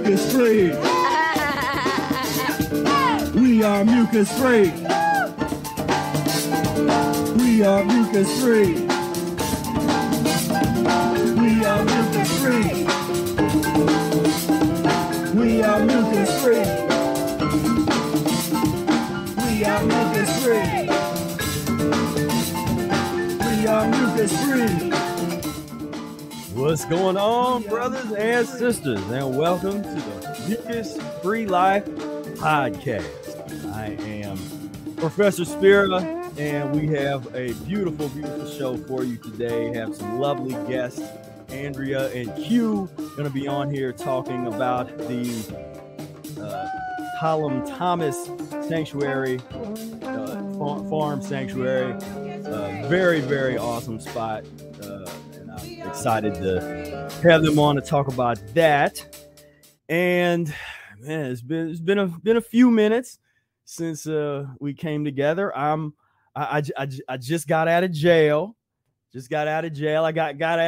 mucus free. We are mucus free. We are mucus free. We are mucus free. We are mucus free. We are mucus free. We are mucus free. What's going on, brothers and sisters, and welcome to the Mucus-free Life podcast. I am Professor Spira, and we have a beautiful, beautiful show for you today. Have some lovely guests. Andrea and Q going to be on here talking about the Callum Thomas Sanctuary, Farm Sanctuary. Very, very awesome spot. And I'm excited to have them on to talk about that. And man, it's been a few minutes since we came together. I just got out of jail. I got out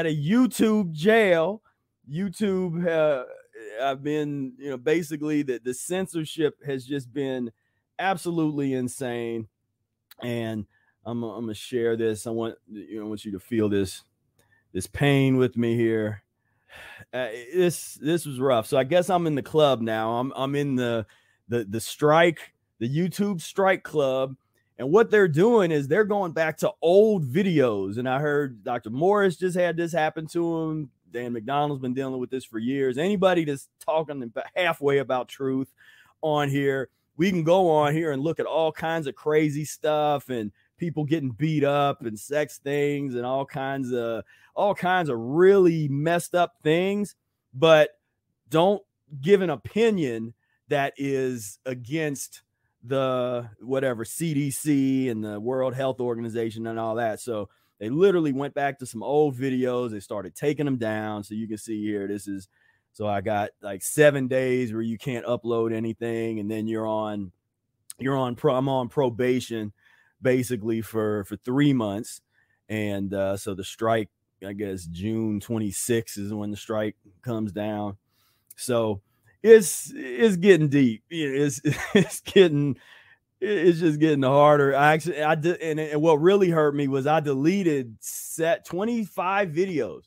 of YouTube jail. YouTube, I've been, basically the censorship has just been absolutely insane. And I'm gonna share this. I want you to feel this pain with me here. This was rough. So I guess I'm in the club now. I'm in the strike, the YouTube strike club. And what they're doing is they're going back to old videos. And I heard Dr. Morris just had this happen to him. Dan McDonald's been dealing with this for years. Anybody that's talking halfway about truth on here, we can go on here and look at all kinds of crazy stuff and people getting beat up and sex things and all kinds of really messed up things. But don't give an opinion that is against the whatever CDC and the World Health Organization and all that. So they literally went back to some old videos. They started taking them down. So you can see here, so I got like 7 days where you can't upload anything. And then I'm on probation basically for 3 months. And so the strike, I guess June 26th is when the strike comes down. So it's getting deep. It's just getting harder. I did, and what really hurt me was I deleted 25 videos.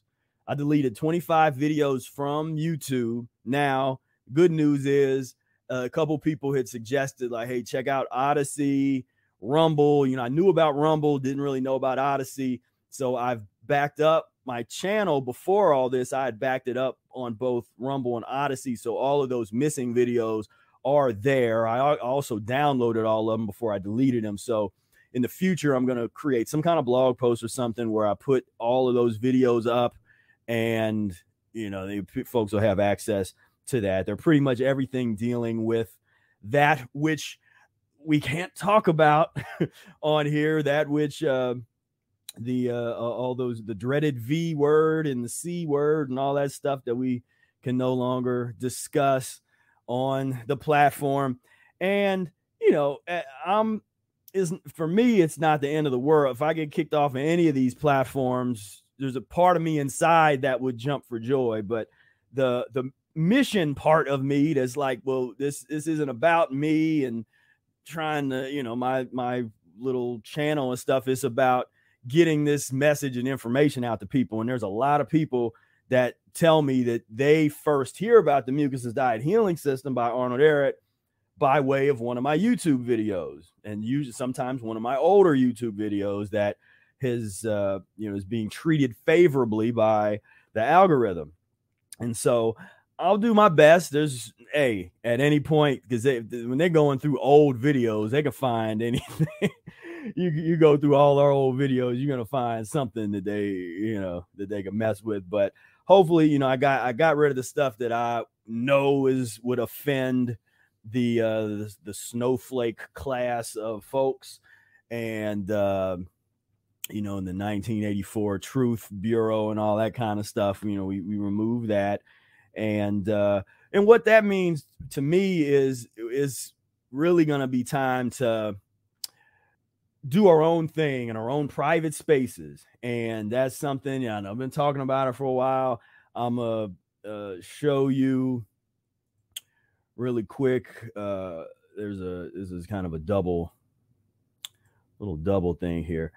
I deleted 25 videos from YouTube. Now, good news is a couple people had suggested like, hey, check out Odyssey, Rumble. I knew about Rumble, didn't really know about Odyssey. So I've backed up my channel. Before all this, I had backed it up on both Rumble and Odyssey. So all of those missing videos are there. I also downloaded all of them before I deleted them. So in the future, I'm going to create some kind of blog post or something where I put all of those videos up, and folks will have access to that. They're pretty much everything dealing with that which we can't talk about on here, that which all those, the dreaded V word and the C word and all that stuff that we can no longer discuss on the platform. And for me, it's not the end of the world. If I get kicked off of any of these platforms, there's a part of me inside that would jump for joy. But the mission part of me that's like, well, this isn't about me and trying to, my little channel and stuff. It's about getting this message and information out to people. And there's a lot of people that tell me that they first hear about the Mucusless Diet Healing System by Arnold Ehret by way of one of my YouTube videos, and usually sometimes one of my older YouTube videos that is being treated favorably by the algorithm. And so I'll do my best. There's at any point, because when they're going through old videos, they can find anything. You go through all our old videos, you're gonna find something that they can mess with. But hopefully, I got rid of the stuff that I know would offend the snowflake class of folks, and in the 1984 Truth Bureau and all that kind of stuff. We removed that, and what that means to me is really going to be time to do our own thing in our own private spaces. And that's something, I've been talking about it for a while. I'm going to show you really quick. This is kind of a little double thing here,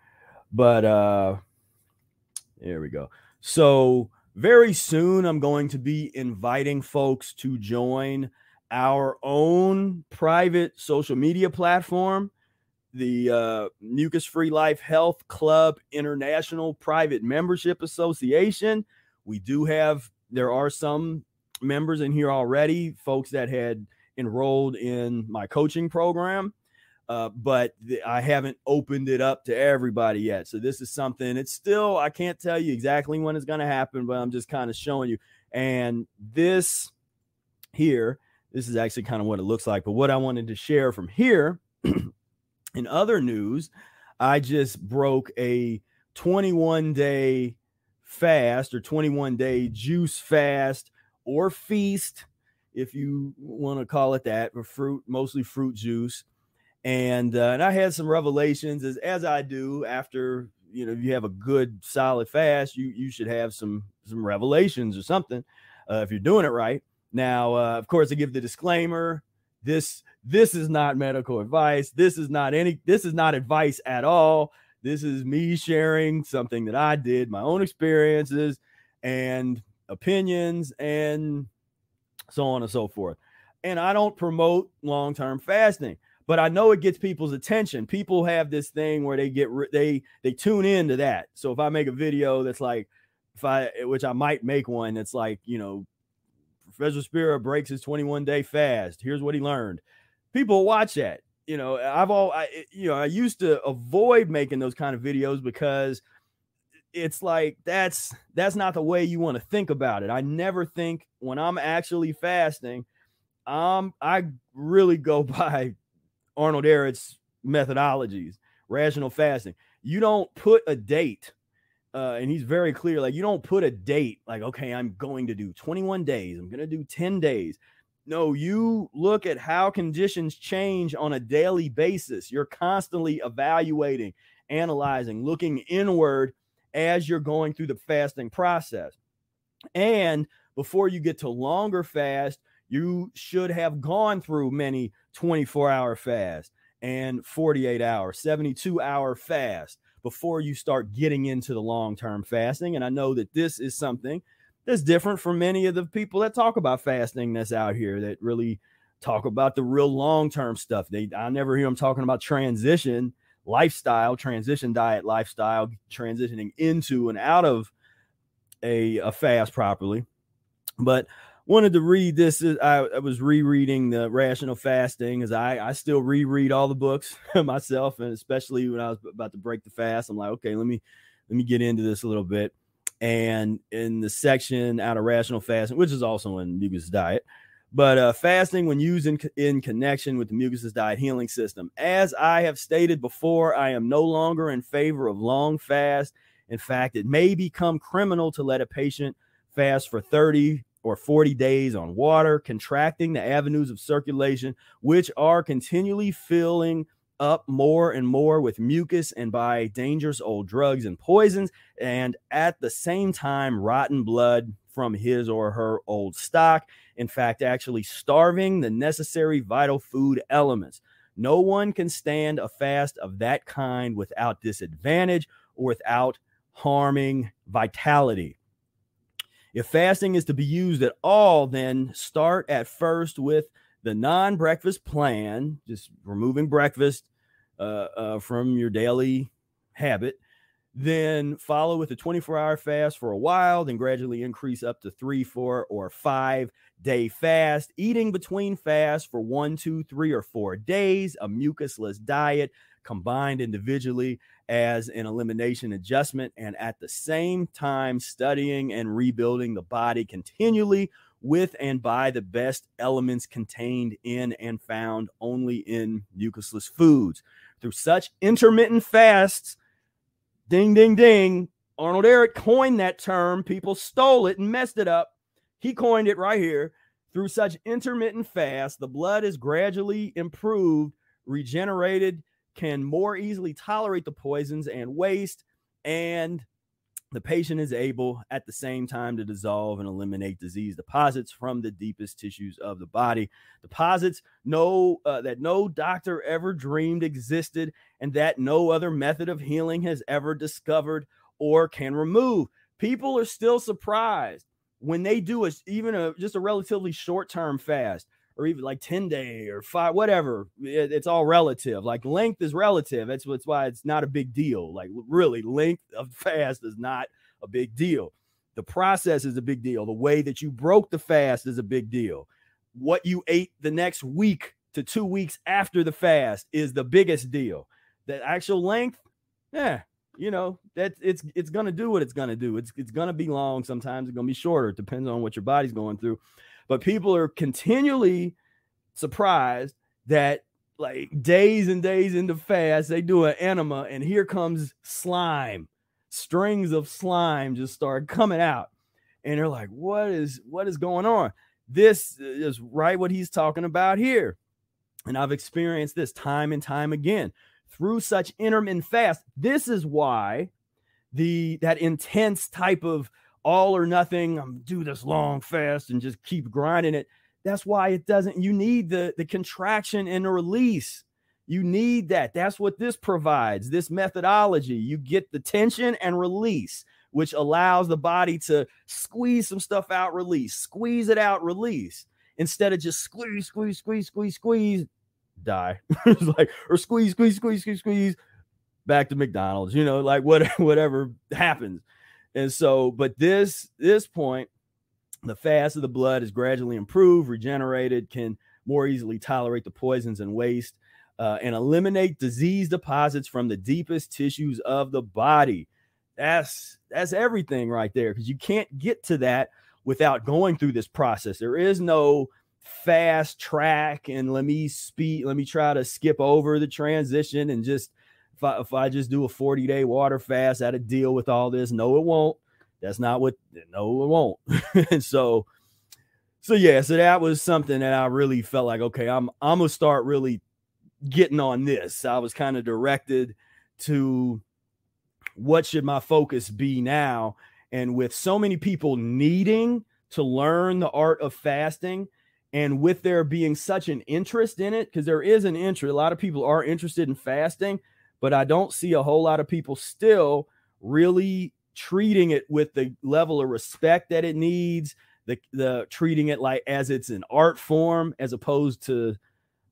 but here we go. So very soon I'm going to be inviting folks to join our own private social media platform, the Mucus-free Life Health Club International Private Membership Association. There are some members in here already, folks that had enrolled in my coaching program, but I haven't opened it up to everybody yet. So this is something, I can't tell you exactly when it's going to happen, but I'm just kind of showing you. And this is actually kind of what it looks like. But what I wanted to share from here, in other news, I just broke a 21-day fast or 21-day juice fast or feast, if you want to call it that, for mostly fruit juice. And I had some revelations, as I do after, if you have a good solid fast, you should have some revelations or something if you're doing it right. Now, of course, I give the disclaimer. This is not medical advice. This is not advice at all. This is me sharing something that I did, my own experiences and opinions and so on and so forth. And I don't promote long-term fasting, but I know it gets people's attention. People have this thing where they tune into that. So if I make a video that's like, which I might make one that's like, Professor Spira breaks his 21-day fast. Here's what he learned. People watch that. I used to avoid making those kind of videos because it's like, that's not the way you want to think about it. I never think when I'm actually fasting, I really go by Arnold Ehret's methodologies, rational fasting. You don't put a date. And he's very clear, like, you don't put a date like, okay, I'm going to do 21 days. I'm going to do 10 days. No, you look at how conditions change on a daily basis. You're constantly evaluating, analyzing, looking inward as you're going through the fasting process. And before you get to longer fast, you should have gone through many 24-hour fast and 48-hour, 72-hour fast before you start getting into the long-term fasting. And I know that this is something that's different from many of the people that talk about fasting that's out here that really talk about the real long-term stuff. I never hear them talking about transition diet lifestyle, transitioning into and out of a fast properly. But wanted to read this. I was rereading the Rational Fasting, as I still reread all the books myself, and especially when I was about to break the fast, I'm like, okay, let me get into this a little bit. And in the section out of Rational Fasting, which is also in Mucusless Diet, but fasting when used in connection with the Mucusless Diet Healing System. As I have stated before, I am no longer in favor of long fast. In fact, it may become criminal to let a patient fast for 30 or 40 days on water, contracting the avenues of circulation, which are continually filling up more and more with mucus and by dangerous old drugs and poisons, and at the same time, rotten blood from his or her old stock. In fact, actually starving the necessary vital food elements. No one can stand a fast of that kind without disadvantage or without harming vitality. If fasting is to be used at all, then start at first with the non-breakfast plan, just removing breakfast from your daily habit. Then follow with a 24-hour fast for a while, then gradually increase up to 3, 4, or 5 day fast, eating between fasts for 1, 2, 3, or 4 days, a mucusless diet combined individually as an elimination adjustment, and at the same time studying and rebuilding the body continually with and by the best elements contained in and found only in mucusless foods. Through such intermittent fasts, ding, ding, ding, Arnold Ehret coined that term. People stole it and messed it up. He coined it right here. Through such intermittent fast, the blood is gradually improved, regenerated, can more easily tolerate the poisons and waste, and the patient is able at the same time to dissolve and eliminate disease deposits from the deepest tissues of the body. Deposits that no doctor ever dreamed existed and that no other method of healing has ever discovered or can remove. People are still surprised when they do just a relatively short-term fast, or even like 10-day or 5, whatever. It's all relative. Like length is relative. That's why it's not a big deal. Like really, length of fast is not a big deal. The process is a big deal. The way that you broke the fast is a big deal. What you ate the next week to 2 weeks after the fast is the biggest deal. The actual length, that it's going to do what it's going to do. It's going to be long. Sometimes it's going to be shorter. It depends on what your body's going through. But people are continually surprised that like days and days into fast, they do an enema and here comes slime. Strings of slime just start coming out. And they're like, what is going on? This is right what he's talking about here. And I've experienced this time and time again through such intermittent fast. This is why that intense type of all or nothing, I'm do this long fast and just keep grinding it. That's why you need the contraction and the release. You need that. That's what this provides, this methodology. You get the tension and release, which allows the body to squeeze some stuff out, release, squeeze it out, release, instead of just squeeze, die. Or squeeze, back to McDonald's, like whatever happens. And so, but this point, the fast of the blood is gradually improved, regenerated, can more easily tolerate the poisons and waste, and eliminate disease deposits from the deepest tissues of the body. That's everything right there, because you can't get to that without going through this process. There is no fast track and let me try to skip over the transition and just if I just do a 40-day water fast, that'll deal with all this. No, it won't. No, it won't. And so that was something that I really felt like, okay, I'm gonna start really getting on this. I was kind of directed to what should my focus be now. And with so many people needing to learn the art of fasting, and with there being such an interest in it, because there is an interest, a lot of people are interested in fasting, but I don't see a whole lot of people still really treating it with the level of respect that it needs, the treating it like as it's an art form, as opposed to,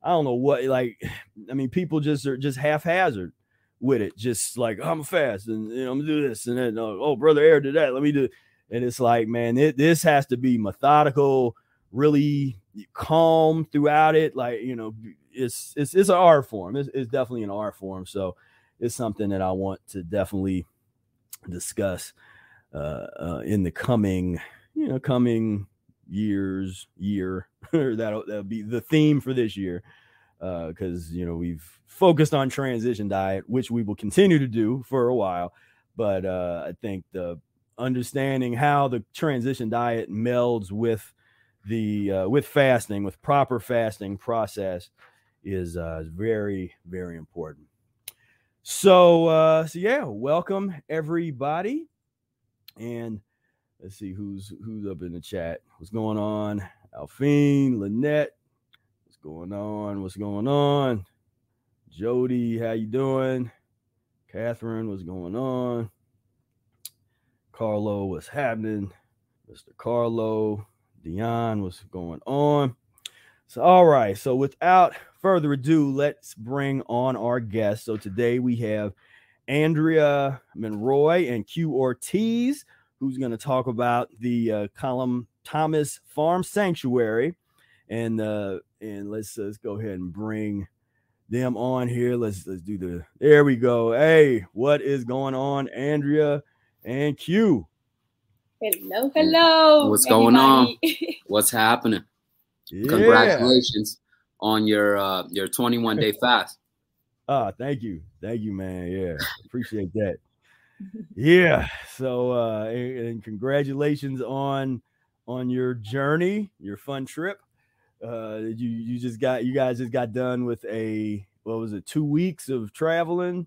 I don't know what, people just are just haphazard with it. Just like, I'm a fast and I'm gonna do this. And then, oh, Brother Air did that. Let me do it. And it's like, man, this has to be methodical, really calm throughout it. It's an art form. It's definitely an art form. So it's something that I want to definitely discuss in the coming year. That'll be the theme for this year, because we've focused on transition diet, which we will continue to do for a while. But I think the understanding how the transition diet melds with with fasting, with proper fasting process, is very, very important. So yeah, welcome everybody, and let's see who's up in the chat. What's going on? Alphine, Lynette, what's going on? Jody, how you doing? Catherine, what's going on? Carlo, what's happening? Mr. Carlo, Dion, what's going on? So, all right. So without further ado, let's bring on our guests. So today we have Andrea Monroy and Q Ortiz, who's going to talk about the Callum Thomas Farm Sanctuary. And let's go ahead and bring them on here. Let's do there we go. Hey, what is going on, Andrea and Q? Hello. What's going on? What's happening? Yeah. Congratulations on your 21-day fast. Thank you, man. Yeah, appreciate that. Yeah. So and congratulations on your journey, your fun trip. You guys just got done with 2 weeks of traveling?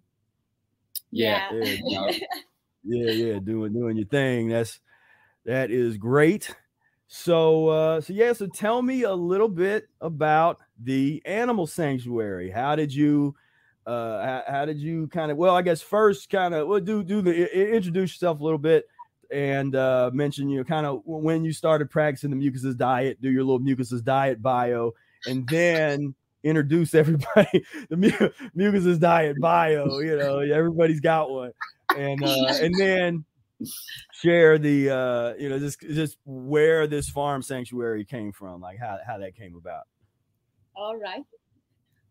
Yeah. Yeah, doing your thing. That is great. So tell me a little bit about the animal sanctuary. How did you kind of, well, I guess first kind of, well, introduce yourself a little bit and mention, you know, kind of when you started practicing the Mucusless diet, do your little Mucusless diet bio, and then introduce everybody the Mucusless diet bio. You know, everybody's got one, and then share the you know, just where this farm sanctuary came from, like how that came about. All right.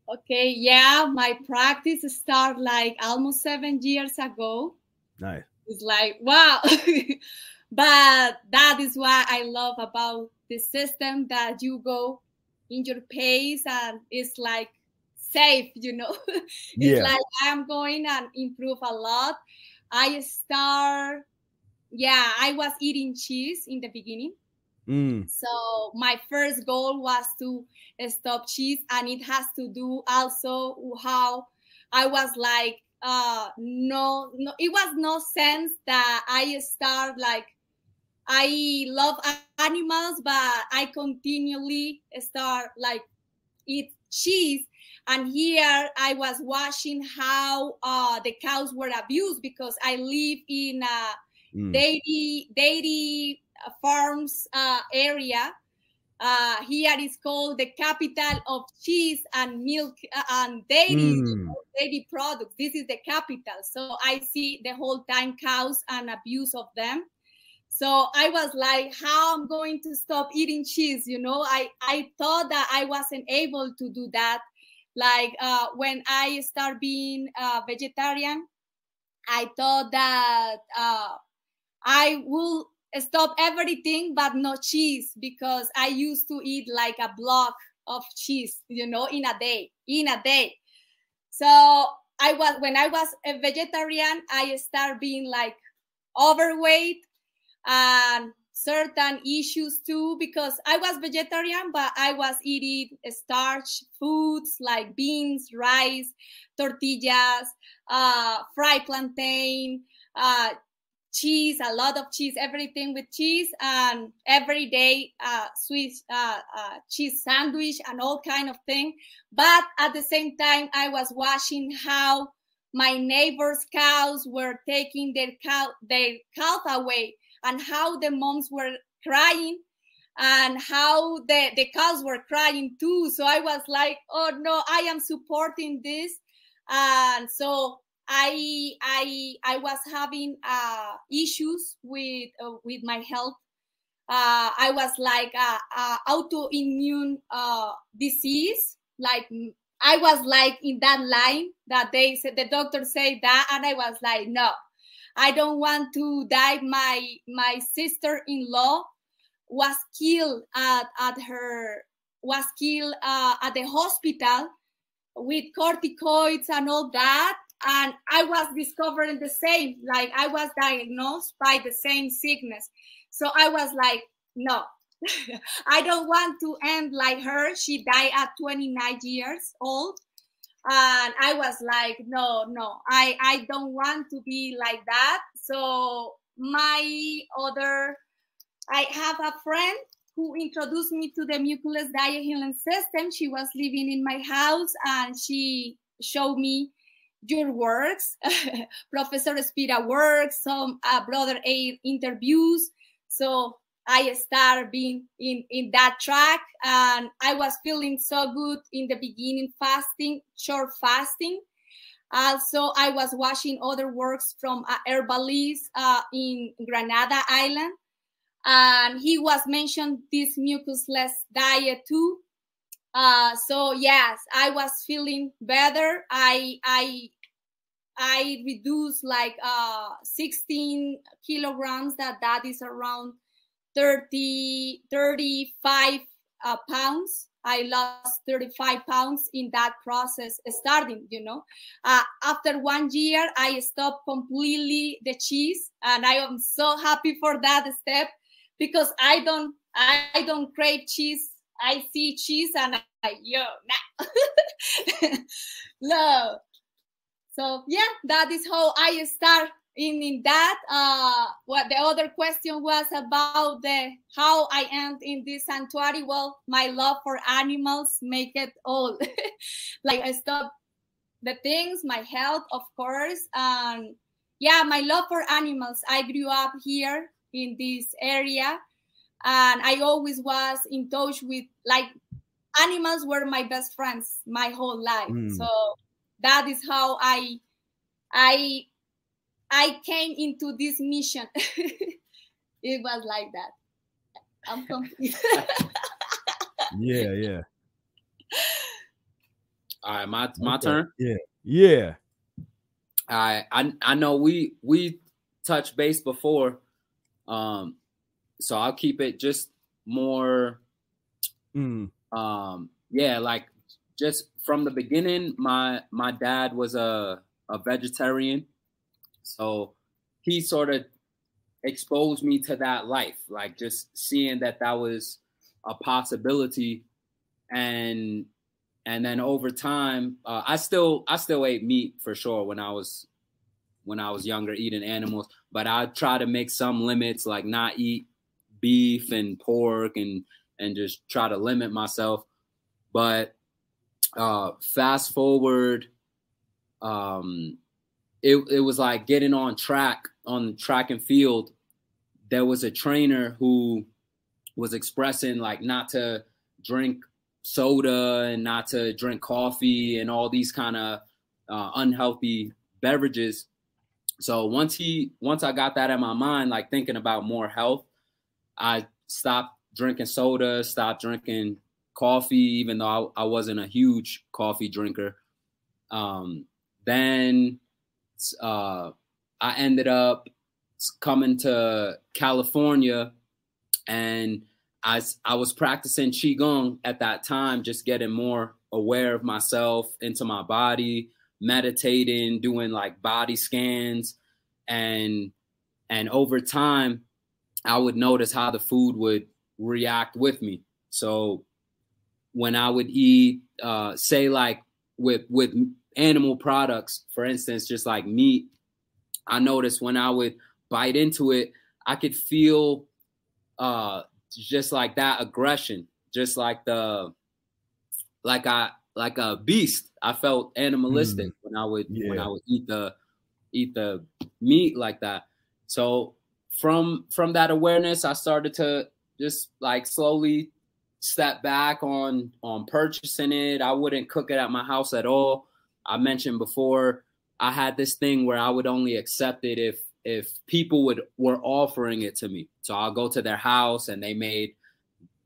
Okay. Yeah, my practice started like almost 7 years ago. Nice. It's like, wow. But that is what I love about the system, that you go in your pace and it's like safe, you know. It's like I'm going and improve a lot. I was eating cheese in the beginning. So my first goal was to stop cheese, and it has to do also how I was like, no, it was no sense that I start like, I love animals, but I continually start like eat cheese. And here I was watching how the cows were abused, because I live in a dairy farms area. Here is called the capital of cheese and milk and dairy products. This is the capital. So I see the whole time cows and abuse of them. So I was like, how I'm going to stop eating cheese? You know, I thought that I wasn't able to do that. Like when I start being vegetarian, I thought that I will stop everything but no cheese, because I used to eat like a block of cheese, you know, in a day. So when I was a vegetarian, I started being like overweight and certain issues too, because I was vegetarian, but I was eating starch foods like beans, rice, tortillas, fried plantain, cheese, a lot of cheese, everything with cheese, and every day sweet cheese sandwich and all kind of thing. But at the same time, I was watching how my neighbors' cows were taking their calf away, and how the moms were crying, and how the cows were crying too. So I was like, oh no, I am supporting this. And so I was having issues with my health. I was like autoimmune disease. Like I was like in that line that they said, the doctor said that, and I was like, no, I don't want to die. My sister-in-law was killed at the hospital with corticoids and all that. And I was discovering the same, like I was diagnosed by the same sickness. So I was like, no, I don't want to end like her. She died at 29 years old. And I was like, no, I don't want to be like that. So I have a friend who introduced me to the Mucusless Diet Healing System. She was living in my house, and she showed me your works, Professor Spira works, some Brother A interviews. So I started being in that track, and I was feeling so good in the beginning, short fasting. Also, I was watching other works from herbalist in Grenada Island, and he was mentioned this mucusless diet too. So yes, I was feeling better. I reduced like 16 kilograms. That is around 35 pounds. I lost 35 pounds in that process starting, you know. After 1 year, I stopped completely the cheese, and I am so happy for that step, because I don't crave cheese. I see cheese and no. So yeah, that is how I start in that, what the other question was about how I end in this sanctuary. Well, my love for animals make it all. Like I stop the things, my health, of course. Yeah, my love for animals. I grew up here in this area, and I always was in touch with, like, animals were my best friends my whole life. So that is how I came into this mission. It was like that. I'm confused. Yeah. All right, my turn. Yeah. I know we touched base before, so I'll keep it just more. Like just from the beginning, my dad was a vegetarian, so he sort of exposed me to that life, like just seeing that was a possibility, and then over time, I still ate meat for sure when I was younger, eating animals, but I try to make some limits, like not eat beef and pork and just try to limit myself. But fast forward, it was like getting on track and field. There was a trainer who was expressing like not to drink soda and not to drink coffee and all these kind of unhealthy beverages. So once I got that in my mind, like thinking about more health, I stopped drinking soda, stopped drinking coffee, even though I wasn't a huge coffee drinker. Then I ended up coming to California, and I was practicing Qi Gong at that time, just getting more aware of myself, into my body, meditating, doing like body scans. And over time, I would notice how the food would react with me. So when I would eat, say like with animal products, for instance, just like meat, I noticed when I would bite into it, I could feel just like that aggression, just like like a beast. I felt animalistic when I would eat the meat like that. So from that awareness, I started to just like slowly step back on purchasing it. I wouldn't cook it at my house at all. I mentioned before, I had this thing where I would only accept it if people were offering it to me. So I'll go to their house and they made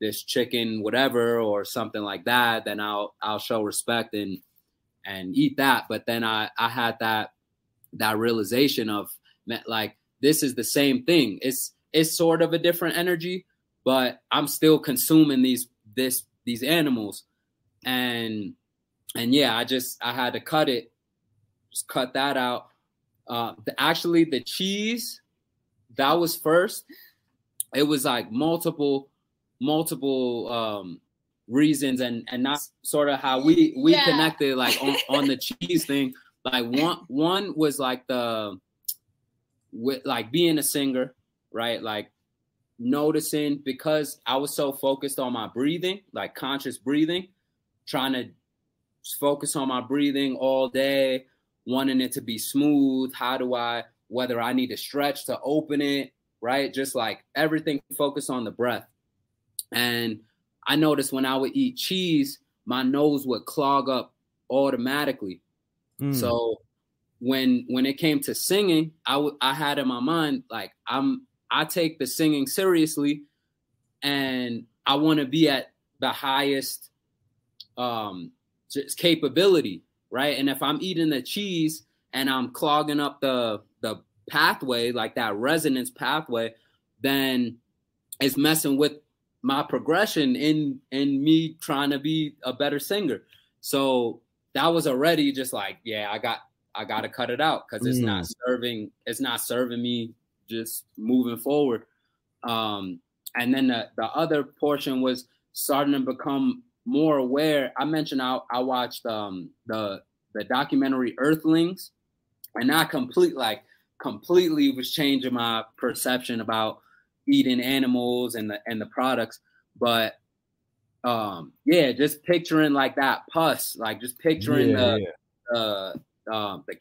this chicken, whatever, or something like that. Then I'll show respect and eat that. But then I had that realization of, like, this is the same thing. It's sort of a different energy, but I'm still consuming these animals. And yeah, I had to cut that out. Actually, the cheese, that was first. It was like multiple reasons, and that's sort of how we connected, like on the cheese thing. Like one was like like being a singer, right? Like noticing, because I was so focused on my breathing, like conscious breathing, trying to focus on my breathing all day, wanting it to be smooth. Whether I need to stretch to open it, right? Just like everything focused on the breath. And I noticed when I would eat cheese, my nose would clog up automatically. So when it came to singing, I had in my mind, like, I take the singing seriously, and I want to be at the highest capability, right? And if I'm eating the cheese and I'm clogging up the pathway, like that resonance pathway, then it's messing with my progression in me trying to be a better singer. So that was already just like, yeah, I got to cut it out, because it's not serving me just moving forward. And then the other portion was starting to become more aware. I mentioned I watched the documentary Earthlings, and that completely was changing my perception about eating animals and the products. But yeah, just picturing like that pus, like just picturing the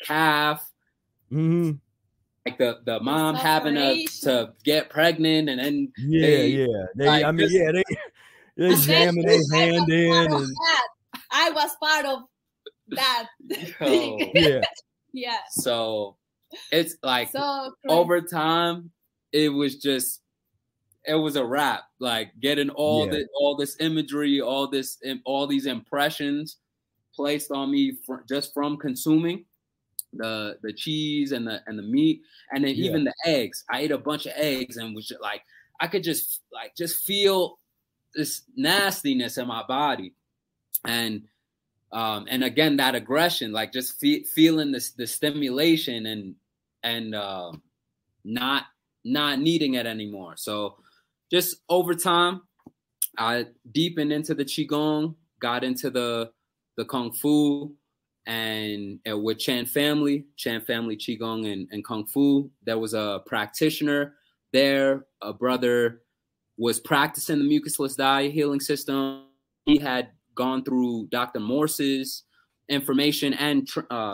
calf, like the mom having to get pregnant, and then they jamming their hand in, and I was part of that. Yeah. So it's like over time, it was a wrap. Like getting all this imagery, all these impressions placed on me just from consuming the cheese and the meat, and then even the eggs. I ate a bunch of eggs and was just like, I could just feel this nastiness in my body, and again that aggression, like just feeling the stimulation and not needing it anymore. So just over time, I deepened into the Qigong, got into the Kung Fu, and with Chan Family Qigong and Kung Fu. There was a practitioner there. A brother was practicing the Mucusless Diet Healing System. He had gone through Dr. Morse's information and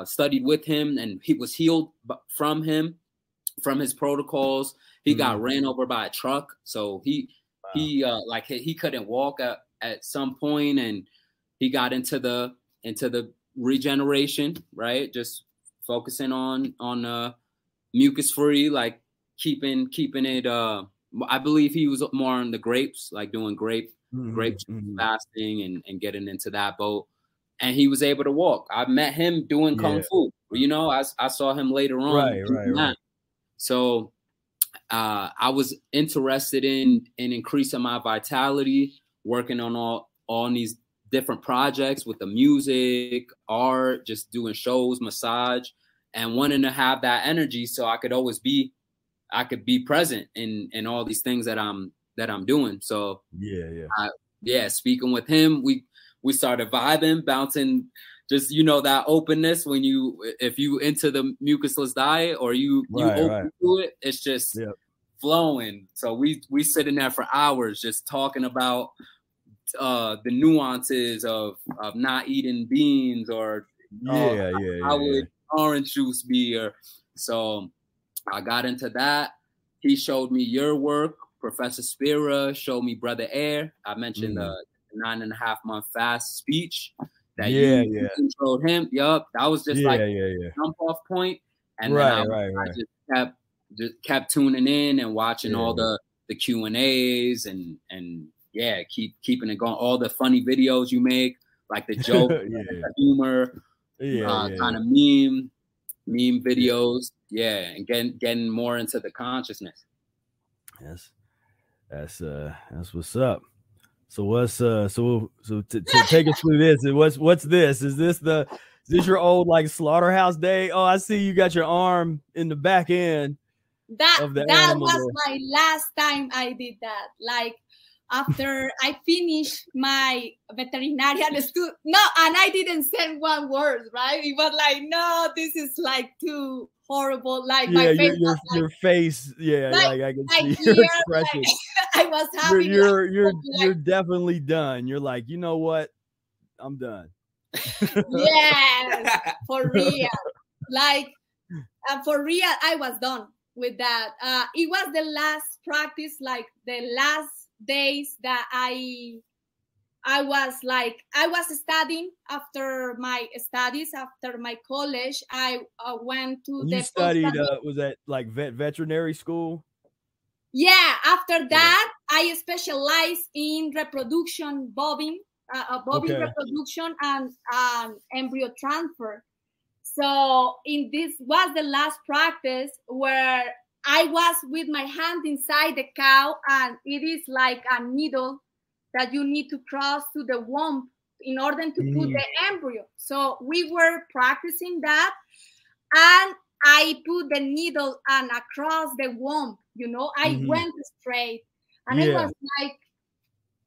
studied with him, and he was healed from his protocols. He got ran over by a truck, so he couldn't walk at some point, and he got into the regeneration, right? Just focusing on mucus-free, like keeping it. I believe he was more on the grapes, like doing grape fasting and getting into that boat. And he was able to walk. I met him doing Kung Fu. You know, I saw him later on. Right. So I was interested in increasing my vitality, working on all these different projects with the music, art, just doing shows, massage, and wanting to have that energy so I could always be present in all these things that I'm doing. So speaking with him, we started vibing, bouncing, just, you know, that openness when if you into the mucusless diet or you open to it, it's just flowing. So we sit in there for hours just talking about the nuances of not eating beans, or how would orange juice be, or so I got into that. He showed me your work. Professor Spira showed me Brother Air. I mentioned the 9.5-month fast speech that you showed him. Yup, that was just jump off point. And then I just kept tuning in and watching all the Q&As and keeping it going. All the funny videos you make, like the joke, the humor, kind of meme videos. And getting more into the consciousness. Yes, that's what's up. So what's so to take us through this? What's this? Is this your old like slaughterhouse day? Oh, I see you got your arm in the back end. That was my last time I did that. Like after I finished my veterinarian school, and I didn't send one word, right? It was like, no, this is like too horrible. Like my face, your face, like I can see your expression. Like, I was happy. You're definitely done. You're like, you know what? I'm done. Yes, for real. Like for real, I was done with that. It was the last practice, like the last days that I was studying. After my studies, after my college, I went to you studied was that like veterinary school? Yeah, after that I specialized in reproduction, bobbing reproduction and embryo transfer. So this was the last practice where I was with my hand inside the cow, and it is like a needle that you need to cross to the womb in order to put the embryo. So we were practicing that, and I put the needle and across the womb, you know, I went straight, and I was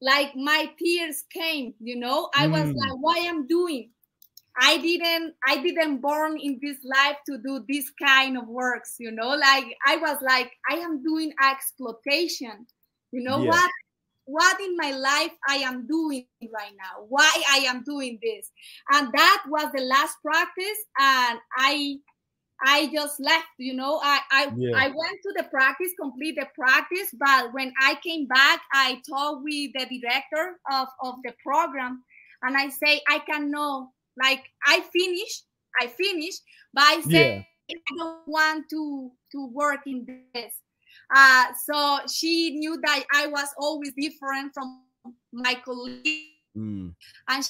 like my tears came, you know, I was like, why I'm doing? I didn't born in this life to do this kind of works, you know, like I was like, I am doing exploitation, you know, what in my life I am doing right now, why I am doing this. And that was the last practice, and I just left, you know. I went to the practice, complete the practice, but when I came back, I talked with the director of the program, and I say, I cannot, like, I finished, but I say, I don't want to work in this. So she knew that I was always different from my colleagues, and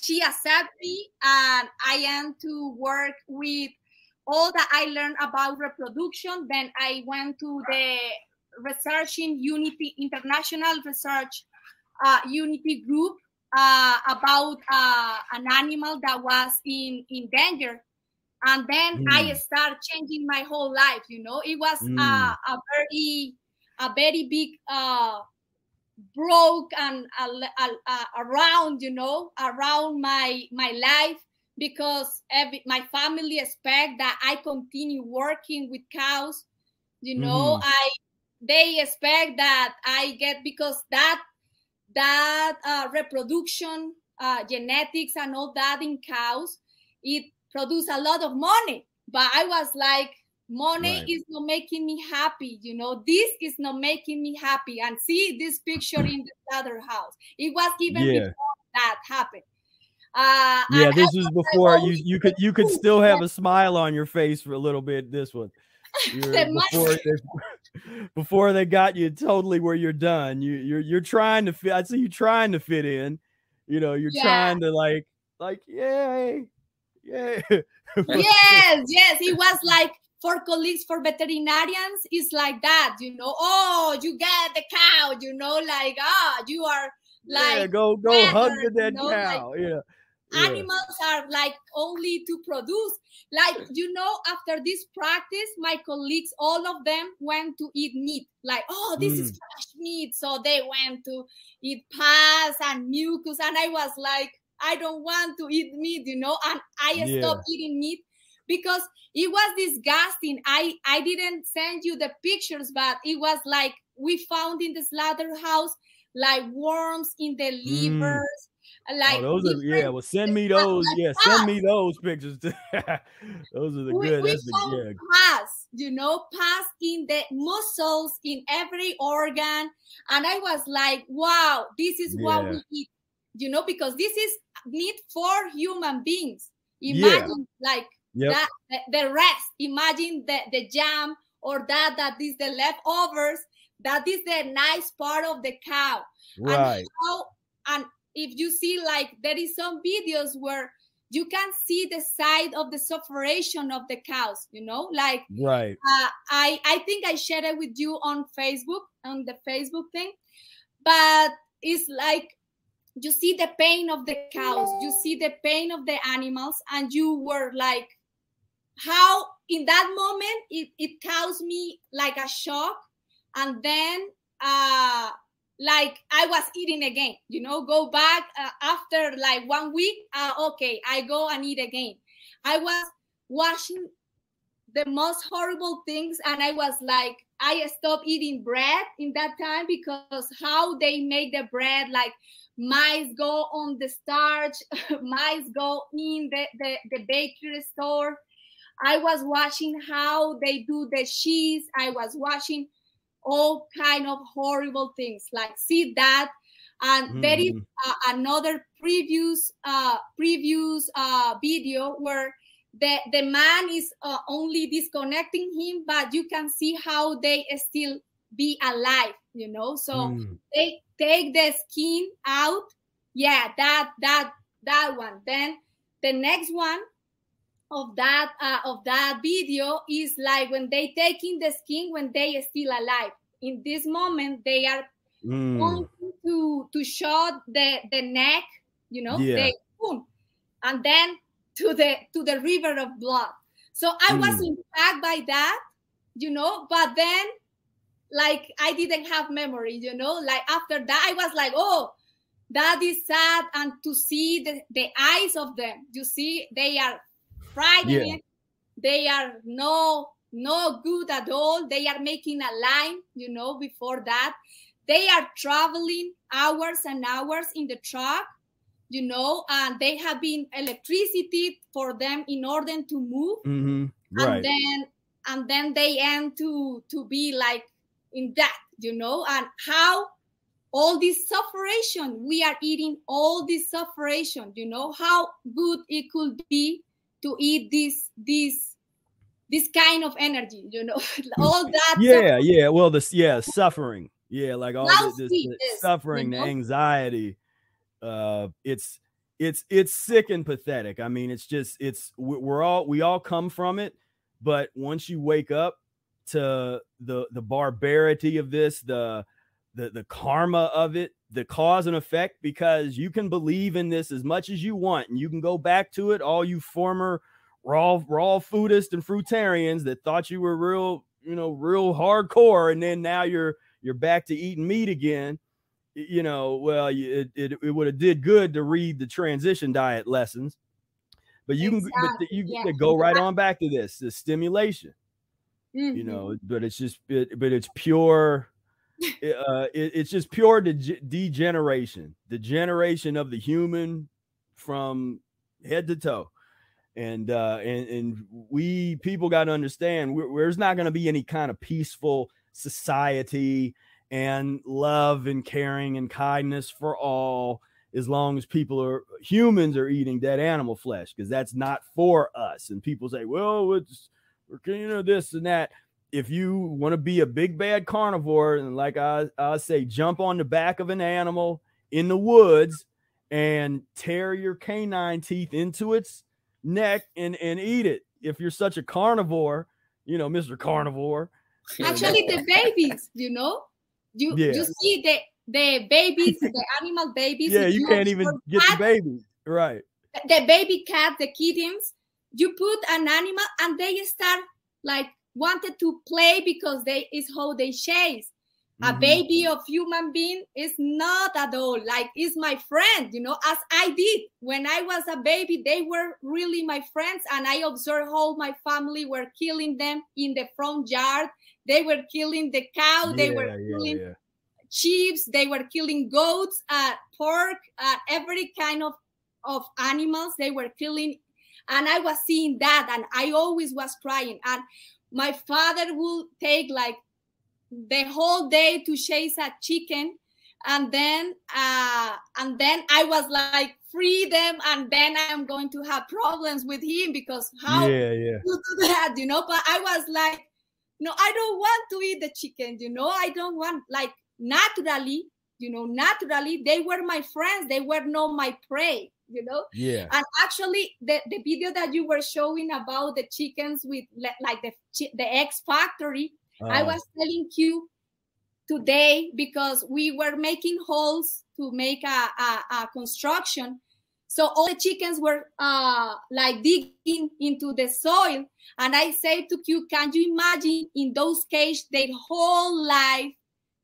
she accepted me, and I am to work with all that I learned about reproduction. Then I went to the researching Unity International Research Unity group about an animal that was in danger. And then I started changing my whole life, you know. It was a very big broke and around, you know, around my life, because my family expect that I continue working with cows, you know. They expect that I get, because that reproduction, genetics and all that in cows, it produce a lot of money. But I was like, money is not making me happy, you know. This is not making me happy. And see this picture in the slaughterhouse. It was even before that happened. This was before you could still have a smile on your face for a little bit. This one, before they got you totally where you're done. You're trying to fit. I see you trying to fit in. You know, you're trying to like yay. Yes. It was like, for colleagues, for veterinarians, it's like that, you know. Oh, you get the cow, you know, like, you are like, go hug that cow. Like, animals are like only to produce, like, you know. After this practice, my colleagues, all of them went to eat meat, like, oh, this is fresh meat. So they went to eat pus and mucus, and I was like, I don't want to eat meat, you know. And I stopped eating meat because it was disgusting. I didn't send you the pictures, but it was like, we found in the slaughterhouse like worms in the livers. Like, those are, well, send me those. Send me those pictures. Those are the good. We found pus, you know, pus in the muscles, in every organ. And I was like, wow, this is what we eat, you know, because this is meat for human beings. Imagine like that, the rest. Imagine the jam, or that is the leftovers. That is the nice part of the cow. Right. And if you see, like, there is some videos where you can see the side of the sufferation of the cows, you know, like, I think I shared it with you on Facebook, on the Facebook thing, but it's like, you see the pain of the cows, you see the pain of the animals, and you were like, how in that moment it caused me like a shock. And then like, I was eating again, you know, go back after like 1 week. Okay, I go and eat again. I was watching the most horrible things, and I was like, I stopped eating bread in that time, because how they make the bread, like, mice go on the starch, mice go in the bakery store. I was watching how they do the cheese. I was watching all kind of horrible things, like, see that. And there is another previous video where the man is only disconnecting him, but you can see how they still be alive, you know. So they take the skin out. That one. Then the next one of that video is like, when they taking the skin, when they are still alive. In this moment, they are going to show the neck, you know, and then to the river of blood. So I was impacted by that, you know. But then, like, I didn't have memory, you know. Like, after that, I was like, oh, that is sad. And to see the eyes of them, you see, they are frightened. Yeah. They are no good at all. They are making a line, you know, before that. They are traveling hours and hours in the truck, you know, and they have been electricity for them in order to move. Right. And then they end to be like in that, you know, and how all this sufferation, we are eating all this sufferation, you know, how good it could be to eat this kind of energy, you know, all that. Yeah. Well, suffering. Yeah, like all this suffering, you know? the anxiety. It's sick and pathetic. I mean, we all come from it, but once you wake up to the barbarity of this, the karma of it, the cause and effect, because you can believe in this as much as you want, and you can go back to it, all you former raw foodists and fruitarians that thought you were real hardcore, and then now you're back to eating meat again. You know, well, it would have did good to read the transition diet lessons, but you can go right on back to the stimulation. You know, but it's pure. It's just pure degeneration, degeneration of the human from head to toe. And we people got to understand there's not going to be any kind of peaceful society and love and caring and kindness for all as long as humans are eating dead animal flesh, because that's not for us. And people say, well, we're this and that. If you want to be a big bad carnivore, and like I say, jump on the back of an animal in the woods and tear your canine teeth into its neck and eat it. If you're such a carnivore, you know, Mr. Carnivore. Actually, the babies, you know, you see the babies, the animal babies. Yeah, you can't even get the babies, right? The baby cat, the kittens. You put an animal and they start like wanted to play because is how they chase. A baby of human being is not at all like is my friend, you know, as I did when I was a baby. They were really my friends, and I observed how my family were killing them in the front yard. They were killing the cow. They were killing sheep. They were killing goats, pork, every kind of animals they were killing. And I was seeing that, and I always was crying. And my father would take like the whole day to chase a chicken, and then I was like, free them, and then I am going to have problems with him because how to do that, you know. But I was like, no, I don't want to eat the chicken, you know. I don't want, like, naturally they were my friends. They were not my prey, you know. And actually the video that you were showing about the chickens with like the eggs factory, I was telling you today, because we were making holes to make a construction. So all the chickens were like digging into the soil. And I said to you, can you imagine in those cages their whole life,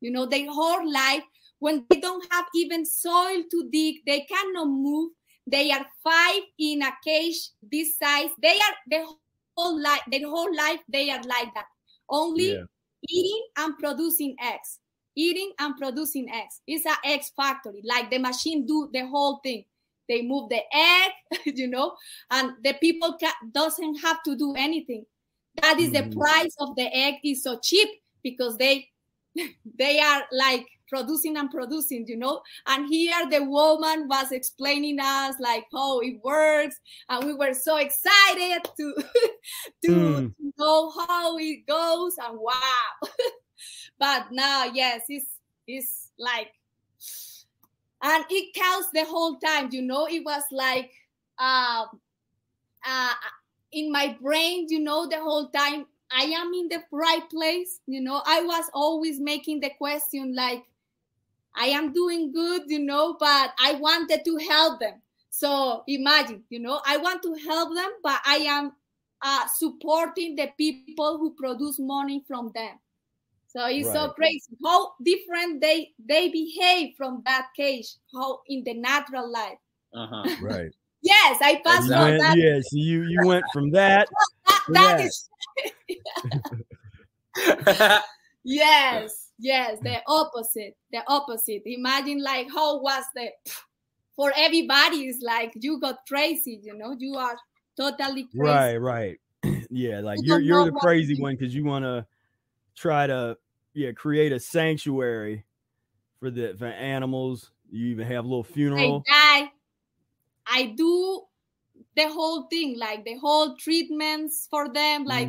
you know, their whole life, when they don't have even soil to dig, they cannot move. They are 5 in a cage this size. They are their whole life, they are like that. Only eating and producing eggs. Eating and producing eggs. It's an egg factory. Like the machine do the whole thing. They move the egg, you know, and the people doesn't have to do anything. That is the price of the egg is so cheap, because they are like producing and producing, you know. And here the woman was explaining us like how it works, and we were so excited to know how it goes, and wow. But now, yes, it's like, and it counts the whole time, you know. It was like in my brain, you know, the whole time, I am in the right place, you know. I was always making the question like, I am doing good, you know, but I wanted to help them. So imagine, you know, I want to help them, but I am supporting the people who produce money from them. So it's so crazy how different they behave from that cage, how in the natural life. Right. Yes, I passed from that. Yes, you went from that. That is. Yes, the opposite. Imagine like how was for everybody is like you got crazy, you know, you are totally crazy. Right. Yeah, like you're the crazy one because you want to try to create a sanctuary for animals. You even have a little funeral. I do the whole thing, like the whole treatments for them. Like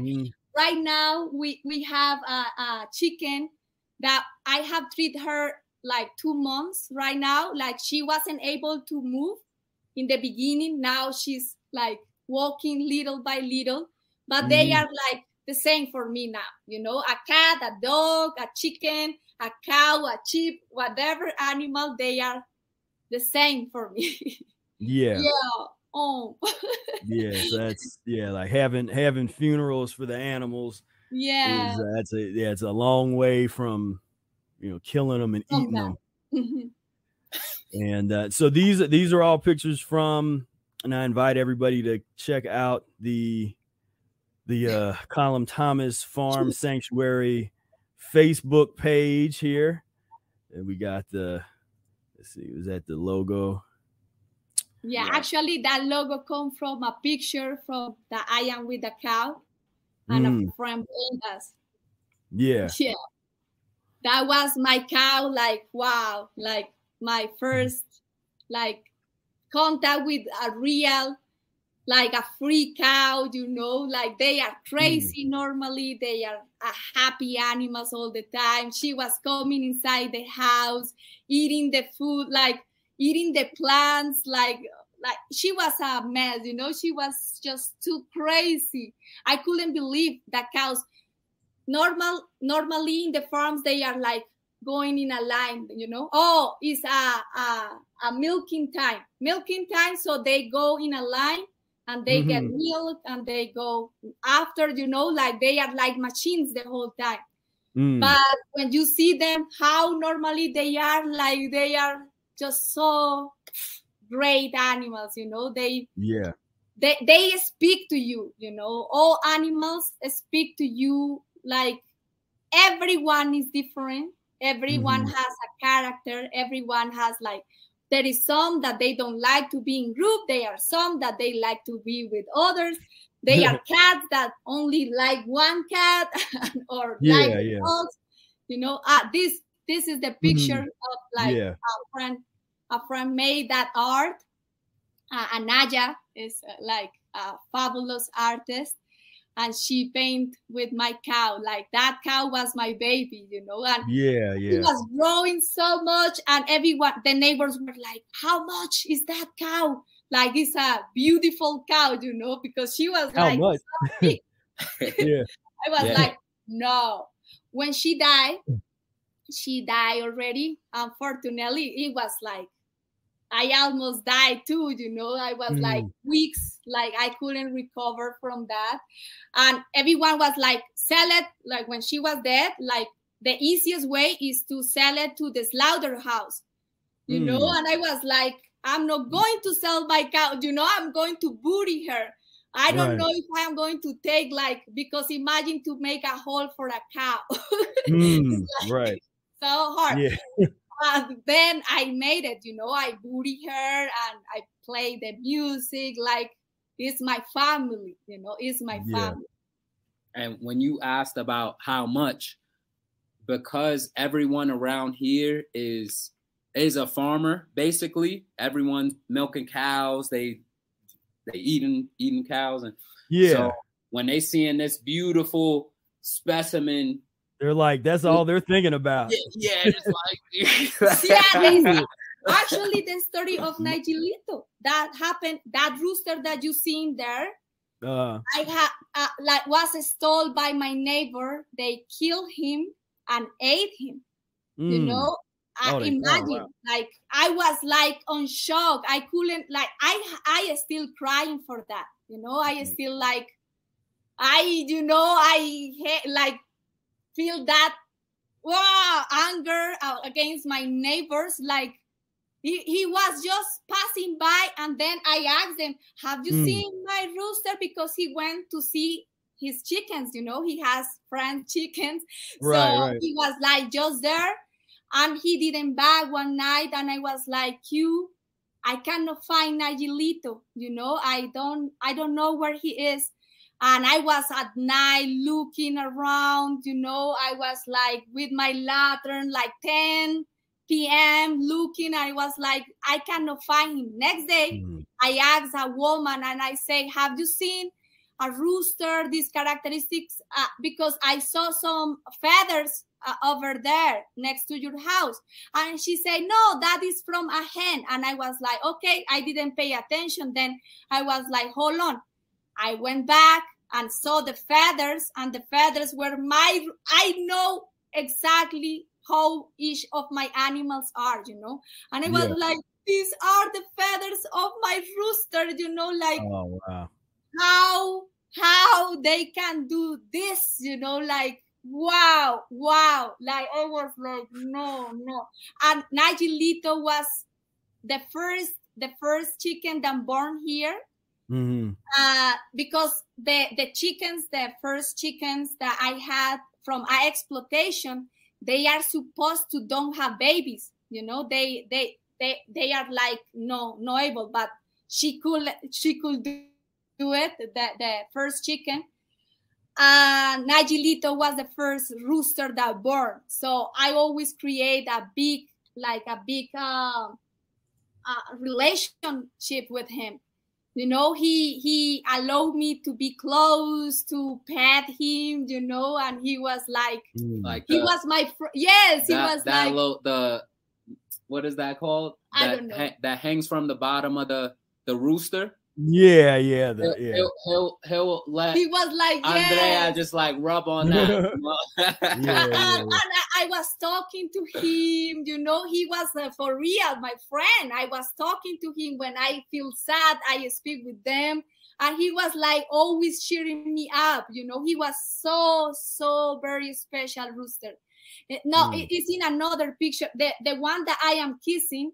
right now we have a chicken that I have treated her like 2 months right now. Like she wasn't able to move in the beginning. Now she's like walking little by little, but they are like the same for me now. You know, a cat, a dog, a chicken, a cow, a sheep, whatever animal, they are the same for me. Yeah. Oh. Yes, that's like having funerals for the animals. Yeah. It's a long way from killing them and eating them. And so these are all pictures from, and I invite everybody to check out the Callum Thomas Farm Sanctuary Facebook page here. And we got let's see, was that the logo? Yeah, actually that logo come from a picture from that I am with the cow and a friend paint us. Yeah. That was my cow, like wow, like my first like contact with a real, like a free cow, you know, like they are crazy normally. They are happy animals all the time. She was coming inside the house, eating the food, like eating the plants, like she was a mess, you know. She was just too crazy. I couldn't believe that cows normally in the farms they are like going in a line, you know. Oh, it's a milking time, so they go in a line and they get milk and they go after, you know, like they are like machines the whole time. But when you see them how normally they are, like they are just so great animals, you know. They speak to you, you know. All animals speak to you. Like everyone is different. Everyone has a character. Everyone has like, there is some that they don't like to be in group. There are some that they like to be with others. They are cats that only like one cat or like dogs. You know, this is the picture of like a friend made that art. Andrea is like a fabulous artist. And she painted with my cow. Like that cow was my baby, you know. And it was growing so much. And everyone, the neighbors were like, how much is that cow? Like it's a beautiful cow, you know, because she was how like, much? So big. I was like, no. When she died already. Unfortunately, it was like, I almost died too, you know. I was like weeks, like I couldn't recover from that. And everyone was like, sell it. Like when she was dead, like the easiest way is to sell it to the slaughterhouse, you know. And I was like, I'm not going to sell my cow, you know, I'm going to bury her. I don't know if I'm going to take like, because imagine to make a hole for a cow. Like, so hard. Then I made it, you know. I buried her and I played the music. Like it's my family, you know. It's my family. And when you asked about how much, because everyone around here is a farmer, basically. Everyone's milking cows. They eating cows, and so when they seeing this beautiful specimen, they're like, that's all they're thinking about. Just like actually the story of Nigilito that happened. That rooster that you seen there, I had like was stole by my neighbor. They killed him and ate him. You know, imagine like I was like on shock. I couldn't like I still crying for that. You know, I still like I like feel that anger against my neighbors. Like he was just passing by, and then I asked them, have you seen my rooster? Because he went to see his chickens, you know, he has French chickens. Right. He was like just there, and he didn't back one night, and I was like, I cannot find Nayelito, you know, I don't know where he is. And I was at night looking around, you know, I was like with my lantern, like 10 p.m. looking. I was like, I cannot find him. Next day, I asked a woman and I say, have you seen a rooster, these characteristics? Because I saw some feathers over there next to your house. And she said, no, that is from a hen. And I was like, okay, I didn't pay attention. Then I was like, hold on. I went back and saw the feathers, and the feathers were I know exactly how each of my animals are, you know. And I was like, these are the feathers of my rooster, you know, like, oh, wow. How they can do this, you know, like, wow. Like, I was like, no. And Nayelito was the first chicken that born here. Because the chickens, the first chickens that I had from exploitation, they are supposed to don't have babies, you know. They are like no able, but she could do it. The first chicken, Nayelito was the first rooster that born. So I always create a big relationship with him. You know, he allowed me to be close, to pet him, you know, and he was like he was my yes, he was like the what is that called? I don't know. That hangs from the bottom of the rooster. Yeah. He'll let. He was like Andrea just like rub on that. And I was talking to him, you know. He was for real, my friend. I was talking to him when I feel sad. I speak with them, and he was like always cheering me up. You know, he was so very special rooster. No, it's in another picture. The one that I am kissing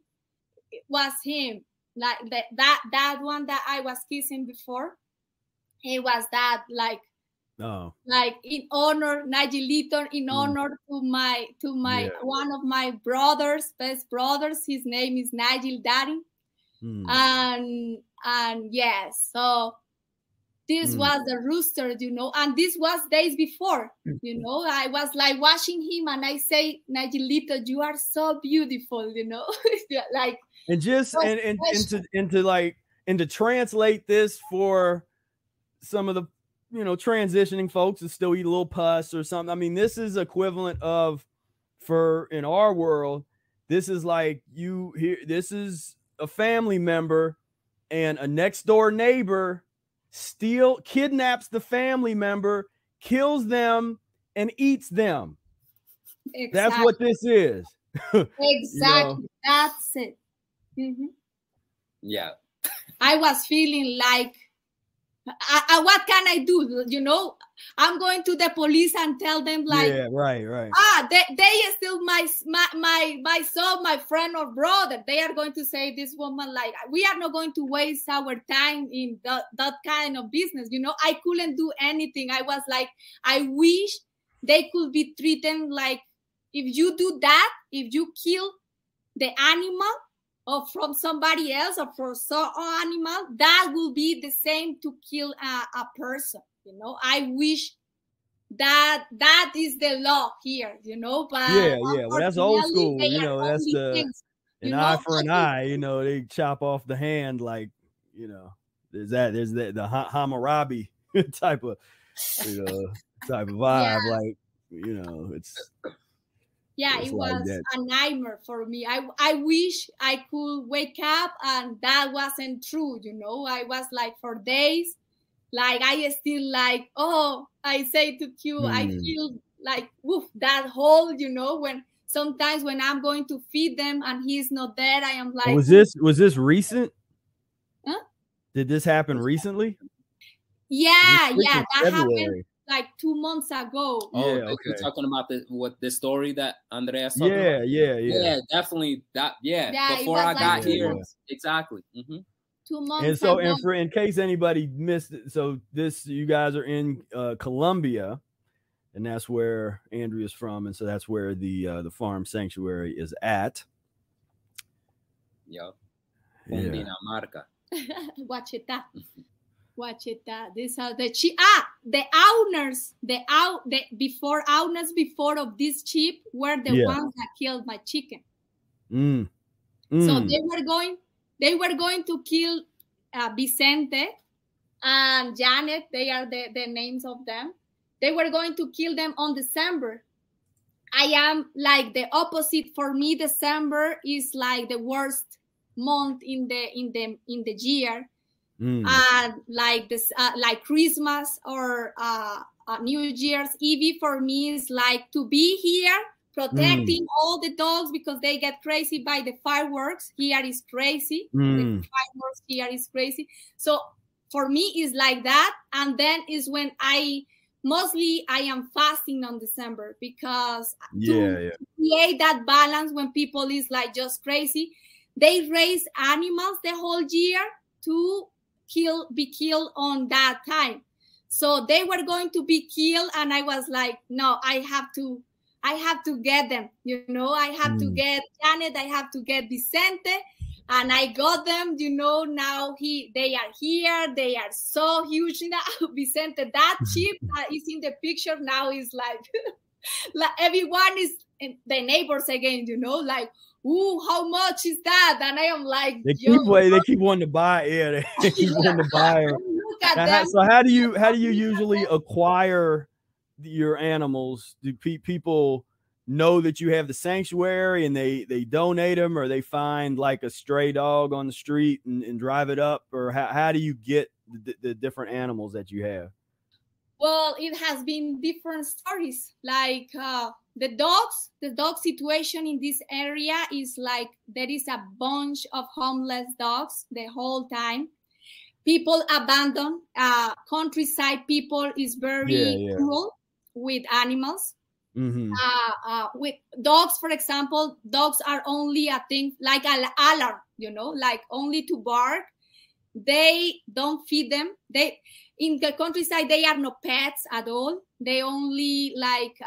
was him. Like that one that I was kissing before, it was that like in honor Nayelito, in honor to my one of my best brothers. His name is Nayel Daddy, and yes, so this was the rooster, you know, and this was days before, you know. I was like watching him, and I say, Nayelito, you are so beautiful, you know, like. And just and to translate this for some of the, you know, transitioning folks that still eat a little pus or something. I mean, this is equivalent of, for in our world, this is like this is a family member and a next door neighbor kidnaps the family member, kills them, and eats them. Exactly. That's what this is. Exactly. You know? That's it. Yeah. I was feeling like, what can I do? You know, I'm going to the police and tell them like, right. They still my son, my friend or brother. They are going to say this woman like, we are not going to waste our time in that kind of business. You know, I couldn't do anything. I was like, I wish they could be treated like, if you do that, if you kill the animal, or from somebody else, or for some animal, that will be the same to kill a person. You know, I wish that is the law here. You know, but well, that's old school. You know, that's an eye for an eye. You know, they chop off the hand, like, you know. There's the Hammurabi type of vibe. Like, you know, it's. Yeah, it was a nightmare for me. I wish I could wake up and that wasn't true, you know. I was like for days, like I still like, I say to Q, I feel like, woof, that hole, you know, when sometimes when I'm going to feed them and he's not there, I am like. Was this recent? Huh? Did this happen recently? Yeah, that happened. like 2 months ago. Oh, Yeah, you're okay. talking about the story that Andrea's talking Yeah, about? yeah. Definitely. Yeah, Before it I was got like here, months. exactly. 2 months And so, ago. and for in case anybody missed it, so you guys are in Colombia, and that's where Andrea's from, and so that's where the farm sanctuary is at. Yep. Yeah. Cundinamarca. Guachetá. Guachetá. These are the owners, before of this sheep were the ones that killed my chicken. So they were going to kill Vicente and Janet. They are the names of them. They were going to kill them on December. I am like the opposite. For me, December is like the worst month in the year. Like this, like Christmas or New Year's Eve for me is like to be here protecting all the dogs because they get crazy by the fireworks. Here is crazy. The fireworks here is crazy. So for me is like that, and then is when I am fasting on December because to create that balance when people is like just crazy. They raise animals the whole year to be killed on that time. So they were going to be killed, and I was like, no, I have to get them. I have to get Janet. I have to get Vicente, and I got them. Now they are here. They are so huge now. Vicente, that sheep is in the picture now is like everyone is the neighbors again. Like. Ooh, how much is that? And I am like, they keep wanting to buy. Yeah, they keep wanting to buy her. Look at them. So how do you usually acquire your animals? Do people know that you have the sanctuary and they donate them, or they find like a stray dog on the street and drive it up, or how do you get the different animals that you have? Well, it has been different stories. Like the dog situation in this area is like there is a bunch of homeless dogs the whole time. People abandon. Countryside people is very cruel with animals. With dogs, for example, dogs are only a thing like an alarm, like only to bark. They don't feed them. In the countryside, they are no pets at all. They only like,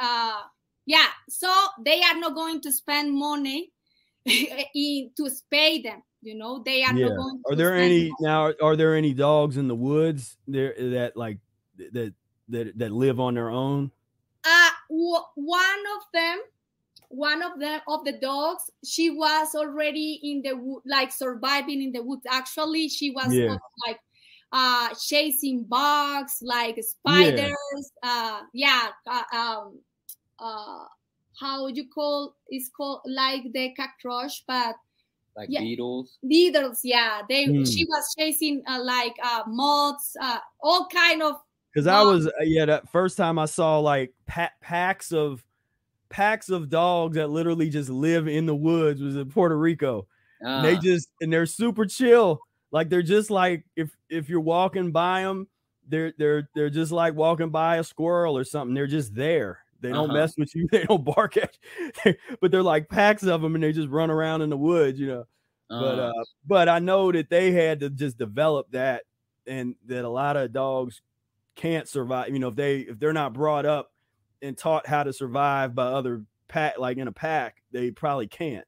so they are not going to spend money to spay them. They are not going to. Are there any dogs in the woods there that live on their own? One of the dogs, she was already in the wood, like surviving in the woods. Actually, she was like chasing bugs, like spiders. How you call it's called like the cockroach, but like beetles. Beetles, she was chasing like moths, all kind of. Because I was that first time I saw like packs of dogs that literally just live in the woods was in Puerto Rico. And they're super chill. Like they're just like if you're walking by them, they're just like walking by a squirrel or something. They're just there. They don't mess with you. They don't bark at you. But they're like packs of them, and they just run around in the woods, But I know that they had to just develop that, and that a lot of dogs can't survive. If they're not brought up and taught how to survive by other pack, like in a pack, they probably can't.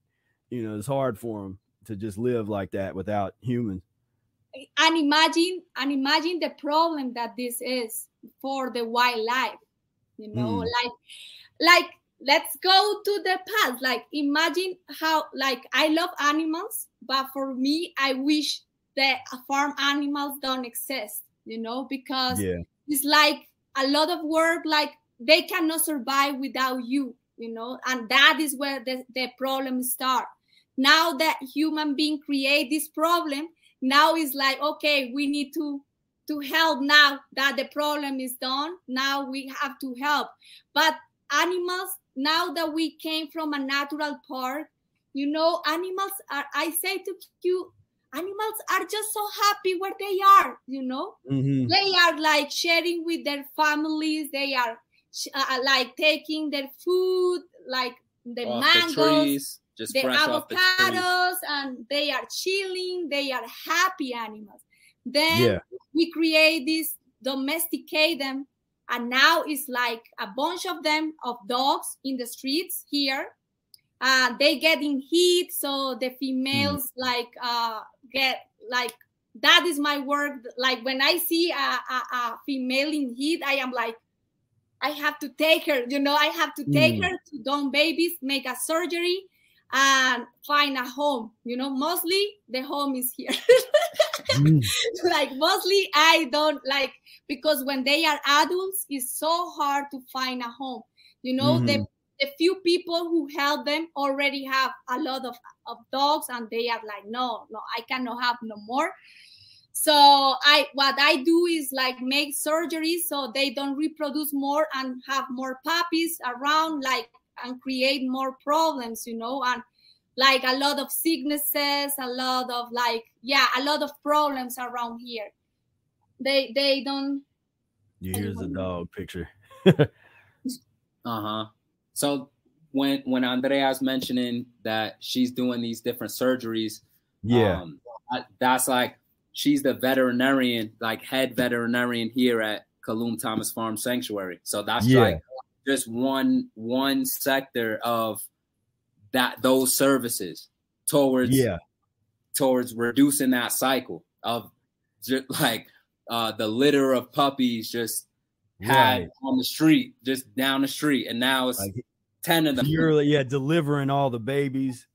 It's hard for them to just live like that without humans. And imagine the problem that this is for the wildlife. Like let's go to the past. Like imagine how, like, I love animals, but for me, I wish that farm animals don't exist. Because it's like a lot of work. Like they cannot survive without you. And that is where the problem starts. Now that human being create this problem, now it's like, okay, we need to help. Now that the problem is done, now we have to help. But animals, now that we came from a natural park, animals are, I say to you, animals are just so happy where they are, you know. Mm-hmm. They are like sharing with their families. They are like taking their food, like the off mangoes, the trees, just the fresh off the trees. avocados, and they are chilling. They are happy animals. Then we create this, domesticate them, and now it's like a bunch of them, of dogs in the streets here. They get in heat, so the females like get like, that is my work. Like when I see a female in heat, I am like, I have to take her, you know, I have to take her to Dawn Babies, make a surgery, and find a home. You know, mostly the home is here. Like mostly I don't like, because when they are adults, it's so hard to find a home. You know, the few people who help them already have a lot of dogs, and they are like, no, I cannot have no more. So what I do is like make surgery so they don't reproduce more and have more puppies around, like, and create more problems, you know, and like a lot of sicknesses, a lot of like, a lot of problems around here. They don't. Here's a dog picture. So when Andrea's mentioning that she's doing these different surgeries, that's like, she's the veterinarian, like head veterinarian here at Callum Thomas Farm Sanctuary. So that's like just one sector of those services towards reducing that cycle of just like the litter of puppies just had on the street, just down the street, and now it's like 10 of them. You're delivering all the babies.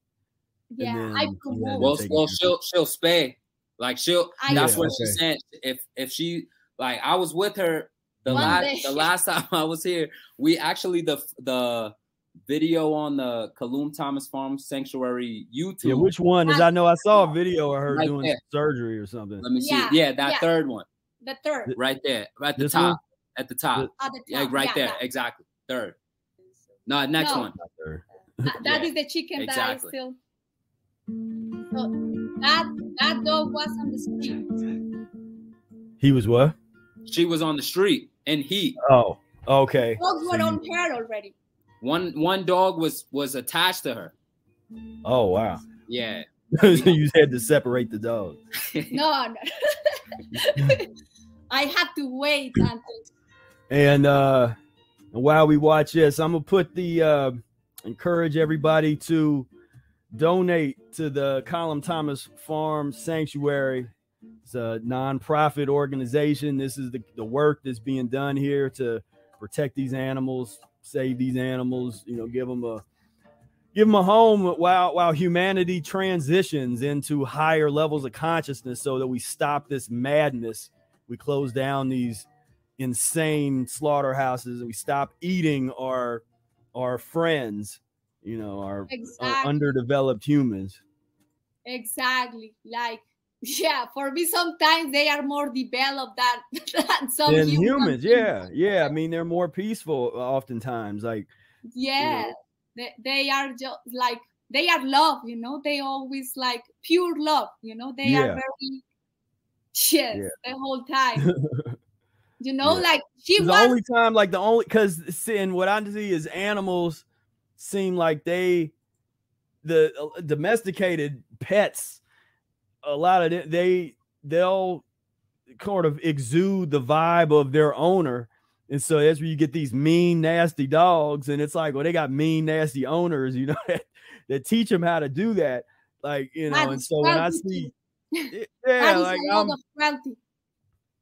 Yeah, then, I well, she'll spay. Like that's what she's saying. If she, like, I was with her the last time I was here. We actually the video on the Callum Thomas Farm Sanctuary YouTube. Yeah, which one is? I know I saw a video of her doing surgery or something. Let me see. Yeah, that third one. The third. Right there, at the This top. one? At the top. Yeah, right there. Exactly. Third. No, next one. That is the chicken that I still. So that dog was on the street. He was what? She was on the street in heat. Oh, okay. Dogs were on her already. One dog was attached to her. Oh wow. Yeah. You had to separate the dogs. No. I had to wait until. And while we watch this, I'm gonna put the encourage everybody to donate to the Callum Thomas Farm Sanctuary. It's a nonprofit organization. This is the work that's being done here to protect these animals, save these animals, you know, give them a home while humanity transitions into higher levels of consciousness, so that we stop this madness. We close down these insane slaughterhouses, and we stop eating our friends, you know, our underdeveloped humans. Exactly. Like, for me, sometimes they are more developed than some humans. Yeah. I mean, they're more peaceful oftentimes. Like, you know, they are just like, they are love, you know, they always like pure love, you know, they are very the whole time. You know, like she was the only time, like because seeing what I see is animals seem like the domesticated pets, a lot of them, they'll kind of exude the vibe of their owner. And so that's where you get these mean, nasty dogs. And it's like, well, they got mean, nasty owners, you know, that teach them how to do that. Like, you know, and so when I see, like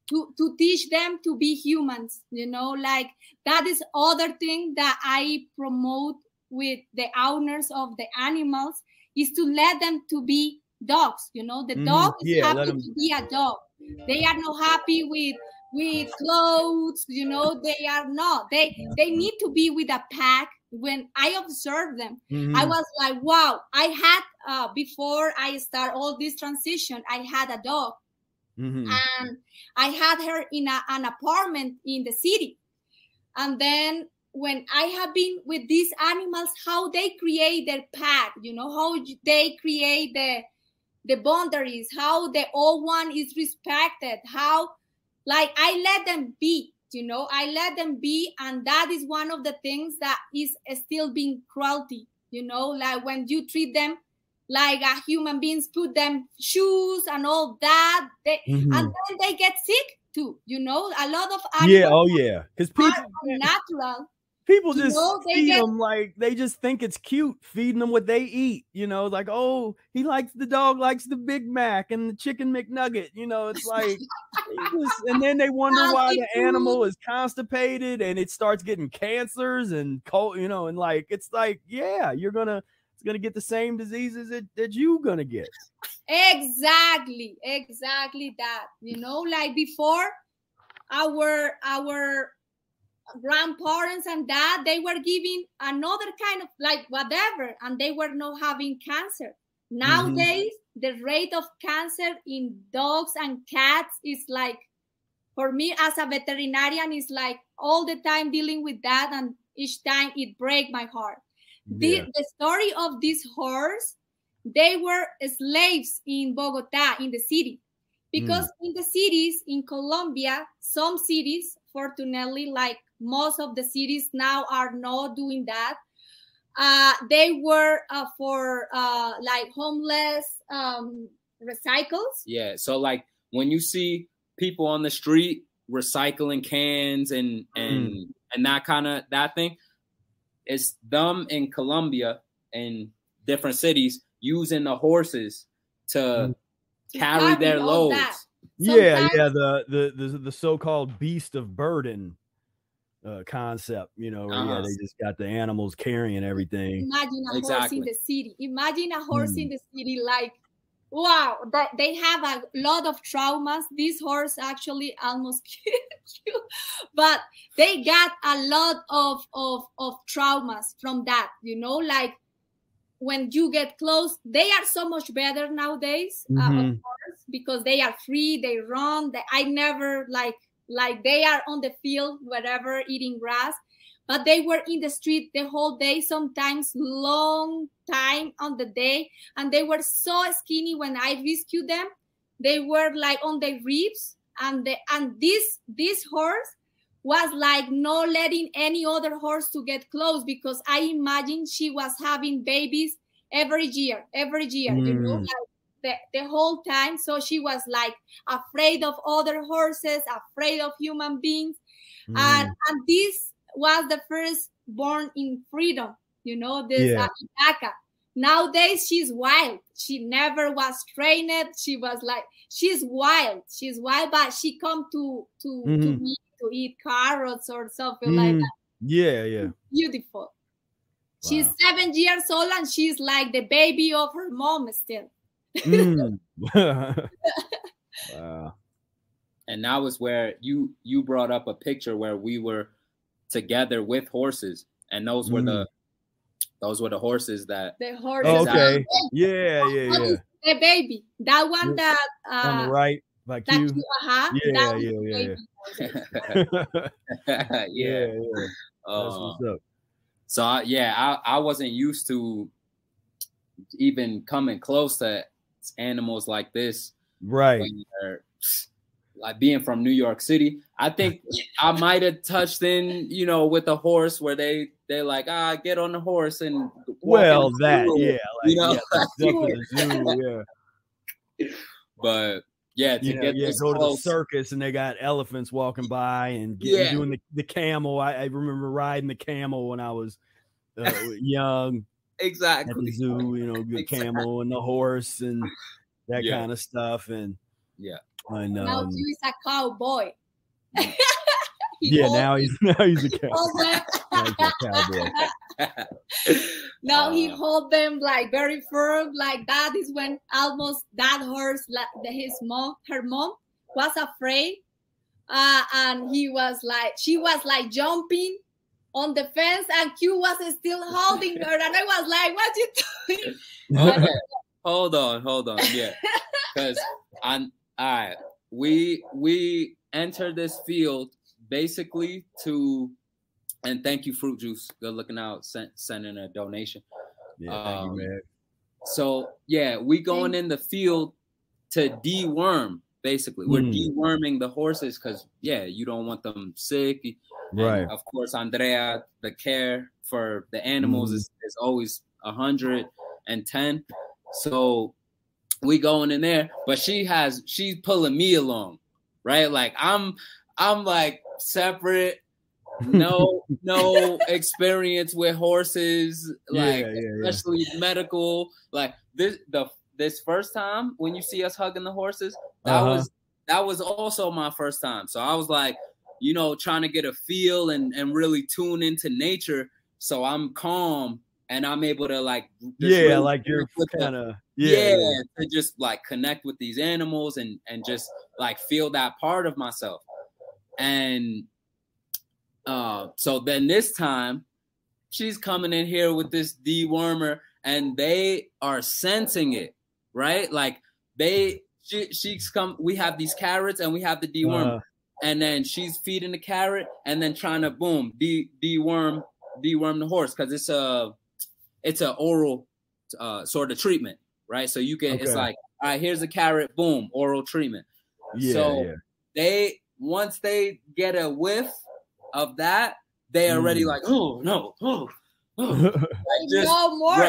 to teach them to be humans, you know, like that is other thing that I promote with the owners of the animals, is to let them to be dogs, you know, the dog is happy to be a dog. They are not happy with clothes, you know, they are not. They need to be with a pack. When I observed them, I was like, wow, I had, before I start all this transition, I had a dog. And I had her in an apartment in the city. And then when I have been with these animals, how they create their pack, you know, how they create the boundaries, how the old one is respected, how like I let them be, you know, I let them be. And that is one of the things that is still being cruelty, you know, like when you treat them like a human beings, put them shoes and all that, and then they get sick too, you know. A lot of animals because people are unnatural. People just feed them like they just think it's cute, feeding them what they eat, you know, like, oh, the dog likes the Big Mac and the chicken McNugget, you know, it's like, and then they wonder why the animal is constipated and it starts getting cancers and cold, you know, and like, it's like, yeah, it's gonna get the same diseases that you're gonna get. Exactly that, you know, like before our grandparents and that, they were giving another kind of like whatever, and they were not having cancer. Nowadays, the rate of cancer in dogs and cats is like, for me as a veterinarian, is like all the time dealing with that, and each time it breaks my heart. The story of this horse, they were slaves in Bogotá, in the city, because in the cities in Colombia, some cities, fortunately, like most of the cities now are not doing that. They were for like homeless recycles. Yeah. So like when you see people on the street recycling cans and that thing, it's them in Colombia and different cities using the horses to carry their loads. The so-called beast of burden concept, you know, where they just got the animals carrying everything. Imagine a horse in the city. Imagine a horse in the city, like, wow, that they have a lot of traumas. This horse actually almost killed you, but they got a lot of traumas from that, you know, like when you get close, they are so much better nowadays, of course, because they are free, they run. I never like they are on the field, wherever, eating grass, but they were in the street the whole day, sometimes long time on the day, and they were so skinny. When I rescued them, they were like on the ribs, and this horse was like not letting any other horse to get close, because I imagine she was having babies every year, you know, like the whole time. So she was like afraid of other horses, afraid of human beings. And this was the first born in freedom, you know, this Itaka. Nowadays, she's wild. She never was trained. She was like, she's wild, but she come to me to eat carrots or something like that. Yeah. Beautiful. Wow. She's 7 years old and she's like the baby of her mom still. Wow. And that was where you brought up a picture where we were together with horses, and those were the horses that. The horses. Oh, okay. Yeah. The baby. That one that on the right, like you. Yeah. Yeah. That's what's up. So I wasn't used to even coming close to animals like this. Right. Like being from New York City, I think I might have touched in, you know, with a horse where they're like, get on the horse and well, that zoo, yeah, like, you know, the zoo, But go to the circus and they got elephants walking by and doing the camel. I remember riding the camel when I was young. Exactly. At the zoo, you know, the camel and the horse and that kind of stuff. And and now he's a cowboy. Now he's a cowboy. Now he hold them like very firm, like that is when almost that horse, her mom was afraid, and she was like jumping on the fence, and Q was still holding her, and I was like, "What you doing?" Okay. Hold on, yeah, because we entered this field basically to. And thank you, Fruit Juice. Good looking out, sending a donation. Yeah, thank you, man. So yeah, we going in the field to deworm. Basically, we're deworming the horses because you don't want them sick. Right. And of course, Andrea, the care for the animals is always 110. So we going in there, but she's pulling me along, right? Like I'm like separate, no experience with horses, like especially medical. Like this first time when you see us hugging the horses, that was also my first time. So I was like, trying to get a feel and really tune into nature. So I'm calm and I'm able to like like you're kind of to just like connect with these animals and just like feel that part of myself. And so then this time she's coming in here with this dewormer and they are sensing it, right? Like she's come, we have these carrots and we have the dewormer. And then she's feeding the carrot and then trying to deworm the horse because it's a oral sort of treatment, right? So you can it's like, all right, here's a carrot, boom, oral treatment. Once they get a whiff of that, they already like, oh no, no more.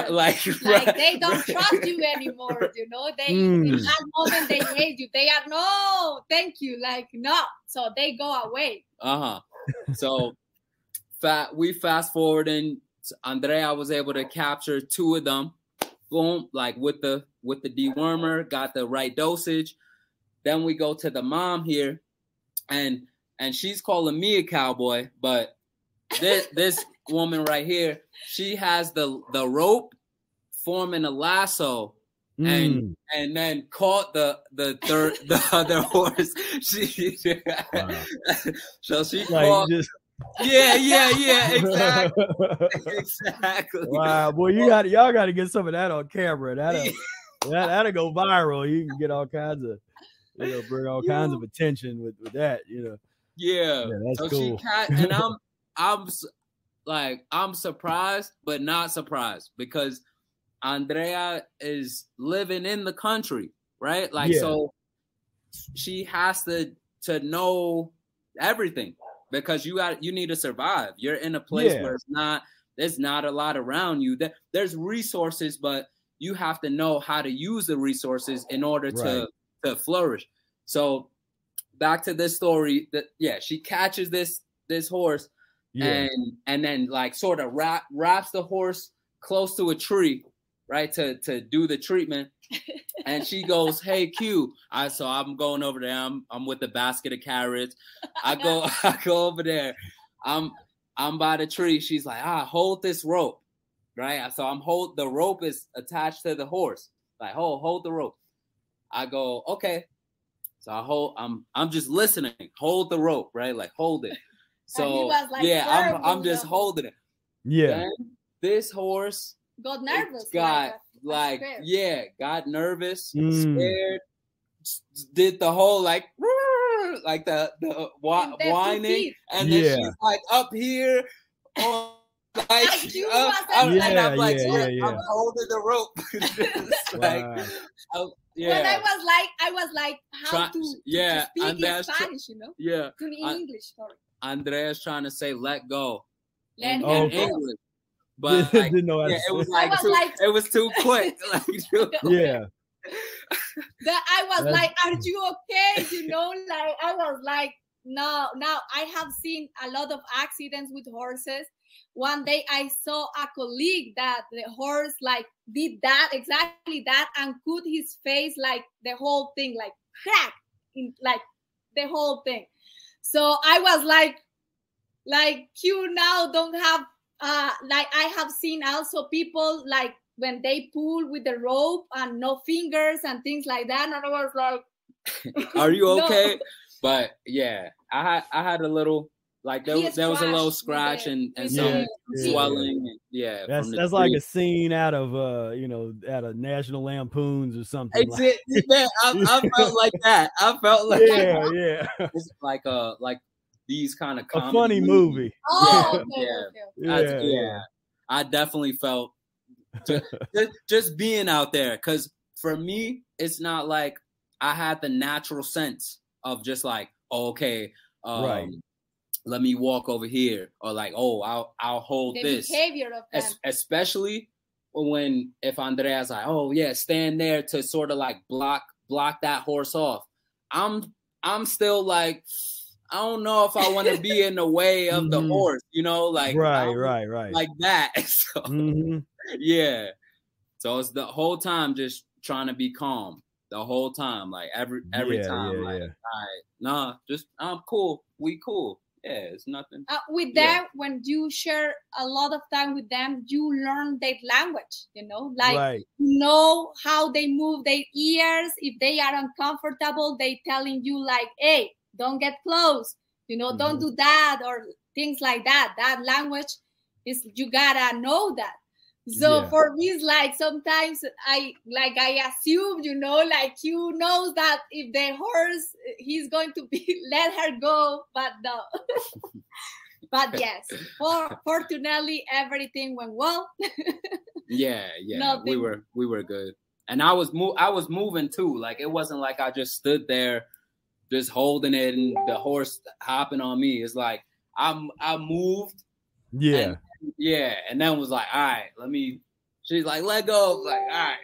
Like they don't trust you anymore. They in that moment they hate you. They are no, thank you, like no. So they go away. So we fast forward and Andrea was able to capture 2 of them. Boom, like with the dewormer, got the right dosage. Then we go to the mom here, and she's calling me a cowboy, but this woman right here, she has the rope forming a lasso and then caught the other horse. So she caught. Exactly. Exactly. Wow, boy, y'all got to get some of that on camera. That'll go viral. You can get all kinds of, bring all kinds of attention with that. Yeah, that's so cool. And I'm surprised, but not surprised because Andrea is living in the country, right? Like, so she has to know everything because you need to survive. You're in a place where there's not a lot around you. There's resources, but you have to know how to use the resources in order to flourish. So back to this story that she catches this horse and then like sort of wraps the horse close to a tree, right, to do the treatment. And she goes, "Hey, Q." So I'm going over there. I'm with the basket of carrots. I go over there. I'm by the tree. She's like, hold this rope, right? So the rope is attached to the horse. Like, hold the rope. I go, okay. So I'm just listening. Hold the rope, right? Like, hold it. So like, I'm just holding it. Yeah. Then this horse got nervous. Got nervous, scared, did the whole like the whining, and then she's like up here, I'm like, I'm holding the rope. But I was like, how to speak in Spanish, Yeah. In English, sorry. Andrea's trying to say let go in English. But like, didn't know it was too quick. Like, that I was like, are you okay? Like I was like, no. Now I have seen a lot of accidents with horses. One day I saw a colleague that the horse like did that, exactly that, and cut his face, like the whole thing, like crack, in like the whole thing. So I was like you now don't have like I have seen also people like when they pull with the rope and no fingers and things like that, and I was like, are you okay? No. But yeah, I had a little like there was a little scratch and some swelling. Yeah, that's like a scene out of out of National Lampoons or something. I felt like that. I felt like it's like these kind of a funny movie. Oh, I definitely felt just being out there. Because for me, it's not like I had the natural sense of just like, oh, okay, right. Let me walk over here, or like, oh, I'll hold the this. Behavior of them. Especially if Andrea's like, oh yeah, stand there to sort of like block that horse off. I'm still like, I don't know if I want to be in the way of the horse, you know, like right, like that. So, yeah. So it's the whole time just trying to be calm the whole time, like every time, like, all right, nah, just I'm cool, we cool. Yeah, it's nothing. With them, when you share a lot of time with them, you learn their language, you know, like know how they move their ears. If they are uncomfortable, they telling you like, hey, don't get close, you know, don't do that, or things like that. That language is, you gotta know that. So for me, it's like sometimes I assume, you know, like you know that if the horse, he's going to be let her go, but no. But yes, fortunately everything went well. yeah, we were good, and I was moving too. Like it wasn't like I just stood there, just holding it and the horse hopping on me. It's like I moved. Yeah. And then was like, all right, she's like, let go. Like, all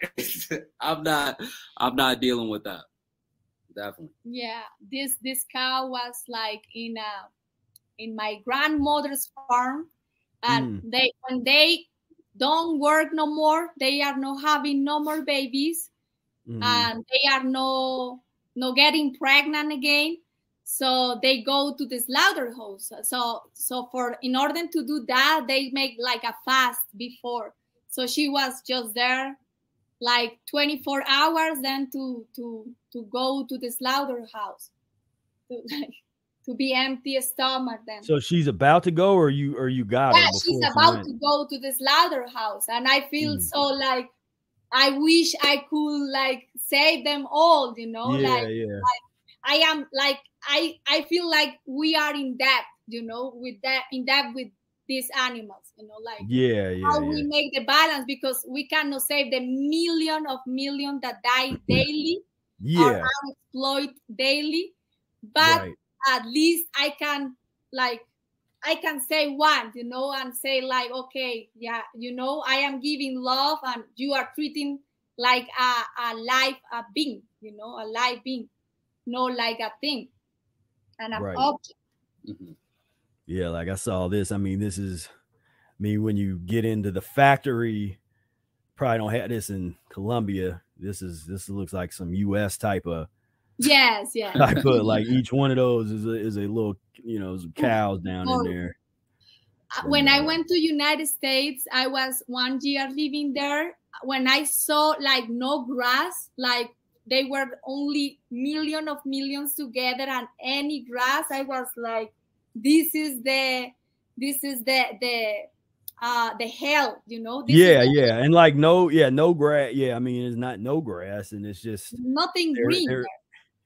right. I'm not dealing with that. Definitely. Yeah. This cow was like in my grandmother's farm, and when they don't work no more, they are not having no more babies, and they are no getting pregnant again. So they go to the slaughterhouse. So in order to do that, they make like a fast before. So she was just there like 24 hours then to go to the slaughterhouse to be empty stomach then. So she's about to go, or you got her before she's about to go to the slaughterhouse, and I feel so like I wish I could like save them all, you know, like I am like I feel like we are in debt, you know, with these animals, you know, like how we make the balance, because we cannot save the millions that die daily or are exploited daily, but at least I can say one, you know, and say like, okay, yeah, you know, I am giving love and you are treating like a live being, you know, a live being, not like a thing and an object. Yeah, like I saw this. I mean, when you get into the factory, probably don't have this in Colombia. This looks like some US type of type of, like each one of those is a little, you know, some cows down in there. When I went to United States, I was 1 year living there. When I saw like no grass, like they were only millions together and any grass, I was like, this is the hell, you know. And like no grass. I mean, it's not no grass, and it's just nothing green. They're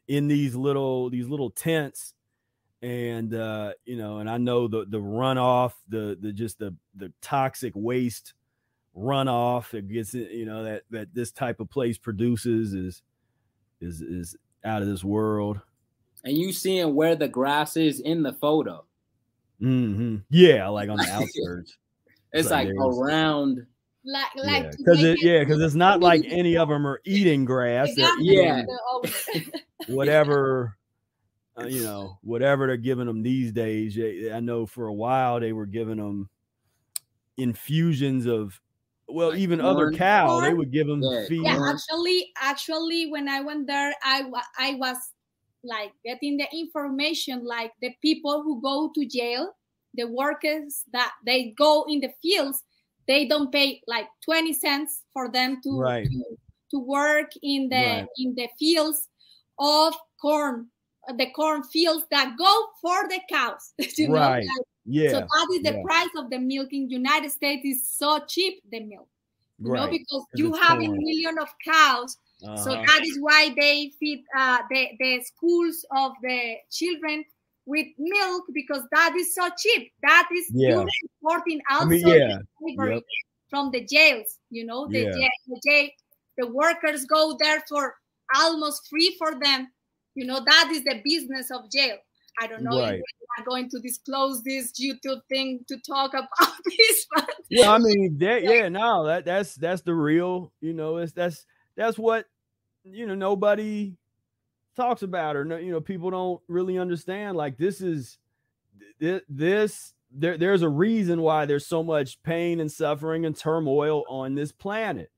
in these little tents, and you know, and I know the runoff, the toxic waste runoff that gets, you know, that this type of place produces is out of this world. And you seeing where the grass is in the photo. Yeah, like on the outskirts. It's like around. Because it's not like any of them are eating grass. Whatever, you know, whatever they're giving them these days. I know for a while they were giving them infusions of, well, even other cow, they would give them feed. Yeah, actually, when I went there, I was like getting the information, like the people who go to jail, the workers that they go in the fields, they don't pay like 20 cents for them to work in the fields of corn, the corn fields that go for the cows. You know? Like, so that is the price of the milk in United States. Is so cheap, the milk, you know, because you have a million of cows. So that is why they feed the schools of the children with milk, because that is so cheap. That is importing also. from the jails, you know, the workers go there for almost free for them. You know, that is the business of jail. I don't know if we're going to disclose this YouTube thing to talk about this, but yeah, I mean, that's the real, you know, that's what, you know, nobody talks about, or, you know, people don't really understand. Like, there's a reason why there's so much pain and suffering and turmoil on this planet.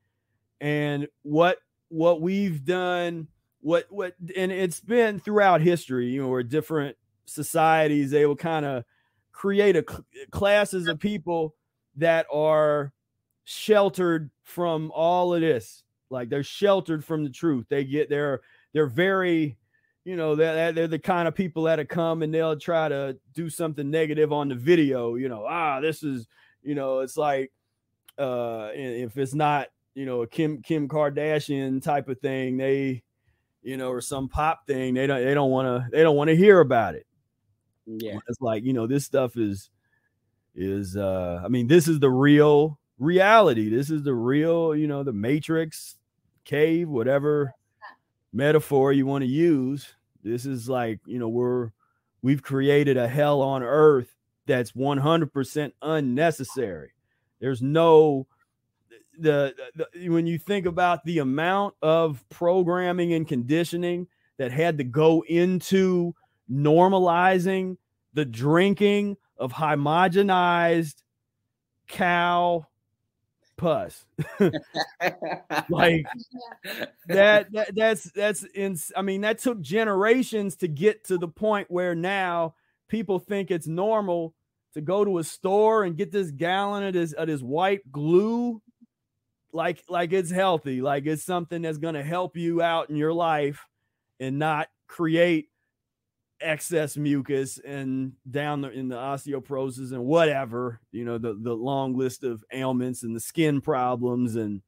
And what we've done, and it's been throughout history, you know, where different societies, they will kind of create classes of people that are sheltered from all of this. Like, they're sheltered from the truth. They're very, you know, they're the kind of people that come and they'll try to do something negative on the video, you know, this is, you know, it's like, if it's not, you know, a Kim Kardashian type of thing, they, you know, or some pop thing, they don't want to hear about it. Yeah. It's like, you know, this stuff is I mean, this is the real reality. This is the real, you know, the Matrix, cave, whatever metaphor you want to use. This is like, you know, we've created a hell on earth that's 100% unnecessary. There's no, when you think about the amount of programming and conditioning that had to go into normalizing the drinking of homogenized cow pus, like that's I mean, that took generations to get to the point where now people think it's normal to go to a store and get this gallon of this white glue, like it's healthy, like it's something that's going to help you out in your life and not create excess mucus and down in the osteoporosis and whatever, you know, the long list of ailments and the skin problems and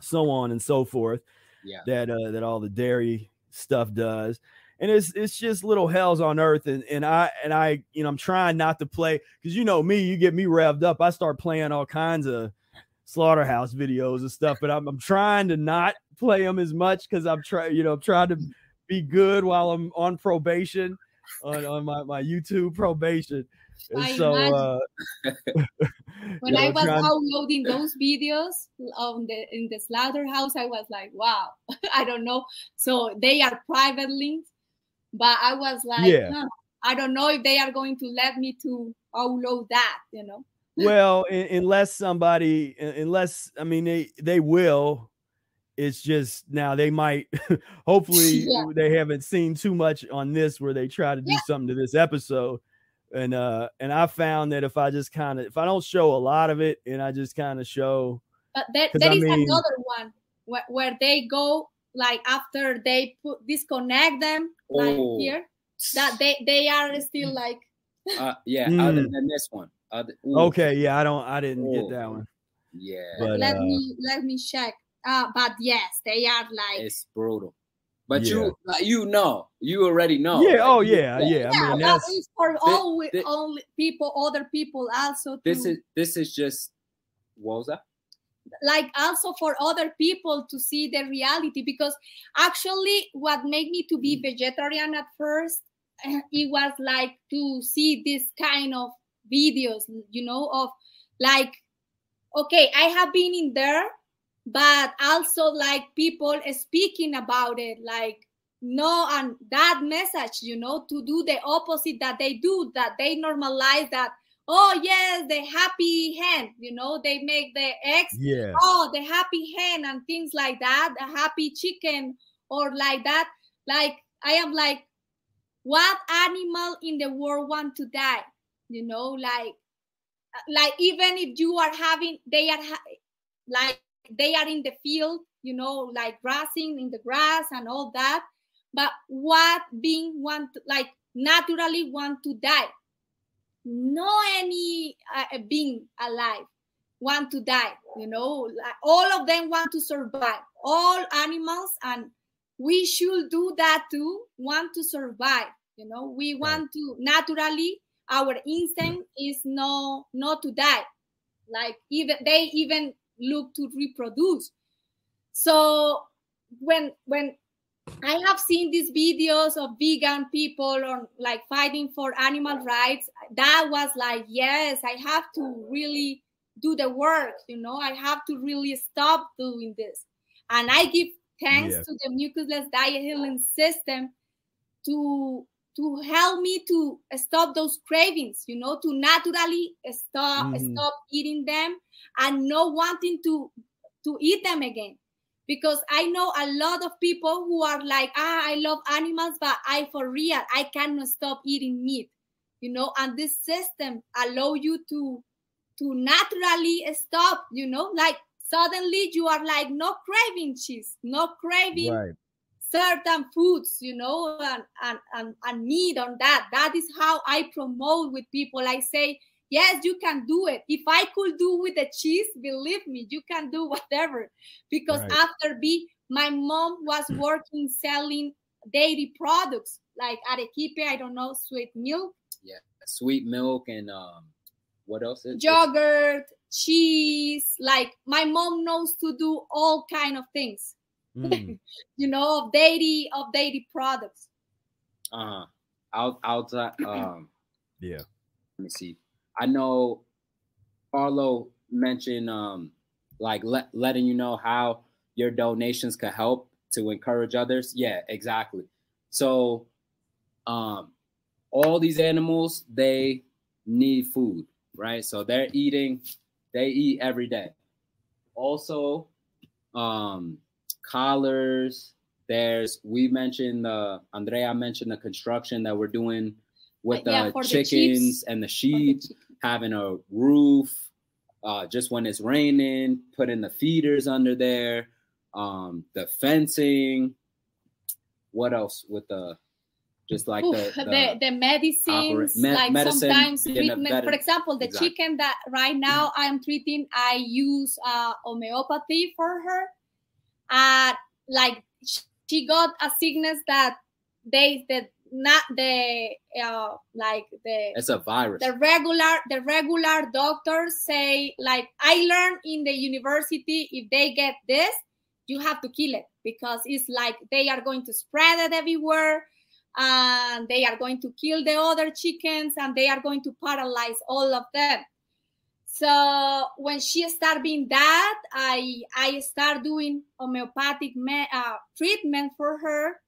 so on and so forth. Yeah, that all the dairy stuff does. And it's just little hells on earth. And I, you know, I'm trying not to play, because, you know, me, you get me revved up, I start playing all kinds of slaughterhouse videos and stuff, but I'm trying to not play them as much, because I'm trying to be good while I'm on probation, on my YouTube probation. And so when I was uploading those videos in the slaughterhouse, I was like, wow, I don't know. So they are private links, but I was like, I don't know if they are going to let me to upload that, you know. Well, unless I mean, they will. It's just now they might, hopefully they haven't seen too much on this where they try to do something to this episode. And I found that if I don't show a lot of it and I just kind of show. But there is another one where they go, like, after they disconnect them, like here, that they are still like. Other than this one. Okay, yeah, I didn't get that one. Yeah. But let me check. But yes, they are like, it's brutal. But you already know. Yeah. Like, I mean, that is for only people, other people also. This is just, what was that? Like, also for other people to see the reality, because actually what made me to be vegetarian at first, it was like to see this kind of videos, you know, of like, okay, I have been in there, but also like people speaking about it, like, no, and that message, you know, to do the opposite that they do, that they normalize that, oh yes, the happy hen, you know, they make the eggs, oh, the happy hen and things like that, the happy chicken, or like that. Like, I am like, what animal in the world want to die? You know, like even if you are having, they are in the field, you know, like grazing in the grass and all that. But what being want to, like, naturally want to die? No, any being alive want to die, you know, like, all of them want to survive, all animals, and we should do that too, want to survive, you know, we want to naturally, our instinct is not to die, like they even look to reproduce. So when I have seen these videos of vegan people on like fighting for animal rights, that was like, yes, I have to really do the work, you know, I have to really stop doing this. And I give thanks to the Mucusless Diet Healing System to help me to stop those cravings, you know, to naturally stop eating them and not wanting to eat them again. Because I know a lot of people who are like, I love animals, but for real, I cannot stop eating meat, you know, and this system allow you to naturally stop, you know, like suddenly you are like not craving cheese, not craving certain foods, you know, and meat on that. That is how I promote with people. I say, yes, you can do it. If I could do with the cheese, believe me, you can do whatever. Because after my mom was working selling dairy products like arequipe, I don't know, sweet milk. Yeah, sweet milk and what else? Yogurt, cheese. Like my mom knows to do all kind of things. You know, of dairy products. Outside. Yeah. Let me see. I know Carlo mentioned like letting you know how your donations could help to encourage others. Yeah, exactly. So all these animals, they need food, right? So they eat every day. Also, collars. Andrea mentioned the construction that we're doing with the chickens and the sheep, having a roof, just when it's raining, putting the feeders under there, the fencing. What else with the, just like the medicines, like medicine, sometimes treatment. For example, the chicken that right now I'm treating, I use homeopathy for her. Like she got a sickness that it's a virus. The regular doctors say, like, I learned in the university, if they get this, you have to kill it, because it's like they are going to spread it everywhere, and they are going to kill the other chickens, and they are going to paralyze all of them. So when she started being that, I start doing homeopathic treatment for her,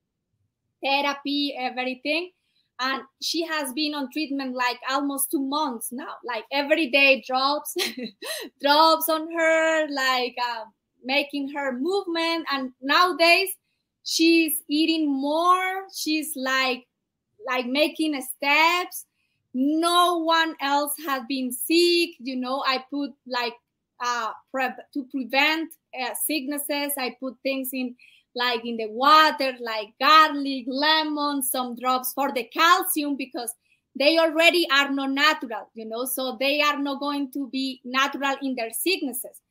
therapy, everything. And she has been on treatment like almost 2 months now, like every day drops on her, like making her movement. And nowadays she's eating more. She's like making steps. No one else has been sick. You know, I put like to prevent sicknesses. I put things in the water, like garlic, lemon, some drops for the calcium, because they already are not natural, you know, so they are not going to be natural in their sicknesses.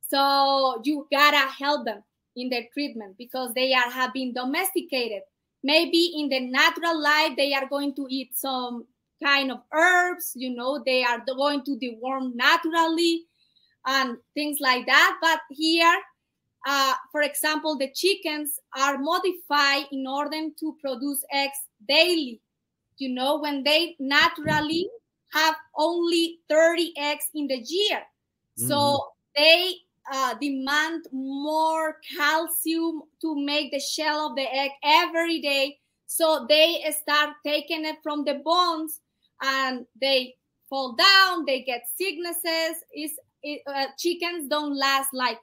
So you gotta help them in their treatment, because they have been domesticated. Maybe in the natural life, they are going to eat some kind of herbs, you know, they are going to deworm naturally and things like that. But here, for example, the chickens are modified in order to produce eggs daily. You know, when they naturally have only 30 eggs in the year. So they demand more calcium to make the shell of the egg every day. So they start taking it from the bones, and they fall down, they get sicknesses. Chickens don't last like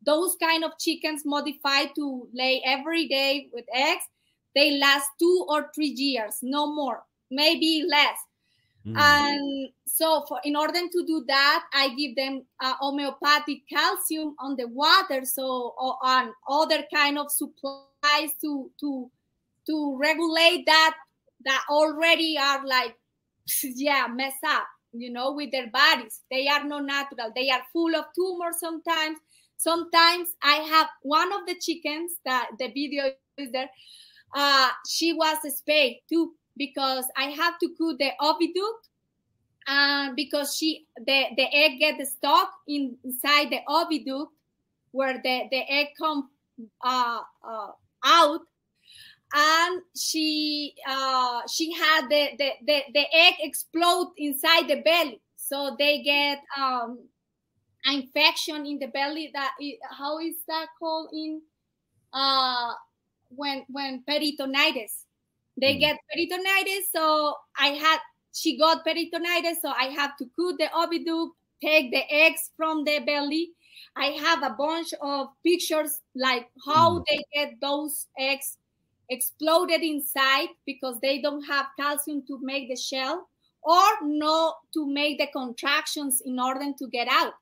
those kind of chickens modified to lay every day with eggs. They last 2 or 3 years, no more, maybe less. And so in order to do that, I give them homeopathic calcium on the water, so on other kind of supplies to regulate that already are like, messed up, you know, with their bodies. They are not natural. They are full of tumors sometimes. Sometimes I have one of the chickens, that the video is there, she was spayed too, because I have to cut the oviduct, And because the egg gets stuck inside the oviduct where the egg comes out, and she had the egg explode inside the belly, so they get infection in the belly. How is that called in when peritonitis? They get peritonitis. So she got peritonitis, so I have to cut the oviduct, take the eggs from the belly. I have a bunch of pictures like how they get those eggs exploded inside because they don't have calcium to make the shell, or no to make the contractions in order to get out.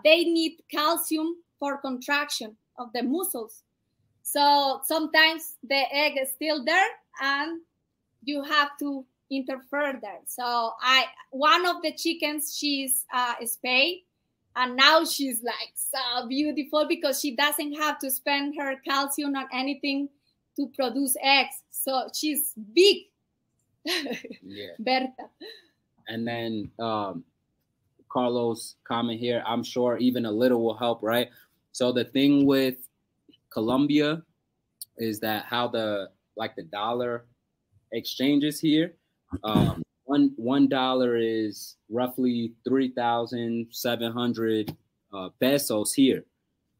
They need calcium for contraction of the muscles. So sometimes the egg is still there and you have to interfere there. So one of the chickens, she's spayed, and now she's like so beautiful because she doesn't have to spend her calcium on anything to produce eggs. So she's big. Yeah. Berta. And then Carlos' comment here, I'm sure even a little will help, right? So the thing with Colombia is that how the dollar exchanges here. $1 is roughly 3,700 pesos here.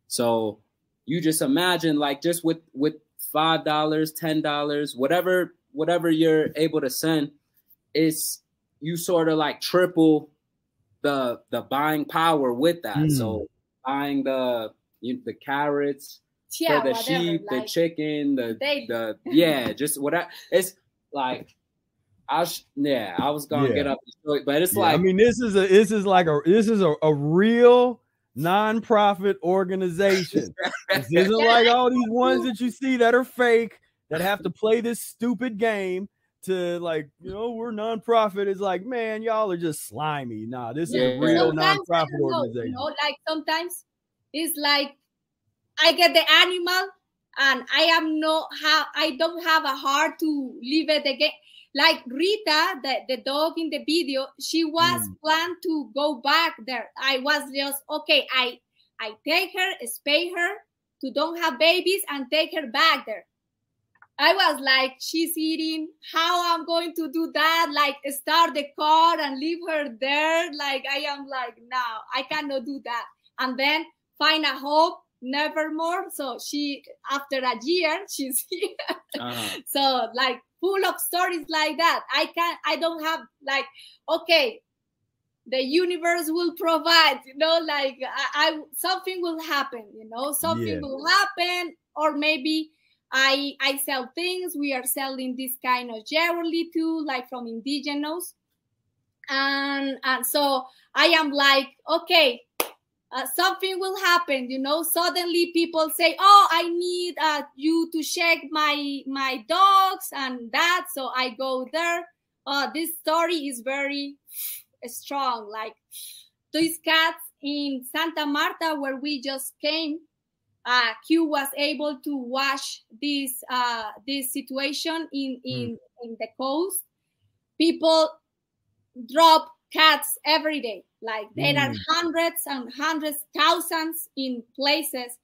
So you just imagine, like, just with $5, $10, whatever you're able to send, is you sort of like triple the buying power with that. So buying the carrots for the sheep, the chicken, just whatever. It's like I was gonna get up, but it's like, I mean, this is a real non-profit organization. This isn't like all these ones that you see that are fake, that have to play this stupid game to, like, we're non-profit. It's like, man, y'all are just slimy. Nah, this is a real non-profit organization. Like sometimes it's like I get the animal and I don't have a heart to leave it again. Like Rita, the dog in the video, she was planned to go back there. I was just, okay, I take her, spay her to don't have babies and take her back there. I was like, she's eating, how I'm going to do that? Like, start the car and leave her there? Like, I am like, no, I cannot do that. And then find a hope, nevermore. So after a year, she's here. So like, full of stories like that. I don't have like, okay, the universe will provide, like something will happen, something will happen, or maybe I sell things. We are selling this kind of jewelry too, like from indigenous. And so I am like, okay, something will happen, suddenly people say, oh, I need you to check my dogs and that. So I go there. This story is very strong. Like these cats in Santa Marta, where we just came, Q was able to watch this situation in the coast. People drop cats every day. Like there are hundreds and hundreds, thousands in places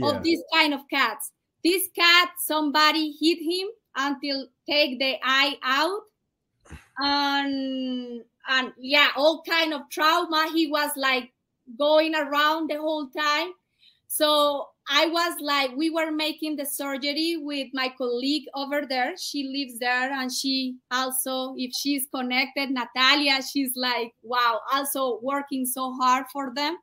of these kind of cats. This cat, somebody hit him until take the eye out, and all kind of trauma. He was like going around the whole time. So I was like, we were making the surgery with my colleague over there. She lives there, and she also, if she's connected, Natalia, she's like, wow, also working so hard for them.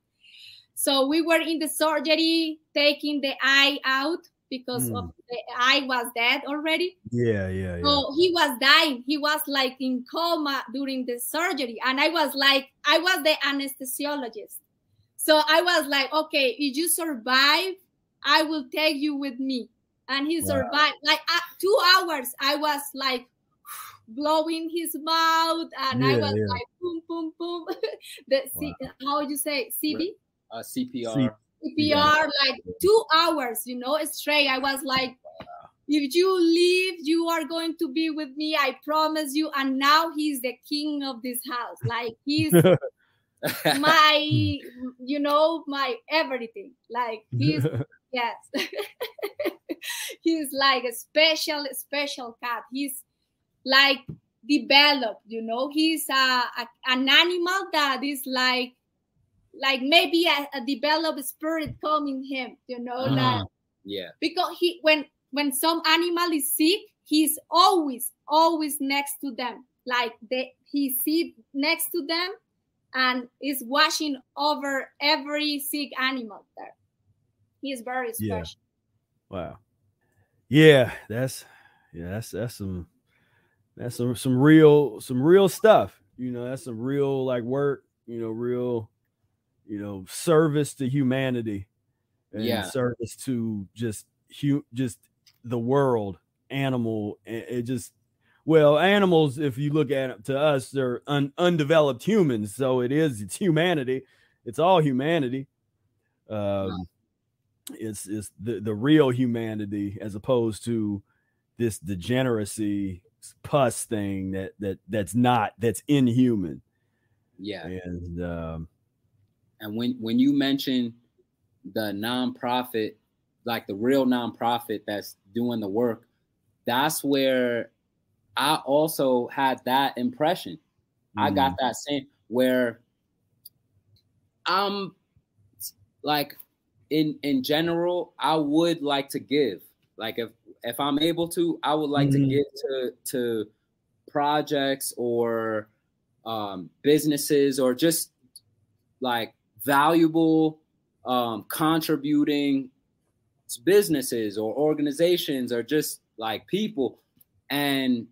So we were in the surgery, taking the eye out because of the eye was dead already. Yeah. So he was dying. He was like in coma during the surgery. And I was the anesthesiologist. So I was like, okay, if you survive, I will take you with me. And he survived. Like 2 hours, I was like blowing his mouth, and I was like, boom, boom, boom. How would you say, CB? CPR. CPR, like 2 hours, straight. I was like if you leave, you are going to be with me. I promise you. And now he's the king of this house. Like he's my, you know, my everything. Like he's, yes. He's like a special cat. He's like developed, you know. He's an animal that is like maybe a developed spirit coming him, you know. That, yeah. Because when some animal is sick, he's always next to them. Like he sits next to them and is watching over every sick animal there. He is very special. Yeah. Wow. Yeah, that's some real stuff. You know, that's some real like work, you know, real, you know, service to humanity and service to just the world, animal. It just, well, animals, if you look at it, to us, they're undeveloped humans. So it's humanity. It's all humanity. It's the real humanity, as opposed to this degeneracy pus thing that's inhuman. Yeah. And when you mention the nonprofit, like the real nonprofit that's doing the work, that's where I also had that impression. I got that same, where I'm like, in general, I would like to give. Like if I'm able to, I would like to give to projects or businesses, or just like valuable contributing businesses or organizations, or just like people. And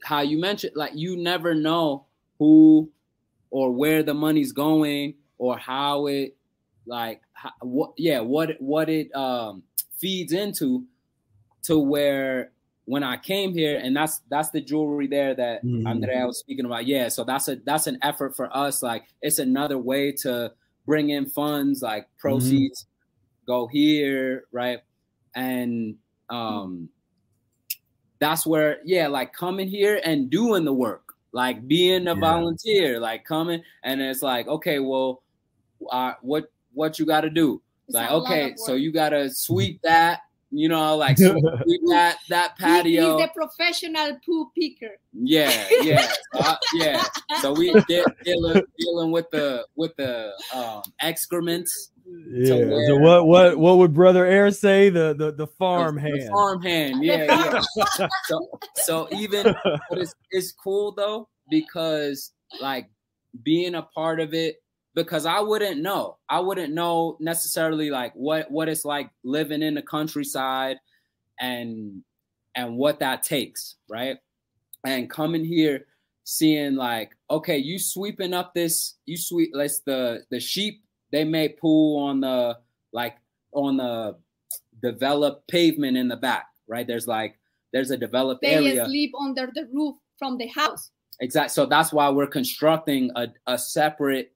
how you mentioned, like, you never know who or where the money's going, or how it, like, what it feeds into, to where when I came here, and that's the jewelry there that Andrea was speaking about. Yeah, so that's an effort for us. Like, it's another way to bring in funds, like proceeds go here, right? And that's where, like, coming here and doing the work, like being a volunteer, like coming, and it's like, okay, well, what you got to do? It's like, okay, so you got to sweep that, you know, like sweep that patio. He's the professional poo picker. Yeah. So we dealing with the excrements. Yeah. So what would Brother Air say? The farm hand. The farm hand. Yeah. So even, but it's cool though, because like being a part of it, because I wouldn't know necessarily like what it's like living in the countryside and what that takes, right? And coming here, seeing like, okay, you sweeping up this, the sheep, they may poo on the developed pavement in the back, right? There's a developed area. They sleep under the roof from the house. Exactly. So that's why we're constructing a separate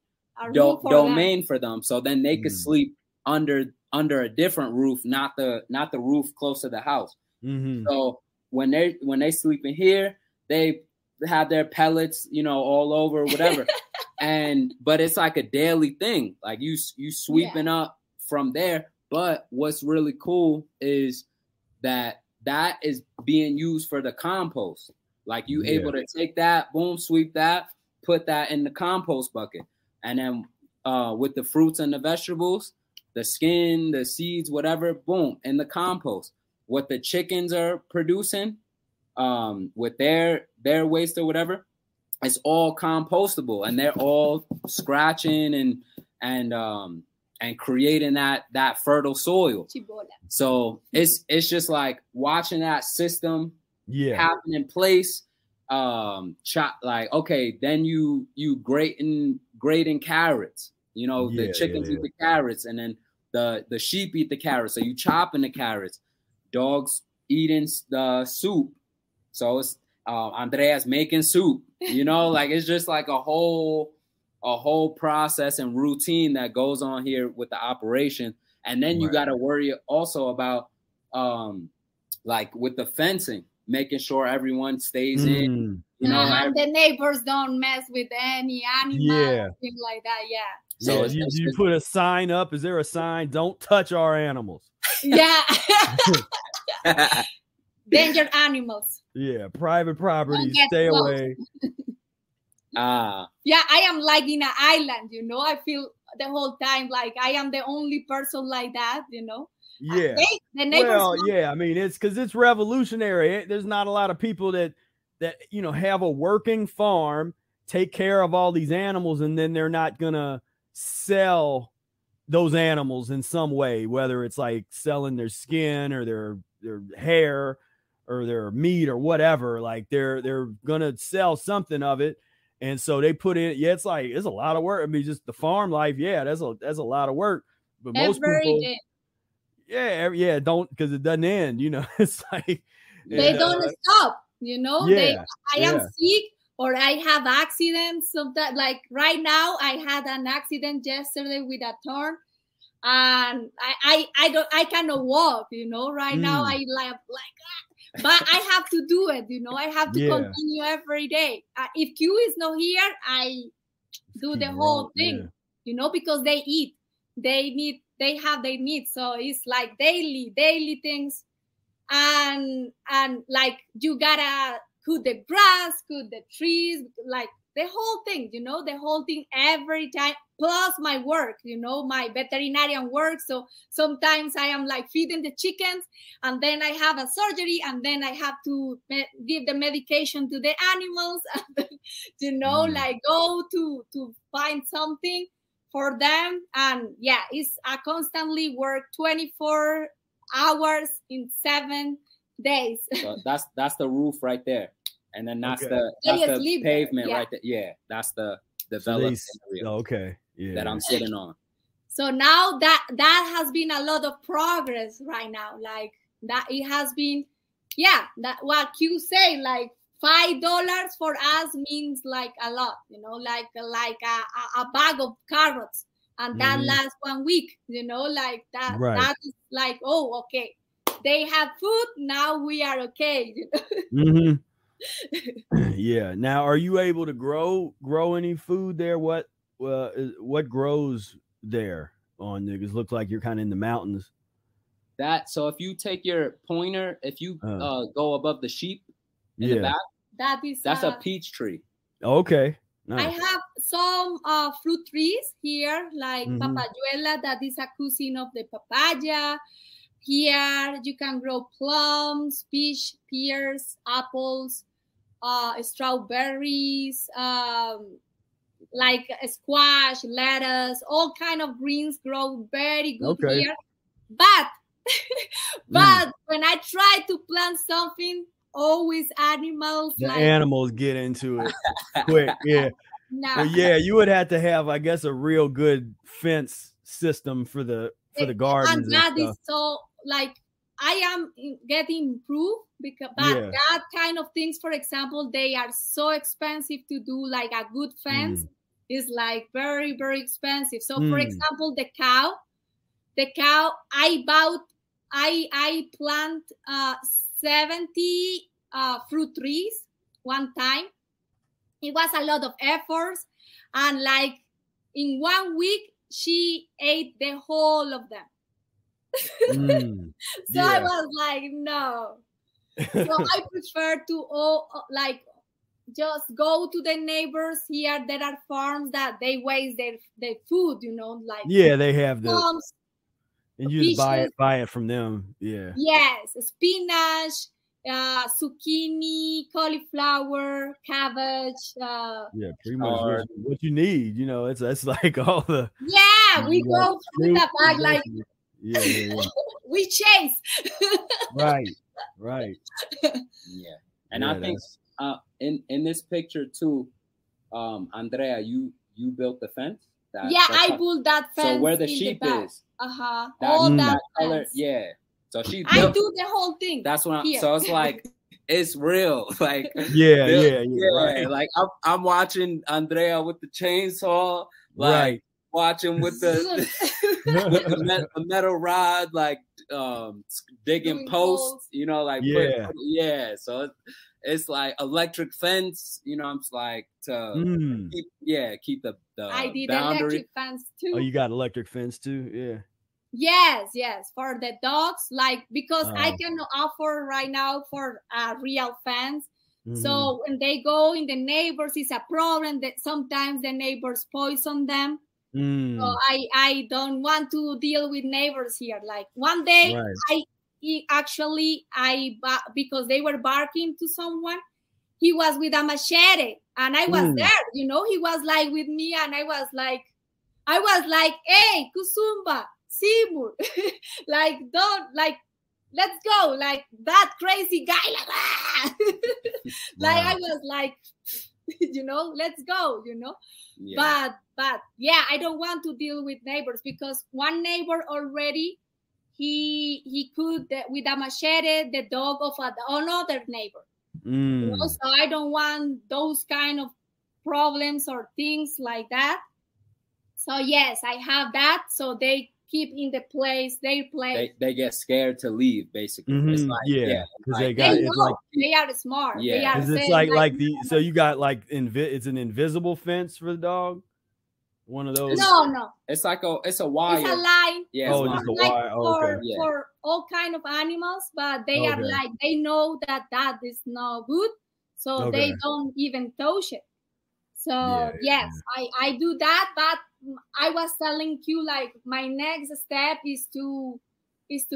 domain for them, so then they could sleep under a different roof, not the roof close to the house. So when they sleep in here, they have their pellets, you know, all over, whatever. But it's like a daily thing, like you sweeping up from there. But what's really cool is that is being used for the compost. Like you able to take that, boom, sweep that, put that in the compost bucket. And then with the fruits and the vegetables, the skin, the seeds, whatever, boom, in the compost. What the chickens are producing with their waste or whatever, it's all compostable, and they're all scratching and creating that fertile soil. So it's just like watching that system happen in place. Like, okay, then you grating carrots, you know, the chickens eat the carrots, and then the sheep eat the carrots. So you chopping the carrots, dogs eating the soup. So it's Andrea's making soup, you know, like it's just like a whole process and routine that goes on here with the operation. And then you got to worry also about like with the fencing, making sure everyone stays in. You know, the neighbors don't mess with any animals, things like that. Yeah. So you put a sign up. Is there a sign? Don't touch our animals. Yeah. Danger animals. Yeah, private property. Stay away. Yeah, I am like in an island, you know. I feel the whole time like I am the only person like that, you know. Yeah. The neighbors. Well, yeah. I mean, it's because it's revolutionary. There's not a lot of people that you know have a working farm, take care of all these animals, and then they're not gonna sell those animals in some way, whether it's like selling their skin or their hair or their meat or whatever. Like they're gonna sell something of it. And so they put in, it's like, it's a lot of work. I mean, just the farm life. Yeah, that's a lot of work. But most people, don't, because it doesn't end, you know. It's like they don't stop, you know. I am sick or I have accidents. Sometimes, like right now, I had an accident yesterday with a thorn, and I cannot walk, you know. Right now, I like. But I have to do it, you know. I have to continue every day. If Q is not here, I do the whole thing, you know, because they eat. They have their needs. So it's like daily things. And like you gotta cut the grass, cut the trees, like the whole thing, you know, the whole thing every time. Plus my work, you know, my veterinarian work. So sometimes I am like feeding the chickens, and then I have a surgery, and then I have to give the medication to the animals, you know, like go to find something for them. And yeah, it's a constantly work 24 hours in 7 days. So that's the roof right there. And then that's the pavement right there. Yeah, that's the developed area. That I'm sitting on. So now that has been a lot of progress right now. Like that it has been, that what you say, like $5 for us means like a lot, you know, like a bag of carrots, and that lasts 1 week, you know, like that. Right. That is like, oh, okay, they have food, now we are okay. You know? Yeah. Now, are you able to grow any food there? What grows there on it? It looks like you're kind of in the mountains. So if you take your pointer, if you go above the sheep in the back, that's a peach tree. Okay. Nice. I have some fruit trees here, like papayuela, that is a cousin of the papaya. Here you can grow plums, pears, apples, strawberries, like a squash, lettuce, all kind of greens grow very good here. But when I try to plant something, always animals. Animals get into it quick. Yeah. Well, you would have to have, I guess, a real good fence system for the gardens. And that is so, like, I am getting improved because that kind of things, for example, they are so expensive to do. Like a good fence is like very, very expensive. So for example, the cow, I plant 70 fruit trees one time. It was a lot of efforts, and like in 1 week she ate the whole of them. So I was like, no. So I prefer to just go to the neighbors here. There are farms that they waste their food, you know, like they have plums, and you just buy it from them. Yeah. Yes, spinach, zucchini, cauliflower, cabbage. Pretty much what you need. You know, it's like all the. Yeah, we go through the bag like. Yeah. We chase. Right. Yeah, and I think in this picture too, Andrea, you built the fence. I built that fence. So where the sheep is, all that color, So I do the whole thing. That's what. So it's like it's real. Like right. Like I'm watching Andrea with the chainsaw. Like watching with the metal rod. Like digging Doing posts, posts. you know, like Yeah. So it's like electric fence, you know. It's like to keep the I did boundary. electric fence too. Oh, you got electric fence too? Yeah. Yes, for the dogs, like, because I cannot offer right now for a real fence. So when they go in the neighbors, it's a problem that sometimes the neighbors poison them. So I don't want to deal with neighbors here. Like one day, because they were barking to someone, he was with a machete, and I was there. You know, he was like with me, and I was like, hey, Kusumba, Seymour, like, don't, like, let's go, like that crazy guy, like, like I was like, you know, let's go, you know. But yeah, I don't want to deal with neighbors, because one neighbor already, he could with a machete the dog of another neighbor. You know? So I don't want those kind of problems or things like that. So yes, I have that. So they keep in the place they play. They get scared to leave, basically. It's like, because like, they are smart. Yeah, because it's like the so you got like it's an invisible fence for the dog. One of those. No. It's like it's a wire. It's a line. Yeah. Oh, just a wire. For all kind of animals, but they are like, they know that is not good, so they don't even touch it. So yes, I do that. But I was telling you, like, my next step is to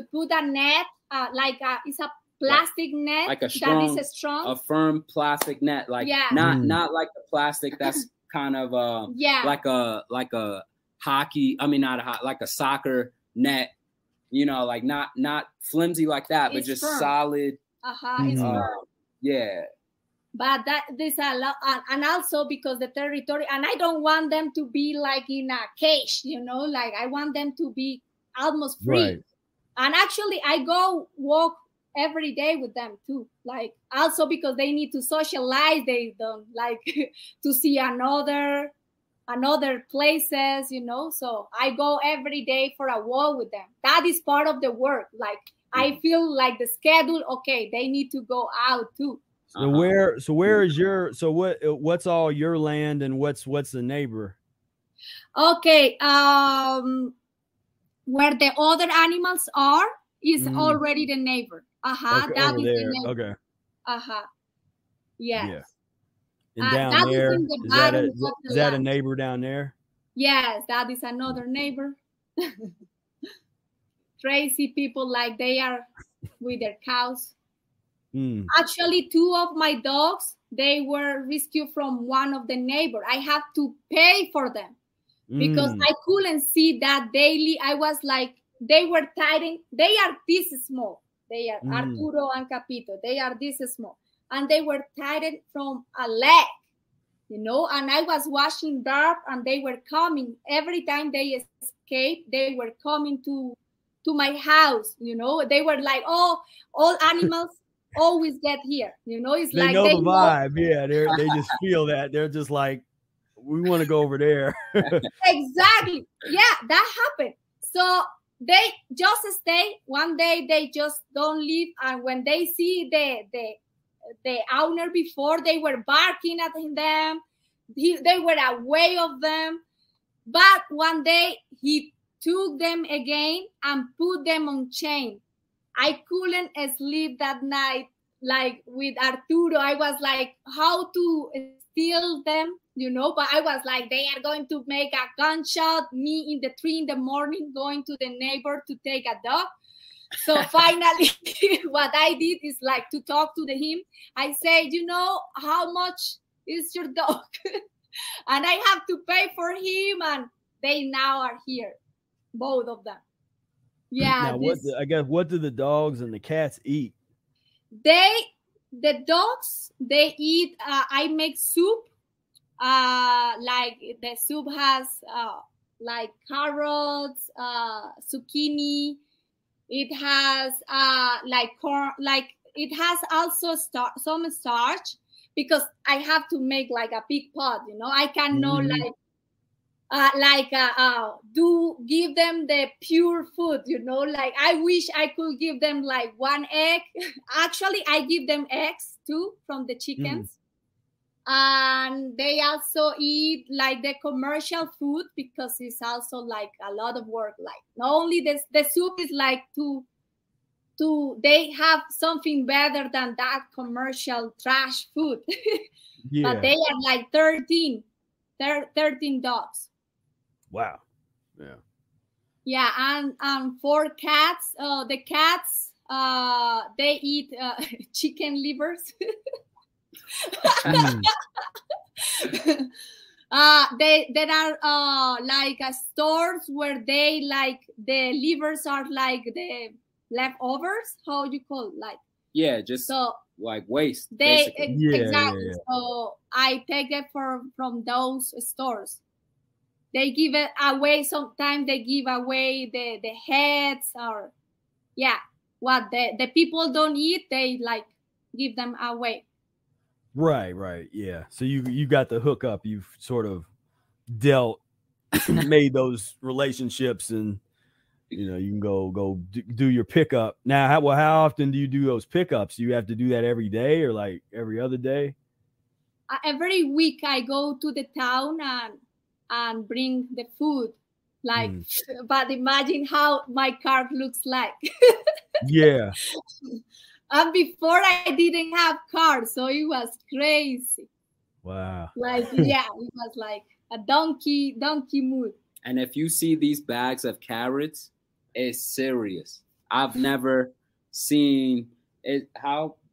put a net, it's a plastic net, like that is strong, a firm plastic net, like not like the plastic that's kind of like a hockey. I mean, not a like a soccer net. You know, like not flimsy like that, but just firm. solid. It's firm. Yeah. But there's a lot, and also because the territory, and I don't want them to be like in a cage, you know, like I want them to be almost free. Right. And actually, I go walk every day with them too, like, also because they need to socialize. They don't like to see another places, you know. So I go every day for a walk with them. That is part of the work. Like, I feel like the schedule, okay, they need to go out too. So where is your, so what's all your land and what's the neighbor? Okay, where the other animals are is already the neighbor. Okay, that over is there. the neighbor. Okay. Yes. Yeah. And down there, is that a neighbor down there? Yes, that is another neighbor. Crazy people, like, they are with their cows. Actually, 2 of my dogs, they were rescued from one of the neighbor. I have to pay for them because I couldn't see that daily. I was like, they were tied. They are this small. They are Arturo and Capito. They are this small, and they were tied from a leg, you know. And I was washing dirt, and they were coming every time they escaped. They were coming to my house, you know. They were like, oh, all animals always get here, you know. It's they like know the vibe. Yeah, they just feel that. They're just like, we want to go over there. Exactly. Yeah, that happened. So they just stay. One day they just don't leave, and when they see the owner before, they were barking at them. They were away of them, but one day he took them again and put them on chain. I couldn't sleep that night, like, with Arturo. I was like, how to steal them, you know, but I was like, they are going to make a gunshot, me in the 3 a.m, going to the neighbor to take a dog. So finally, what I did is, like, to talk to him. I say, you know, how much is your dog? And I have to pay for him, and they now are here, both of them. Yeah. Now, what do the dogs and the cats eat? The dogs, they eat, I make soup. Like, the soup has like carrots, zucchini. It has like corn, like, it has also some starch, because I have to make like a big pot, you know. I cannot like do give them the pure food, you know, like I wish I could give them like one egg. Actually, I give them eggs too from the chickens. And they also eat like the commercial food because it's also like a lot of work. Like not only the soup is like they have something better than that commercial trash food. But they are like 13 dogs. Wow. Yeah. Yeah, and for cats, the cats they eat chicken livers. There are like stores where they like the livers are like the leftovers. How you call it? Like just so like waste. Exactly. Yeah. So I take it from those stores. They give it away. Sometimes they give away the heads or what the people don't eat. They like give them away. Right. Yeah. So you got the hookup. You've sort of made those relationships, and you know you can go do your pickup. Now, how often do you do those pickups? Do you have to do that every day or like every other day? Every week I go to the town and bring the food. Like, but imagine how my car looks like. Yeah. And before I didn't have cars, so it was crazy. Wow. Like, it was like a donkey mood. And if you see these bags of carrots, it's serious. I've never seen it.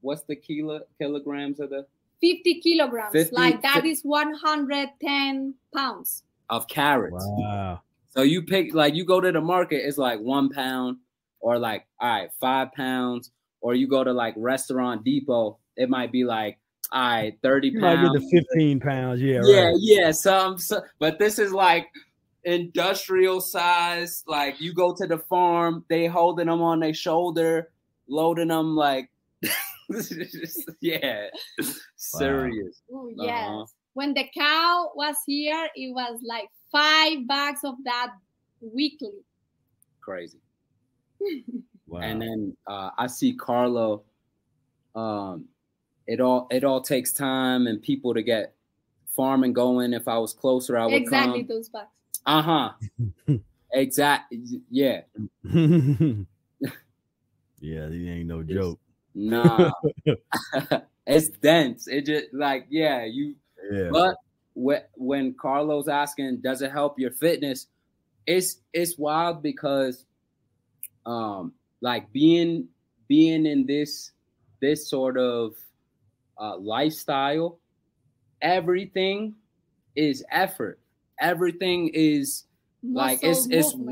What's the kilograms of the? 50 kilograms. 50, like that is 110 pounds. Of carrots. Wow. So you go to the market, it's like 1 pound or like, all right, 5 pounds. Or you go to like Restaurant Depot, it might be like, all right, 30 pounds. Might be the 15 pounds. Yeah. Yeah. But this is like industrial size. Like you go to the farm, they holding them on their shoulder, loading them like, serious. Wow. Yes. When the cow was here, it was like 5 bags of that weekly. Crazy. Wow. And then I see Carlo. It all takes time and people to get farming going. If I was closer, I would come. Those bucks. Exactly. Yeah. Yeah, these ain't no joke. Nah. It's dense. It just like But when Carlo's asking, does it help your fitness? It's wild because like being in this sort of lifestyle, everything is effort. Everything is like it's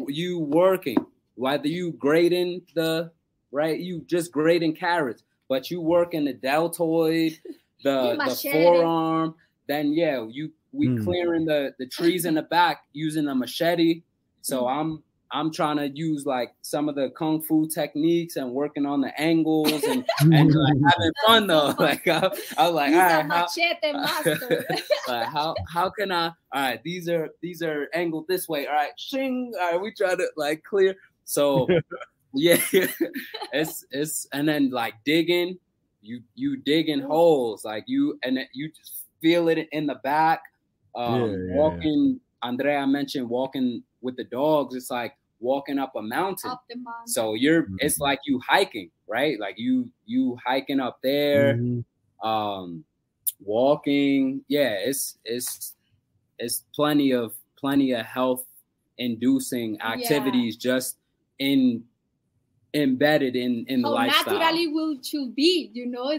you working, whether you grading you just grading carrots, but you work in the deltoid, the forearm. Then we clearing the trees in the back using a machete. So I'm trying to use like some of the kung fu techniques and working on the angles and like having fun though. Like I was like, all right, machete master. Like, how can I? All right, these are angled this way. All right, shing. All right, we try to like clear. So it's and then like digging, you digging holes like you just feel it in the back. Walking. Andrea mentioned walking with the dogs. It's like walking up a mountain. So it's like you hiking, right? Like you hiking up there, walking. Yeah, it's plenty of health inducing activities just embedded in the lifestyle. Naturally should be,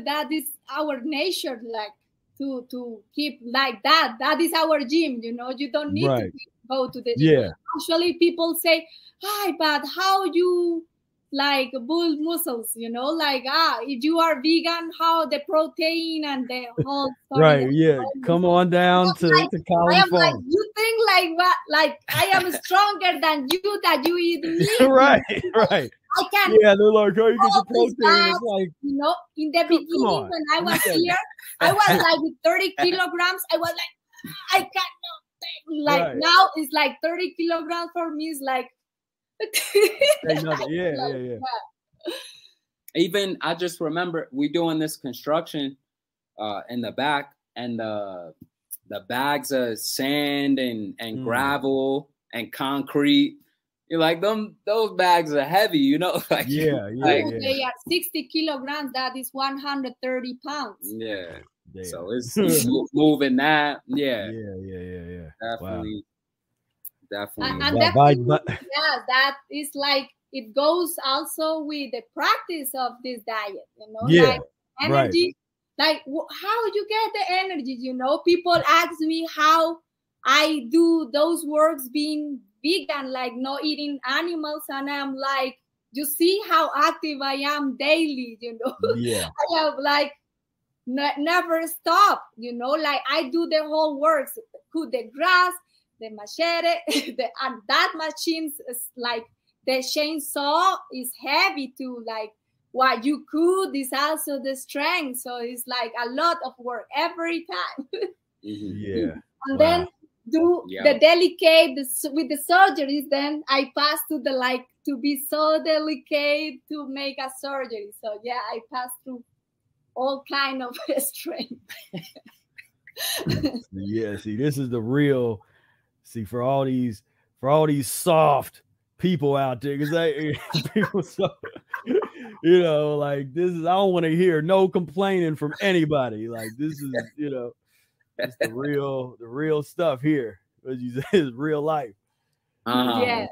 that is our nature, like to keep like that. That is our gym, you don't need to go to the gym. Actually, people say, hi, but how you like build muscles, like, if you are vegan, how the protein and the whole story. Come on down to Callum Farm. Like, you think like what? Like I am stronger than you, that you eat meat. Right. I can. Yeah, they're like, how you get your protein? It's like, in the beginning when I was here, I was like with 30 kilograms. I was like, I cannot like now it's like 30 kilograms for me. It's like yeah. Even I just remember we doing this construction in the back, and the bags of sand and gravel and concrete. You're like, those bags are heavy, you know? Like, they are 60 kilograms. That is 130 pounds. Yeah. Damn. So it's moving that. Yeah. Definitely. Definitely. And definitely, that is like, it goes also with the practice of this diet, you know, like energy, like how you get the energy, you know. People ask me how I do those works being vegan, like not eating animals, and I'm like, you see how active I am daily, you know. I have like never stop, you know, like I do the whole works, cut the grass, the machete, and that machine is like, the chainsaw is heavy too, like what you could is also the strength. So it's like a lot of work every time. And then do the delicate with the surgeries. Then I pass to the like to be so delicate to make a surgery. So yeah, I pass through all kind of strength. See, this is the real. See, for all these soft people out there, because people, you know, like this is, I don't want to hear no complaining from anybody. Like this is, you know, it's the real stuff here. As you say, it's real life. Yeah.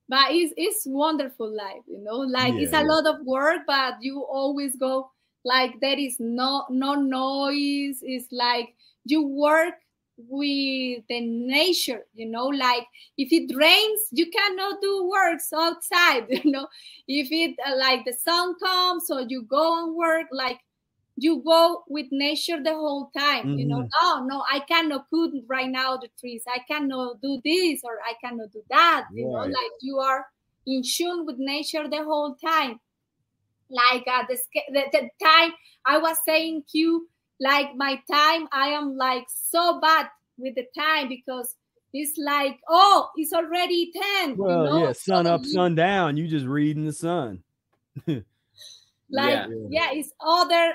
But it's wonderful life, you know. Like it's a lot of work, but you always go like there is no noise. It's like you work with the nature, you know, like if it rains you cannot do works outside, you know. If it like the sun comes, so you go and work, like you go with nature the whole time, you know. No, I cannot cut right now the trees, I cannot do this, or I cannot do that, you know. Like you are in tune with nature the whole time. Like the time I was saying to you, like my time, I am like so bad with the time, because it's like, oh, it's already 10. Well, you know? Sun up, sun down. You just reading the sun. It's other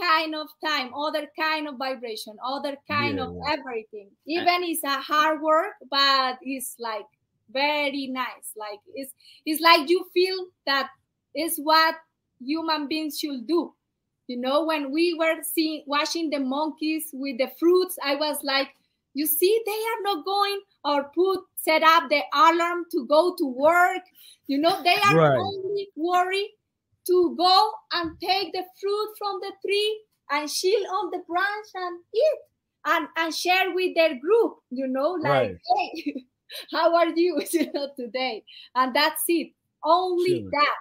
kind of time, other kind of vibration, other kind of everything. Even it's a hard work, but it's like very nice. Like it's like you feel that is what human beings should do. You know, when we were watching the monkeys with the fruits, I was like, you see, they are not going or set up the alarm to go to work. You know, they are only worried to go and take the fruit from the tree and chill on the branch and eat and share with their group, you know, like, hey, how are you, you know, today? And that's it. Only that.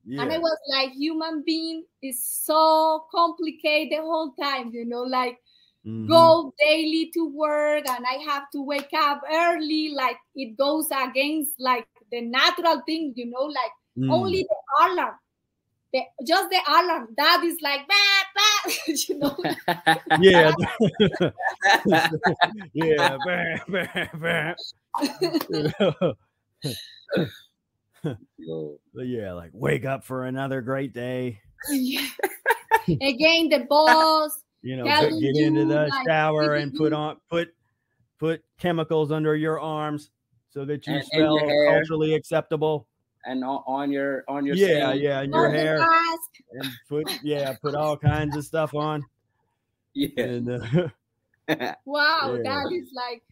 And I was like, human being is so complicated the whole time, you know, like go daily to work and I have to wake up early, like it goes against like the natural thing, you know, like only the alarm, just the alarm, that is like, bah, bah, you know. Like wake up for another great day. Again, the boss, you know, get into the shower and put chemicals under your arms so that you smell culturally acceptable. And on your in your hair, and put all kinds of stuff on. And, wow, that is like,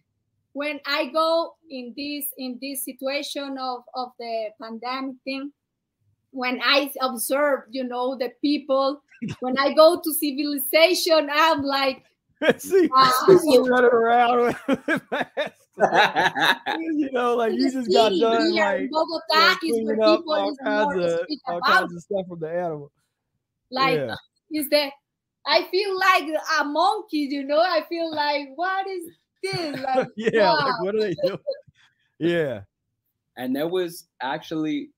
when I go in this situation of the pandemic thing, when I observe, you know, the people, when I go to civilization, I'm like, see, running around with masks. You know, like you just got done like cleaning up all kinds of stuff from the animal. Like I feel like a monkey, you know. I feel like, what is this? Like, like what are they doing? And there was actually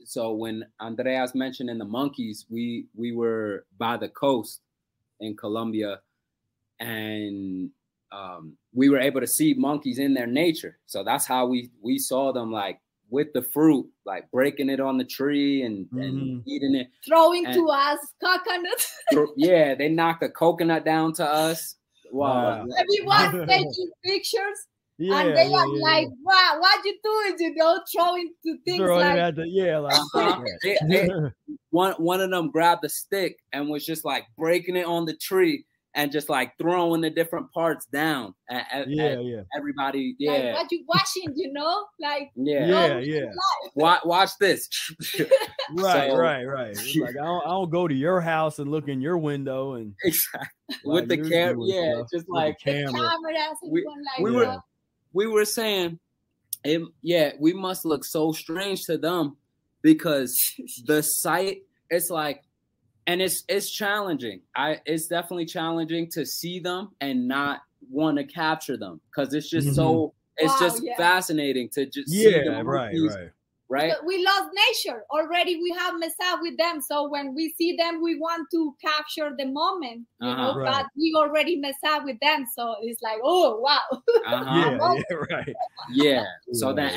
so when Andrea's mentioning the monkeys, we were by the coast in Colombia, and we were able to see monkeys in their nature. So that's how we saw them, like with the fruit, like breaking it on the tree and eating it. Throwing to us coconuts. Yeah, they knocked a coconut down to us. Wow. Everyone taking pictures. Yeah, and they are like, wow, what you doing? You know, throwing to things throwing like one of them grabbed a stick and was just like breaking it on the tree and just like throwing the different parts down at everybody. Yeah, like what you watching, you know, like Watch this. Right. It's like I don't go to your house and look in your window and exactly with the camera. Yeah, just like cameras. We were saying, we must look so strange to them because the sight, it's like, and it's challenging. It's definitely challenging to see them and not want to capture them because it's just fascinating to just see them. Right. Because we lost nature already. We have messed up with them. So when we see them, we want to capture the moment, you know, but we already messed up with them. So it's like, oh, wow. Yeah. So then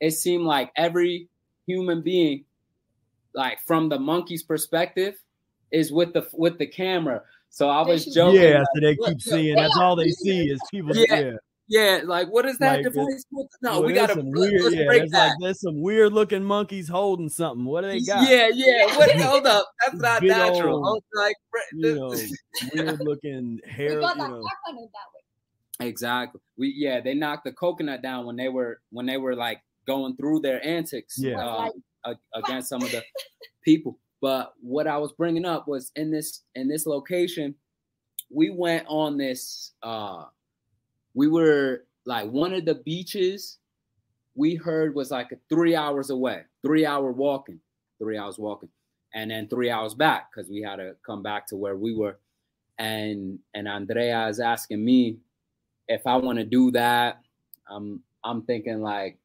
it seemed like every human being, like from the monkey's perspective, is with the camera. So I was joking. Yeah, so they keep seeing. That's all they see is people. Yeah, like what is that device? No, we got to break that. Like there's some weird looking monkeys holding something. What do they got? Yeah. Hold up, that's not natural. Like weird looking hair. We got that coconut that way. Exactly. They knocked the coconut down when they were like going through their antics against some of the people. But what I was bringing up was in this location, we went on this. We were like one of the beaches we heard was like 3 hours away, 3 hours walking, and then 3 hours back because we had to come back to where we were. And Andrea is asking me if I want to do that. I'm thinking like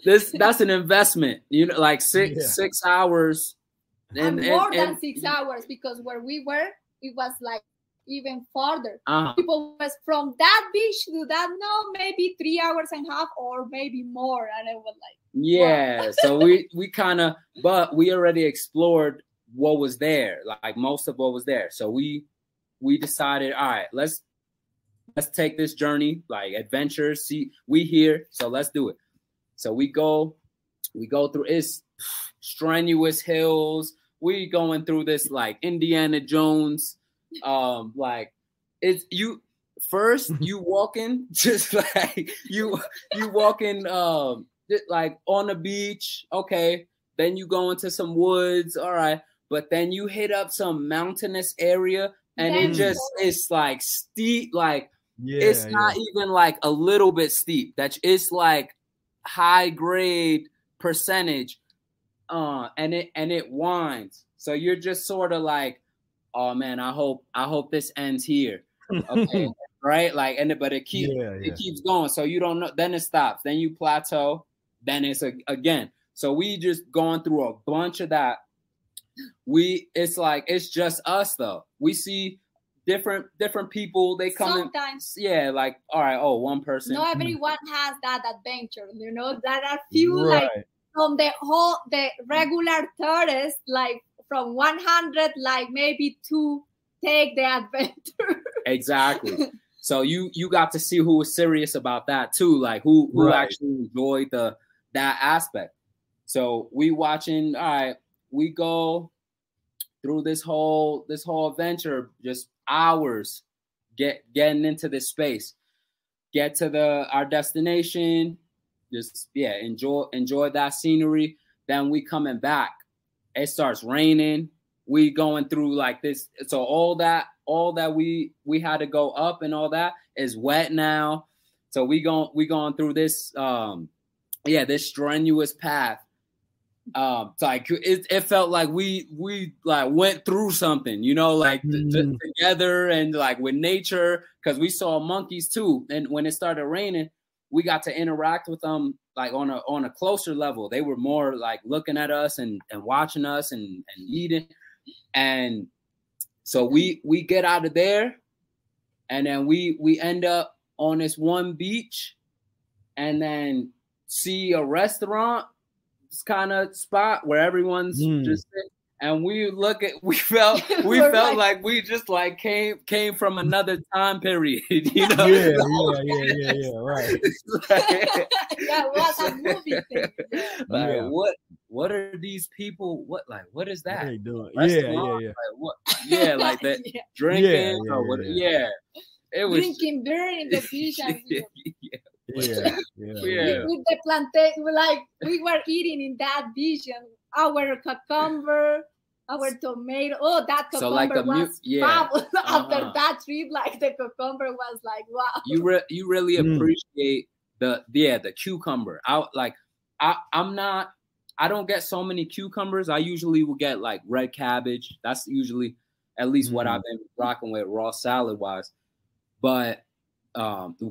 that's an investment, you know, like 6 hours. And more than 6 hours because where we were, it was like even farther. People was from that beach to that, maybe 3 hours and a half or maybe more. And I was like, wow. So we kind of, but we already explored what was there, like most of what was there. So we decided, all right, let's take this journey, like adventure. See, we here, so let's do it. So we go through its strenuous hills. We going through this like Indiana Jones. Like it's you walking just like you walking like on the beach, okay, then you go into some woods, all right, but then you hit up some mountainous area and it's like steep, like it's not even like a little bit steep, it's like high grade percentage, and it winds, so you're just sort of like, oh man, I hope this ends here. Okay. Right? Like, but it keeps going. So you don't know, then it stops, then you plateau, then it's again. So we just going through a bunch of that. It's like, it's just us though. We see different people, they come sometimes. Like, all right, one person. Not everyone has that adventure, you know, that are few like from the regular tourists, like from 100, like maybe to take the adventure. Exactly. So you got to see who was serious about that too, like who actually enjoyed that aspect. So we watching, all right, we go through this whole adventure, just hours getting into this space, get to our destination, just enjoy that scenery. Then we coming back. It starts raining. We going through like this. So all that we had to go up and all that is wet now. So we going through this this strenuous path. Like it felt like we like went through something, you know, like together and like with nature, because we saw monkeys too. And when it started raining, we got to interact with them like on a closer level. They were more like looking at us and watching us and eating. And So we get out of there, and then we end up on this one beach, and then see a restaurant, this kind of spot where everyone's just sitting. And we felt like we just like came from another time period, you know? Yeah, right. Yeah, it was a movie thing. Like, what are these people? What is that? What are they doing? Restaurant? Yeah. Like, what? Yeah, like that drinking or what? Yeah. It was drinking beer in the beach. Yeah. With the plantain, like we were eating in that beach, and our cucumber, our tomato. Oh, that cucumber so like was fabulous. After that trip, like the cucumber was like, wow. You really appreciate the cucumber. I don't get so many cucumbers. I usually will get like red cabbage. That's usually at least what I've been rocking with raw salad wise. But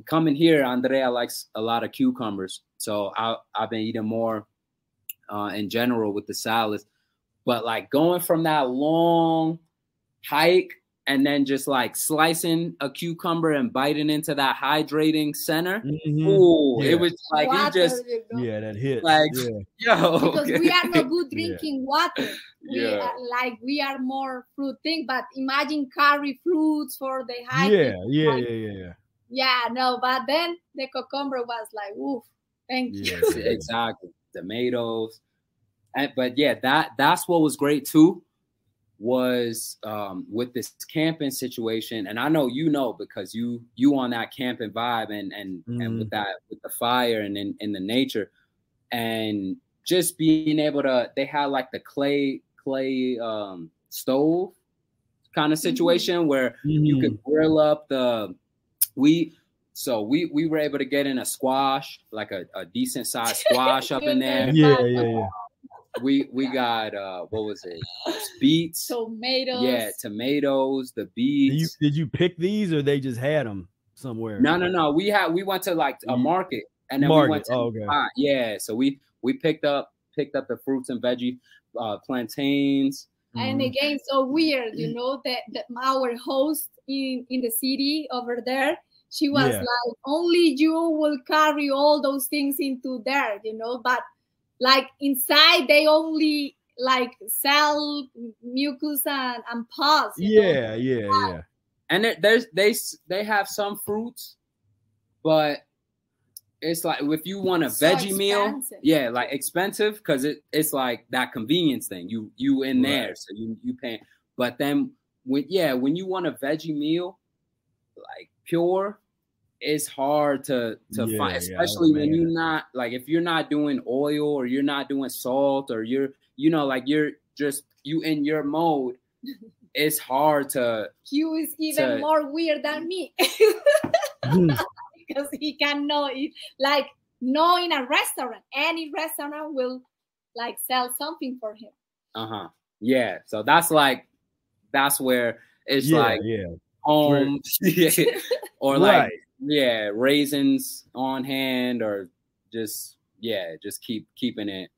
coming here, Andrea likes a lot of cucumbers. So I've been eating more in general with the salads. But like going from that long hike and then just like slicing a cucumber and biting into that hydrating center. It was like water, you just that hit. like because we are not good drinking water. We are more fruit thing, but imagine carry fruits for the hiking. But then the cucumber was like, oof, thank you. Exactly. Tomatoes. But that's what was great too, was with this camping situation. And I know because you on that camping vibe and with the fire and in the nature, and just being able to, they had like the clay stove kind of situation where you could grill up we were able to get in a squash, like a decent sized squash up in there. We got what was it? Beets, tomatoes. Yeah, tomatoes, the beets. Did you pick these, or they just had them somewhere? No. We went to like a market, and then we went to so we picked up the fruits and veggie, plantains. And again, so weird, that our host in the city over there, she was like, only you will carry all those things into there, but like inside they only like sell mucus and pods. And they have some fruits, but it's like if you want a veggie meal, like expensive, because it's like that convenience thing. You in there, so you pay. But then when you want a veggie meal, like pure, it's hard to find, especially when you're not like, if you're not doing oil or you're not doing salt, or you're just in your mode. It's hard to. Q is even more weird than me. Because he can know it, like in a restaurant, any restaurant will like sell something for him. Yeah. So that's where it's home, or like raisins on hand, or just keeping it.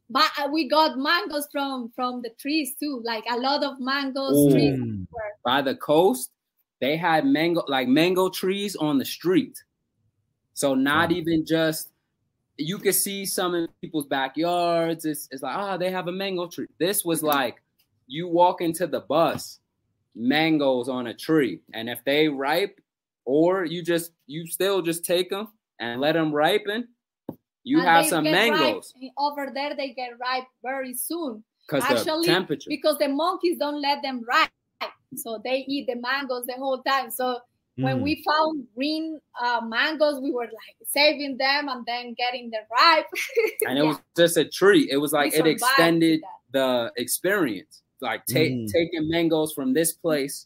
But we got mangoes from the trees too, like a lot of mangoes trees. By the coast, they had mango trees on the street. So not even just, you could see some in people's backyards. It's like, they have a mango tree. This was like, you walk into the bus, mangoes on a tree. And if they ripe, or you still just take them and let them ripen, you have some mangoes. Over there, they get ripe very soon. Because the temperature. Because the monkeys don't let them ripe. So they eat the mangoes the whole time. So when we found green mangoes, we were like saving them and then getting them ripe. And it was just a treat. It was like it extended the experience. Like taking mangoes from this place,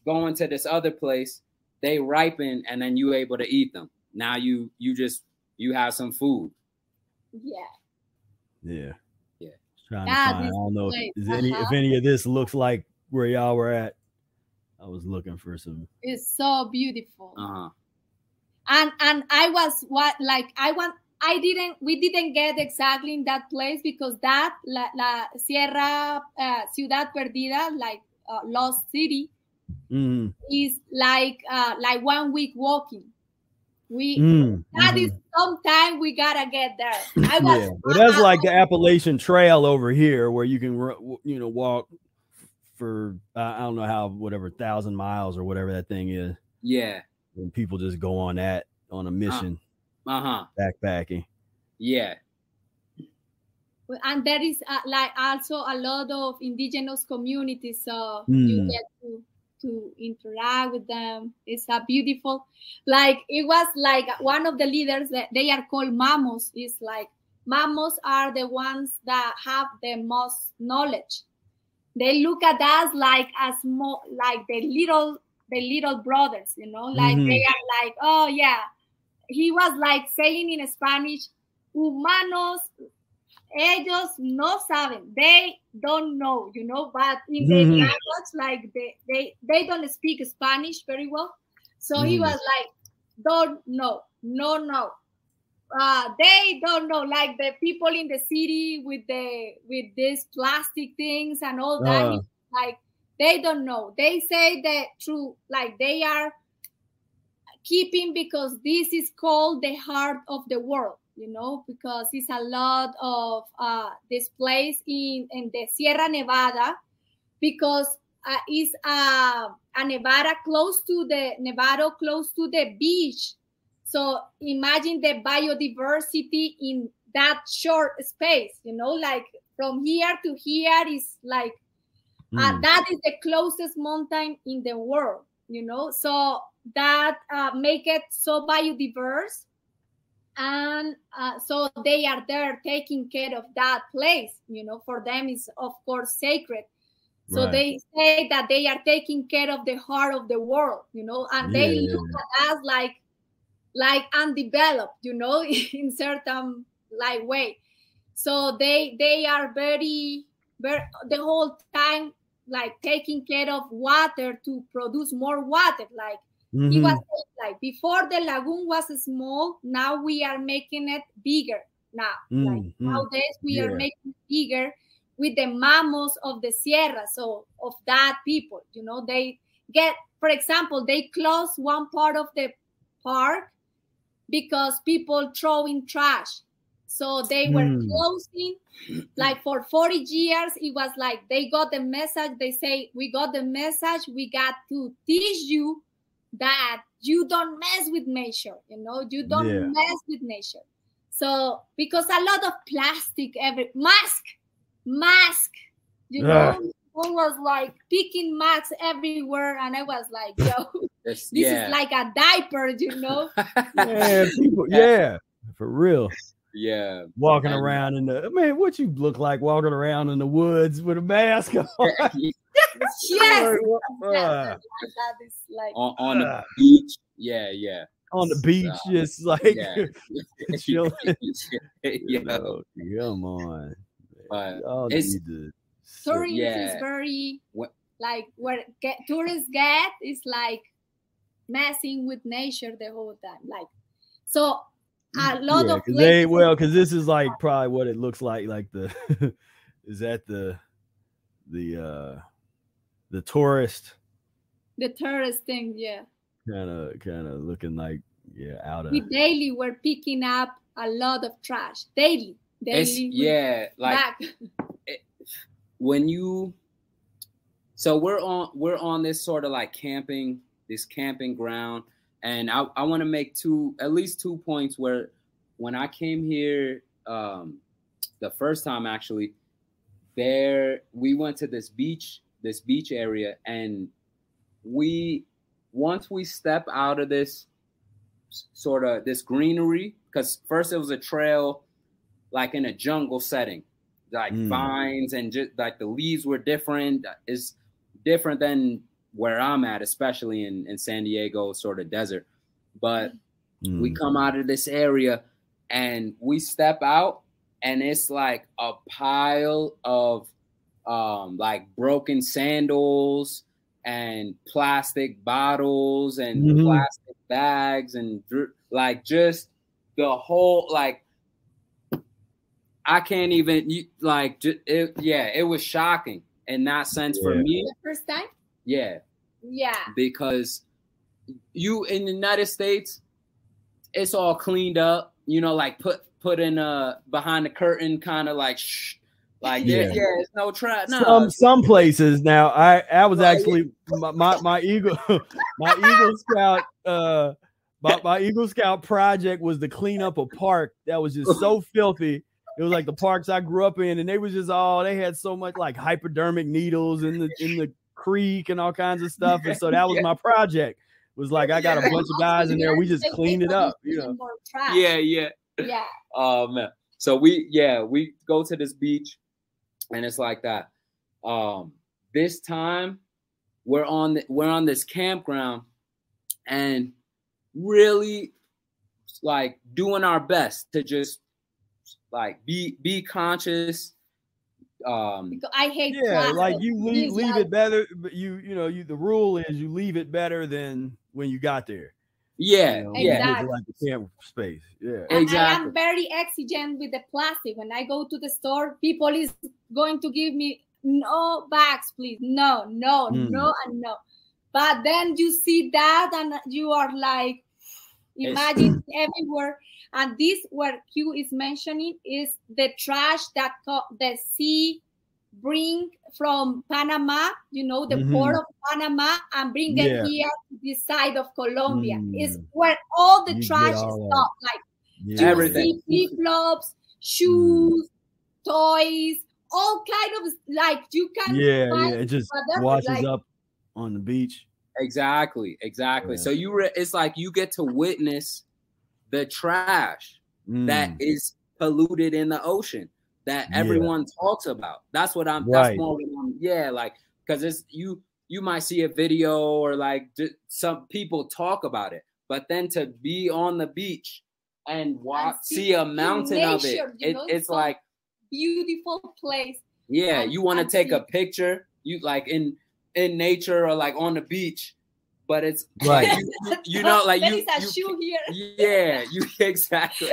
going to this other place, they ripen, and then you able to eat them. Now you have some food. Yeah. Trying to find, I don't know if any of this looks like where y'all were at. I was looking for some. It's so beautiful. And I was we didn't get exactly in that place, because that La Sierra Ciudad Perdida, like Lost City, is like 1 week walking. That is sometime we gotta get there. But that's like the Appalachian Trail over here, where you can walk for I don't know whatever 1,000 miles or whatever that thing is. Yeah, and people just go on a mission, backpacking. Yeah. And there is also a lot of indigenous communities, so you get to interact with them. It's a beautiful, it was like one of the leaders that they are called mamos. It's like mamos are the ones that have the most knowledge. They look at us like the little brothers, they are like, oh yeah. He was like saying in Spanish, humanos, ellos no saben, they don't know, but in the language, they don't speak Spanish very well. So he was like, don't know, no. They don't know, like the people in the city with these plastic things and all that. Like, they don't know. They say the truth, like they are keeping, because this is called the heart of the world, because it's a lot of this place in the Sierra Nevada, because it's a Nevada close to the beach. So imagine the biodiversity in that short space, like from here to here is like, that is the closest mountain in the world, so that make it so biodiverse. And so they are there taking care of that place, for them is of course sacred. So they say that they are taking care of the heart of the world, and they look at us like undeveloped, in certain way. So they are very the whole time like taking care of water to produce more water. Like it was like before the lagoon was small, now we are making it bigger. Nowadays we are making it bigger with the mamos of the Sierra, so of that people, they get, for example, they close one part of the park because people throw in trash. So they were closing, like for 40 years. It was like they got the message. They say, we got the message. We got to teach you that you don't mess with nature. You don't mess with nature. So because a lot of plastic, mask, one was like picking masks everywhere, and I was like, yo, this is like a diaper, Yeah, people, for real. Yeah, walking around in the what you look like walking around in the woods with a mask on. Yes, that is like on the beach. Yeah. On the beach, just like chilling. Come on. Tourism is very like where tourists get is like messing with nature the whole time. Like, so a lot of places, because this is like probably what it looks like the is that the tourist thing, kind of looking like out of daily we're picking up a lot of trash daily when you, so we're on this sort of like camping ground, and I want to make at least two points where when I came here the first time, actually, we went to this beach area, and once we step out of this sort of this greenery, because first it was a trail like in a jungle setting, like vines and just like the leaves were different. It's different than where I'm at, especially in San Diego, sort of desert. But we come out of this area and we step out, and it's like a pile of like broken sandals and plastic bottles and plastic bags and like just the whole, like, I can't even it was shocking in that sense for me. The first time? Yeah. Yeah. Because you in the United States, it's all cleaned up, you know, like put in behind the curtain, kind of like shh, like it's no trap. No. Some places now. I was actually my Eagle Scout my Eagle Scout project was to clean up a park that was just so filthy. It was like the parks I grew up in, and they was just they had so much like hypodermic needles in the creek and all kinds of stuff. And so that was my project. It was like I got a bunch of guys in there. We just cleaned it up, you know. Yeah. Oh man. So we go to this beach, and it's like that. This time we're on this campground, and really like doing our best to just like be conscious. Because I hate plastic. Like you leave it better. But the rule is you leave it better than when you got there. Yeah, exactly. Like the camp space. Yeah, exactly. I am very exigent with the plastic. When I go to the store, people is going to give me no bags, please. No, and no. But then you see that, and you are like, imagine everywhere. And this, what Q is mentioning, is the trash that the sea bring from Panama, the port of Panama, and bring them here to this side of Colombia. Is where all the trash is stopped. Like everything, flip-flops, shoes, toys, all kind of like you can. It just washes up on the beach. Exactly. Yeah. So it's like you get to witness the trash that is polluted in the ocean that everyone talks about. That's what I'm. Right. That's more. Like because it's you might see a video or like some people talk about it, but then to be on the beach and see a mountain of it, it's like beautiful place. Yeah, you want to take a picture. You like in nature or like on the beach. But it's right. Like, you know, like there is a shoe here. Yeah, exactly.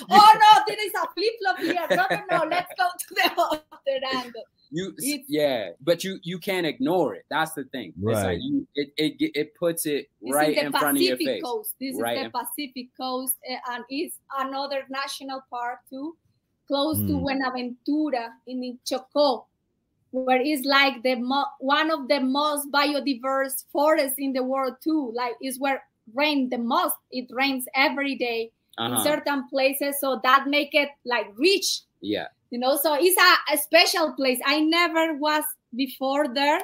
Oh no, there is a flip flop here. No. Let's go to the other angle. But you can't ignore it. That's the thing. Right. It's like it puts it right in front of your face. This is the Pacific Coast, and it's another national park too, close to Buenaventura in Chocó, where it's like one of the most biodiverse forests in the world too. Like it's where rain the most. It rains every day in certain places, so that make it like rich. Yeah, so it's a special place. I never was before there.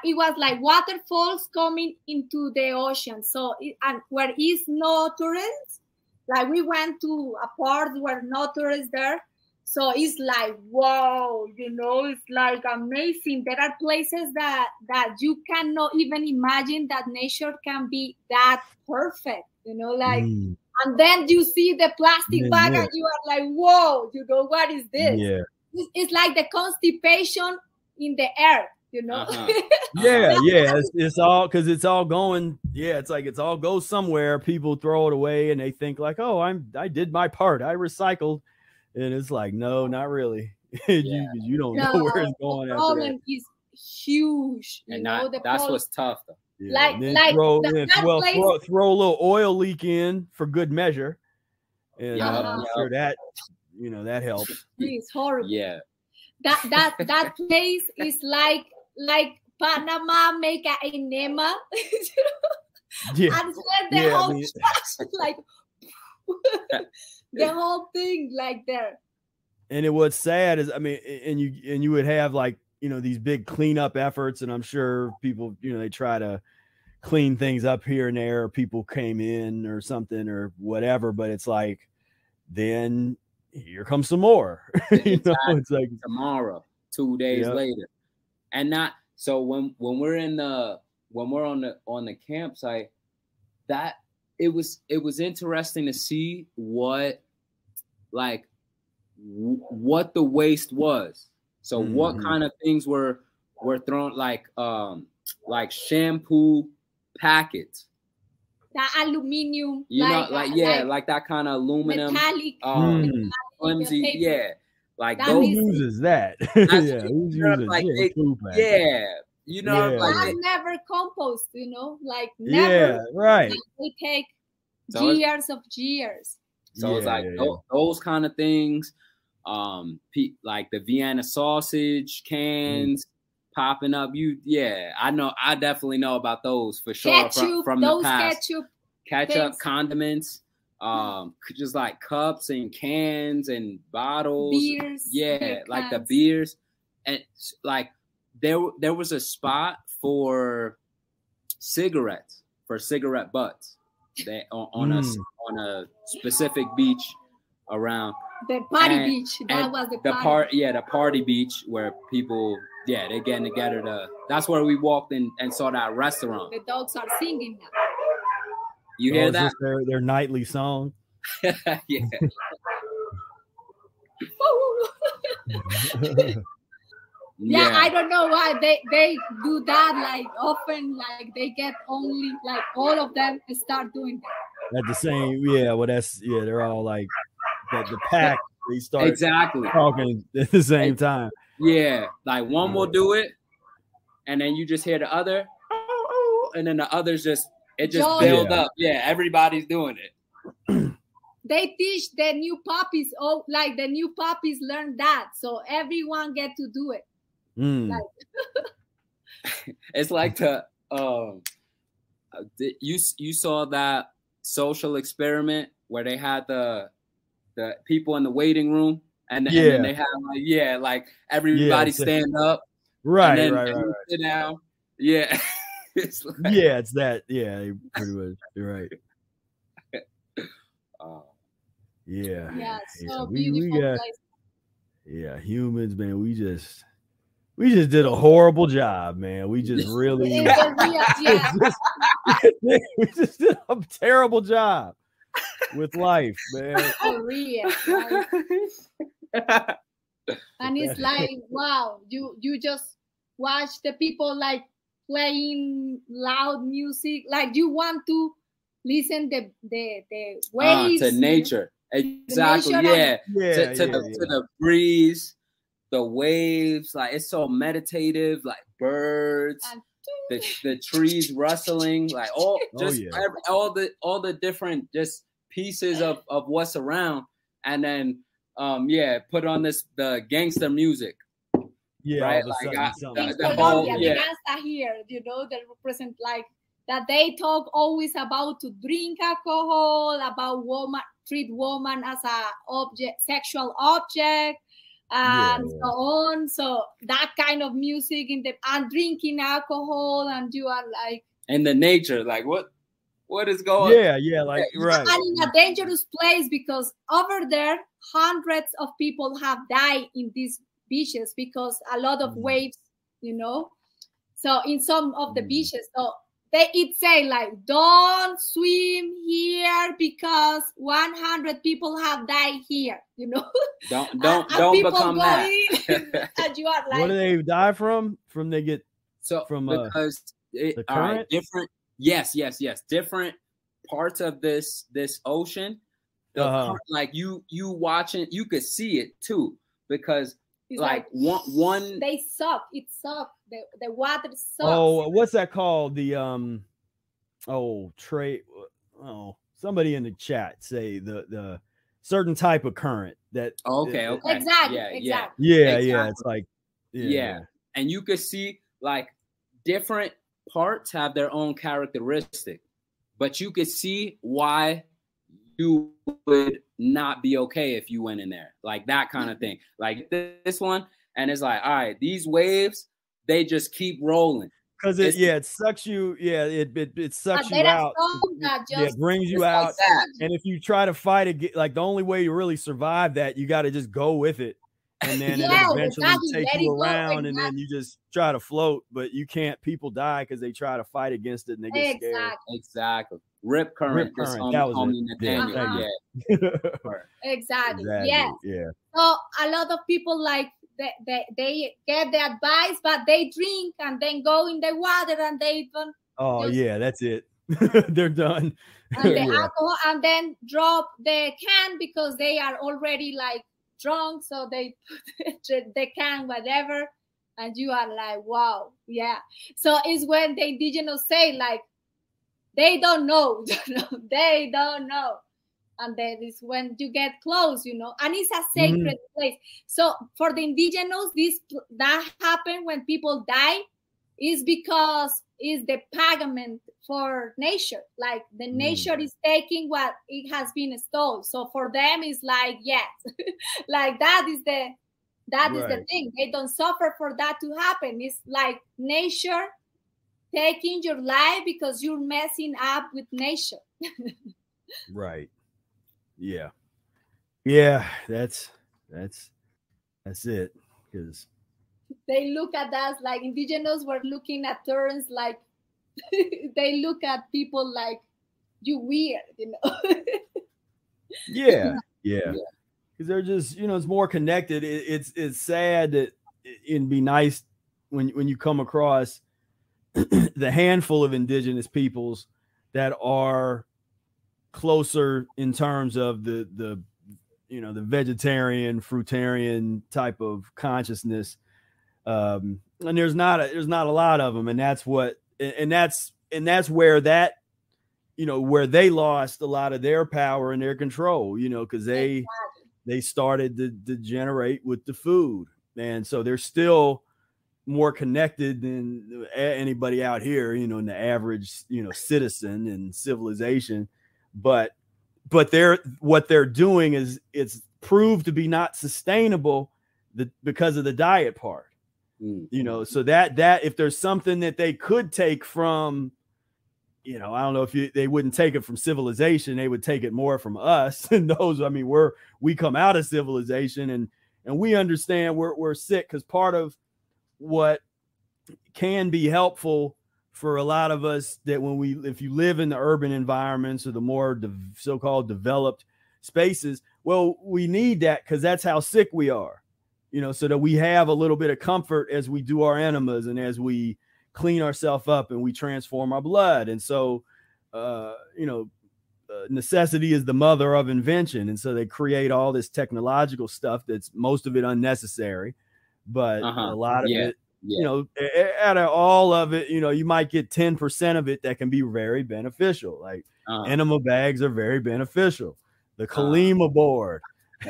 It was like waterfalls coming into the ocean. So and where is no tourists, like we went to a part where no tourists there. So it's like, whoa, it's like amazing. There are places that you cannot even imagine that nature can be that perfect, and then you see the plastic bag and you are like, whoa, what is this? Yeah. It's like the constipation in the earth, It's all because it's all going. Yeah, it's like it's all goes somewhere. People throw it away and they think like, oh, I did my part. I recycled. And it's like, no, not really. You don't know where it's going. The problem is huge. That's what's tough, though. Yeah. Throw a little oil leak in for good measure, and I'm sure that that helps. It's horrible. Yeah, that place is like Panama make an enema. And the whole trash, like. The whole thing like there. And what's sad is, and you would have like, these big cleanup efforts, and I'm sure people, they try to clean things up here and there, or people came in or something or whatever, but it's like, then here comes some more. It's like tomorrow, 2 days later. And not so when we're on the campsite, that it was interesting to see what the waste was. So what kind of things were thrown, like shampoo packets, the aluminum, like that kind of aluminum, metallic, flimsy, like who uses that? Who uses you know, like Plants never compost, you know, like never. Yeah, right. Like, they take So years of years. So it's like those kind of things. Like the Vienna sausage cans popping up. I know. I definitely know about those for sure. Ketchup, from those the past. ketchup things. Condiments, just like cups and cans and bottles. Beers. Like the beers, and like there was a spot for cigarettes, for cigarette butts. They on a specific beach around the party beach. That was the party. The party beach where people they getting together. That's where we walked in and saw that restaurant. The dogs are singing now. You hear that? Their nightly song. Yeah. Yeah, I don't know why they do that like often. Like they get only like all of them start doing that at the same. Well, they're all like the pack. They start talking at the same time. Yeah, like one will do it, and then you just hear the other, and then the others just build up. Yeah, everybody's doing it. They teach the new puppies. Like the new puppies learn that, so everyone get to do it. Like, it's like you saw that social experiment where they had the people in the waiting room and then they had like everybody stand up, right, and then right. sit down. Yeah. It's that. Yeah, pretty much. You're right. Yeah, so we got humans, man. We just did a horrible job, man. We just really we just did a terrible job with life, man. And it's like, wow, you just watch the people like playing loud music, like you want to listen the waves to nature. Exactly. To the breeze, the waves, like it's so meditative, like birds, the trees rustling, like all the different just pieces of what's around, and then put on the gangster music. Yeah, right. The gangster here, you know, that represent like that they talk always about to drink alcohol, about treat woman as a sexual object, and so on. So that kind of music and drinking alcohol, and you are like, and the nature, like what is going? Like right. And in a dangerous place because over there hundreds of people have died in these beaches because a lot of waves, you know. So in some of the beaches, so it say like, don't swim here because 100 people have died here, you know. Don't become that. And you are like, what do they die from? They get because the current? Different. Yes. Different parts of this ocean. Like you watching, you could see it too because it's like one they suck. It sucks. The water sucks. Oh, what's that called? The somebody in the chat say the certain type of current that. Okay. Exactly. It's like and you could see like different parts have their own characteristic, but you could see why you would not be okay if you went in there, like that kind of thing, like this one. And it's like, all right, these waves, they just keep rolling because it sucks you. It sucks you out. It brings you out. Like and if you try to fight it, like the only way you really survive that, you got to just go with it, and then it eventually take you around, and then you just try to float, but you can't. People die because they try to fight against it and they get scared. Exactly. Rip current. That was it. Exactly. Yeah. So a lot of people like they get the advice, but they drink and then go in the water and they don't. Oh that's it. They're done. And the alcohol, and then drop the can because they are already like drunk, so they put the can whatever, And you are like, wow, yeah. So it's when the indigenous say, like, they don't know, they don't know. And that is when you get close, you know, and it's a sacred place. So for the indigenous, that happen when people die is because it's the payment for nature. Like the nature is taking what it has been stole. So for them, it's like, yes, like that is the thing. They don't suffer for that to happen. It's like nature taking your life because you're messing up with nature. Right. Yeah. Yeah. That's it. Because they look at us like indigenous were looking at turns like they look at people like you weird, you know. Yeah. Because they're just, you know, it's more connected. It's sad that it'd be nice when you come across the handful of indigenous peoples that are closer in terms of the you know, the vegetarian, fruitarian type of consciousness. And there's not a lot of them. And that's where that, you know, where they lost a lot of their power and their control, you know, because they started to degenerate with the food. And so they're still more connected than anybody out here, you know, in the average, you know, citizen in civilization. But what they're doing is it's proved to be not sustainable because of the diet part. You know, so that if there's something that they could take from, you know, I don't know if they wouldn't take it from civilization, they would take it more from us. And those, I mean, we come out of civilization and we understand we're sick, because part of what can be helpful for a lot of us that if you live in the urban environments or the more so-called developed spaces, well, we need that because that's how sick we are, you know, so that we have a little bit of comfort as we do our enemas and as we clean ourselves up and we transform our blood. And so, you know, necessity is the mother of invention. And so they create all this technological stuff that's most of it unnecessary, but a lot of it, you know, out of all of it, you know, you might get 10% of it that can be very beneficial. Like enema bags are very beneficial. The Kalima board,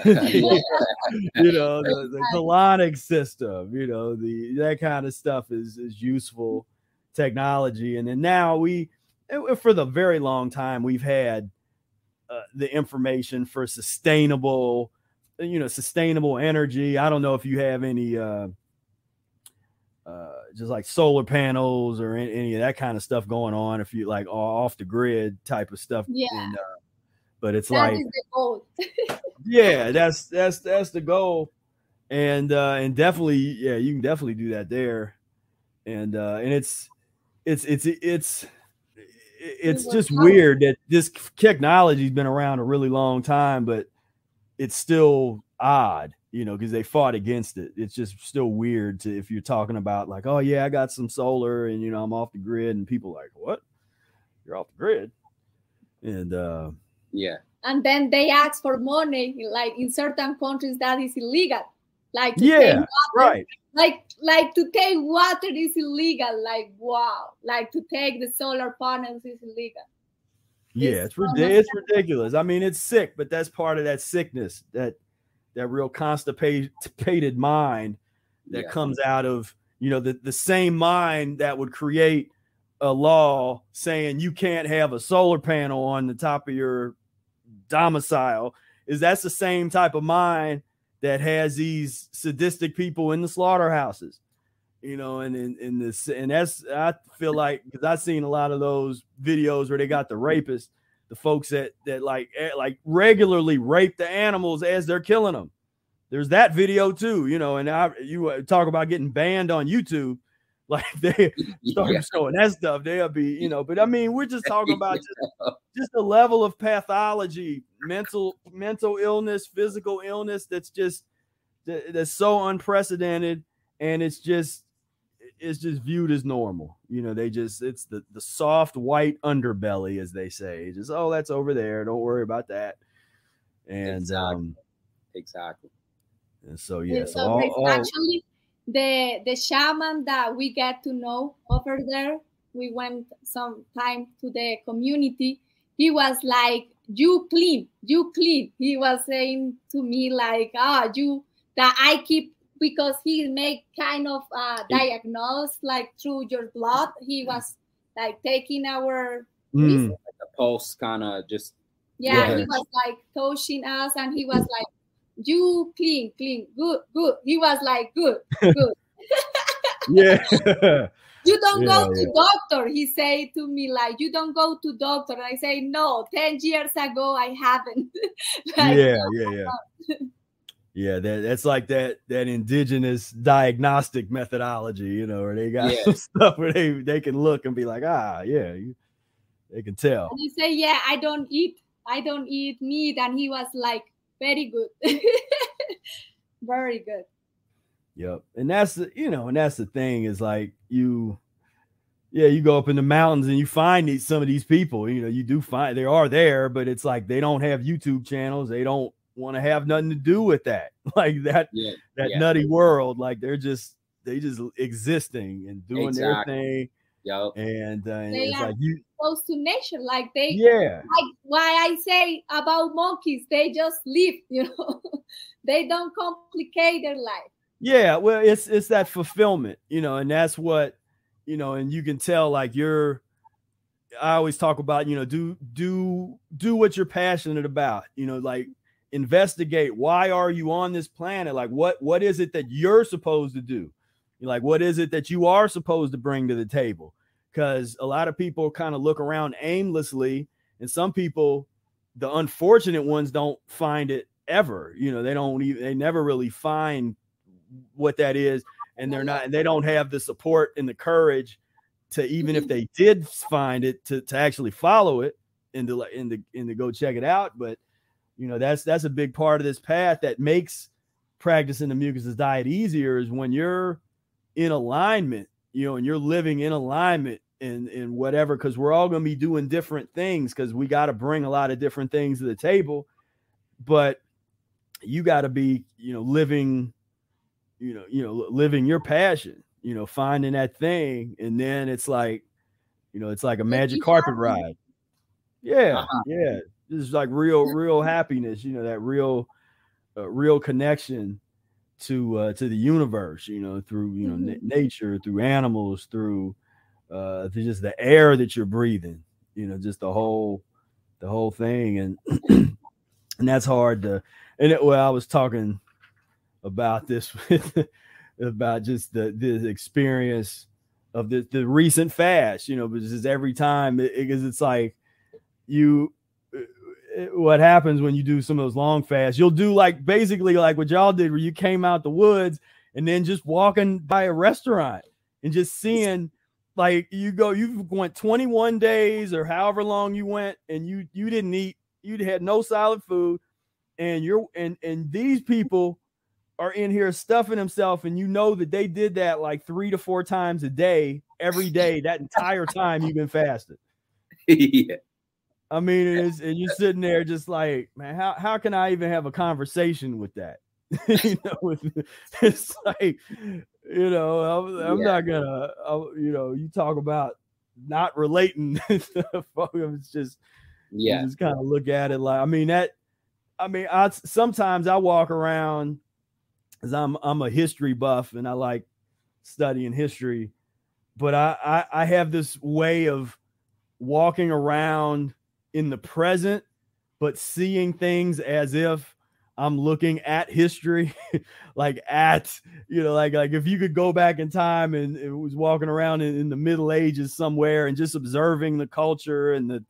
you know, the colonic system, you know, that kind of stuff is useful technology. And then now for the very long time, we've had the information for sustainable energy. I don't know if you have any just like solar panels or any of that kind of stuff going on, if you like off the grid type of stuff. And, but it's that is the goal. Yeah, that's the goal. And definitely, yeah, you can definitely do that there. And it's just weird that this technology's been around a really long time, but it's still odd, you know, because they fought against it. It's just still weird if you're talking about like, oh yeah, I got some solar and, you know, I'm off the grid, and people like, what? You're off the grid? And and then they ask for money. Like in certain countries that is illegal. Like to take water, right. Like to take water is illegal. Like, wow. Like to take the solar panels is illegal. Yeah, it's ridiculous. I mean, it's sick, but that's part of that sickness, that real constipated mind that comes out of, you know, the same mind that would create a law saying you can't have a solar panel on the top of your domicile. That's the same type of mind that has these sadistic people in the slaughterhouses, you know, and that's, I feel like, because I've seen a lot of those videos where they got the rapists, the folks that like regularly rape the animals as they're killing them. There's that video too, you know, and you talk about getting banned on YouTube. Like they start showing that stuff, they'll be, you know, but I mean, we're just talking about just a level of pathology, mental illness, physical illness that's so unprecedented, and it's just viewed as normal. You know, it's the soft white underbelly, as they say. Just, oh, that's over there, don't worry about that. And exactly. And so yeah, so actually the shaman that we get to know over there, we went some time to the community. He was like, you clean. He was saying to me like, that I keep, because he make kind of diagnose like through your blood. He was like taking our the pulse, kind of just. Yeah, he was like touching us, and he was like, you clean, good. He was like, good. Yeah. You don't go to doctor. He said to me like, you don't go to doctor. And I say, no, 10 years ago, I haven't. Yeah, that's like that indigenous diagnostic methodology, you know, where they got some stuff where they can look and be like, they can tell. And you say, yeah, I don't eat meat. And he was like, very good. Very good. Yep. And that's the thing is like you go up in the mountains and you find some of these people, you know, you do find they are there, but it's like they don't have YouTube channels. They don't want to have nothing to do with that, like that nutty world. Like they just existing and doing their thing. Yep. And they it's are like you close to nature, like they like why I say about monkeys, they just live, you know. They don't complicate their life. Yeah, well, it's that fulfillment, you know, and that's what, you know, and you can tell like I always talk about, you know, do what you're passionate about, you know, like investigate why are you on this planet, like what is it that you're supposed to do, like what is it that you are supposed to bring to the table, because a lot of people kind of look around aimlessly, and some people, the unfortunate ones, don't find it ever, you know, they never really find what that is, and they don't have the support and the courage to, even if they did find it, to actually follow it and to go check it out. But you know, that's a big part of this path that makes practicing the Mucusless diet easier, is when you're in alignment, you know, and you're living in alignment in whatever, because we're all going to be doing different things, because we got to bring a lot of different things to the table, but you got to be, you know, living your passion, you know, finding that thing. And then it's like, you know, it's like a magic carpet ride. Yeah. It's like real happiness, you know, that real connection to the universe, you know, through, you know, nature, through animals, through just the air that you're breathing, you know, just the whole thing. And and that's hard to, I was talking about this about just the experience of the recent fast, you know, because every time because it's like what happens when you do some of those long fasts, you'll do like basically like what y'all did, where you came out the woods and then just walking by a restaurant and just seeing, like, you went 21 days or however long you went, and you didn't eat, you had no solid food, and and these people are in here stuffing themselves, and you know that they did that like 3 to 4 times a day, every day, that entire time you've been fasting. Yeah. I mean, and you're sitting there just like, man, how can I even have a conversation with that? You know, it's like, you know, I'm not gonna, you know, you talk about not relating. It's just, you just kind of look at it like, sometimes I walk around, because I'm a history buff and I like studying history, but I have this way of walking around in the present, but seeing things as if I'm looking at history, like if you could go back in time and it was walking around in the Middle Ages somewhere and just observing the culture and the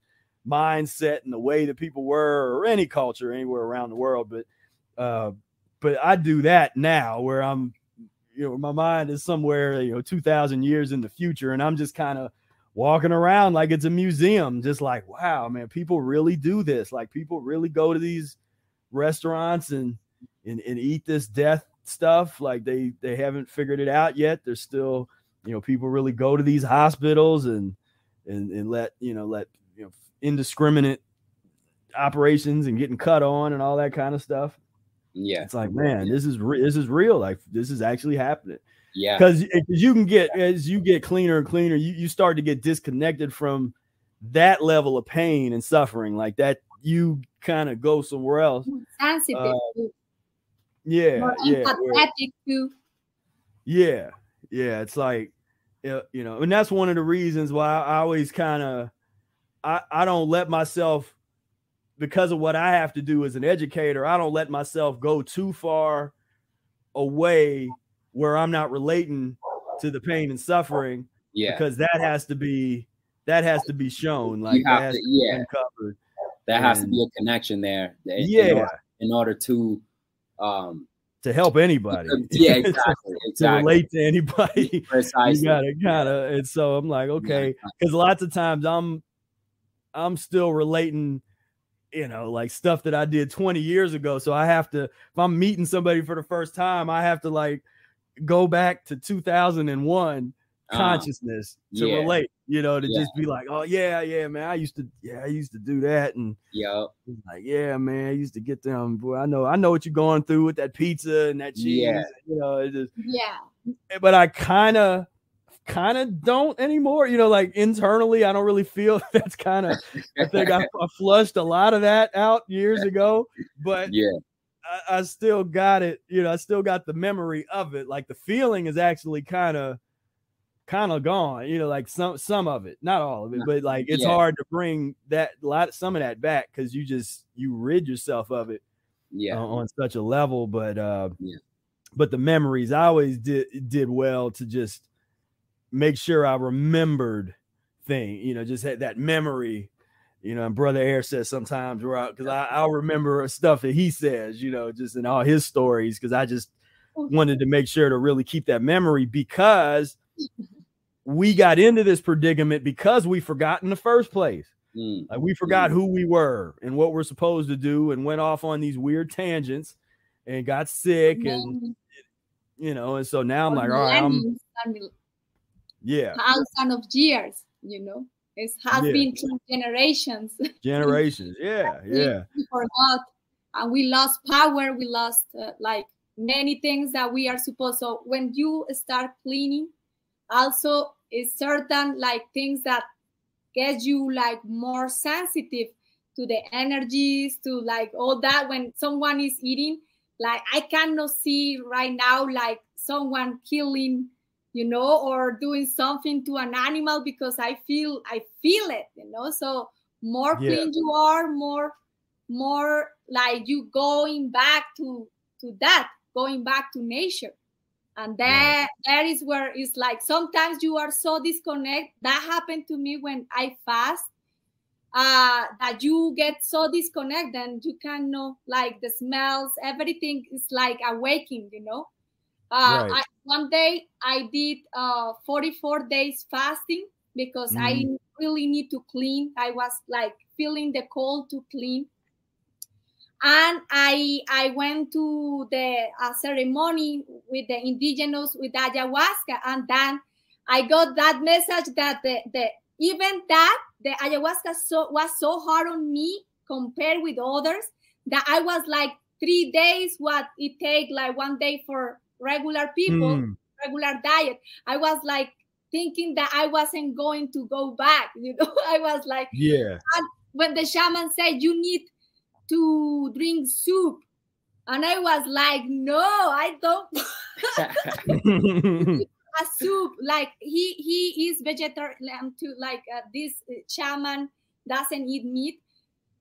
mindset and the way that people were, or any culture anywhere around the world. But I do that now, where I'm, you know, my mind is somewhere, you know, 2,000 years in the future, and I'm just kind of walking around like it's a museum, just like, wow, man, people really do this. Like, people really go to these restaurants and eat this death stuff. Like they haven't figured it out yet. There's still, you know, people really go to these hospitals and let indiscriminate operations and getting cut on and all that kind of stuff. Yeah. It's like, man, this is real. Like, this is actually happening. Yeah. Because you can get, as you get cleaner and cleaner, you start to get disconnected from that level of pain and suffering. Like that, you kind of go somewhere else. Sensitive. Yeah. More Yeah. empathetic too. Yeah. Yeah. It's like, you know, and that's one of the reasons why I always kind of, I don't let myself, because of what I have to do as an educator, I don't let myself go too far away where I'm not relating to the pain and suffering. Yeah. Because that has to be shown. Like that has to be uncovered. There has to be a connection there. Yeah. In order to help anybody. Yeah, exactly. To relate to anybody. Precisely. You gotta kinda, and so I'm like, okay, because lots of times I'm still relating, you know, like stuff that I did 20 years ago. So I have to, if I'm meeting somebody for the first time, I have to like go back to 2001 consciousness to relate, you know, to just be like, oh yeah, man, I used to do that. And like, yeah, man, I used to get them. Boy, I know what you're going through with that pizza and that cheese. Yeah. You know, it just, but I kind of don't anymore, you know, like internally I don't really feel that's kind of, I think I flushed a lot of that out years ago, but I still got it, you know, I still got the memory of it. Like the feeling is actually kind of gone, you know, like some of it, not all of it, but like it's hard to bring some of that back because you rid yourself of it on such a level. But the memories, I always did well to just make sure I remembered things, you know, just had that memory, you know. And Brother Air says sometimes because I'll remember stuff that he says, you know, just in all his stories, because I just wanted to make sure to really keep that memory, because we got into this predicament because we forgot in the first place. Like we forgot who we were and what we're supposed to do, and went off on these weird tangents and got sick, and you know, and so now I'm like, all right, thousands of years, you know, it has been through generations. We forgot, and we lost power. We lost like many things that we are supposed. So when you start cleaning, also is certain like things that get you like more sensitive to the energies, to like all that. When someone is eating, like I cannot see right now like someone killing, you know, or doing something to an animal, because I feel it, you know. So more clean you are, more like you going back to nature. And that is where it's like sometimes you are so disconnected. That happened to me when I fast, that you get so disconnected and you cannot, like the smells, everything is like awakening, you know. One day I did 44 days fasting because I really need to clean. I was like feeling the call to clean. And I went to the ceremony with the indigenous, with ayahuasca. And then I got that message that the ayahuasca was so hard on me compared with others, that I was like 3 days what it take like 1 day for regular people, regular diet. I was like thinking that I wasn't going to go back, you know. I was like, and when the shaman said you need to drink soup, and I was like, no, I don't. A soup, like he is vegetarian too, like this shaman doesn't eat meat.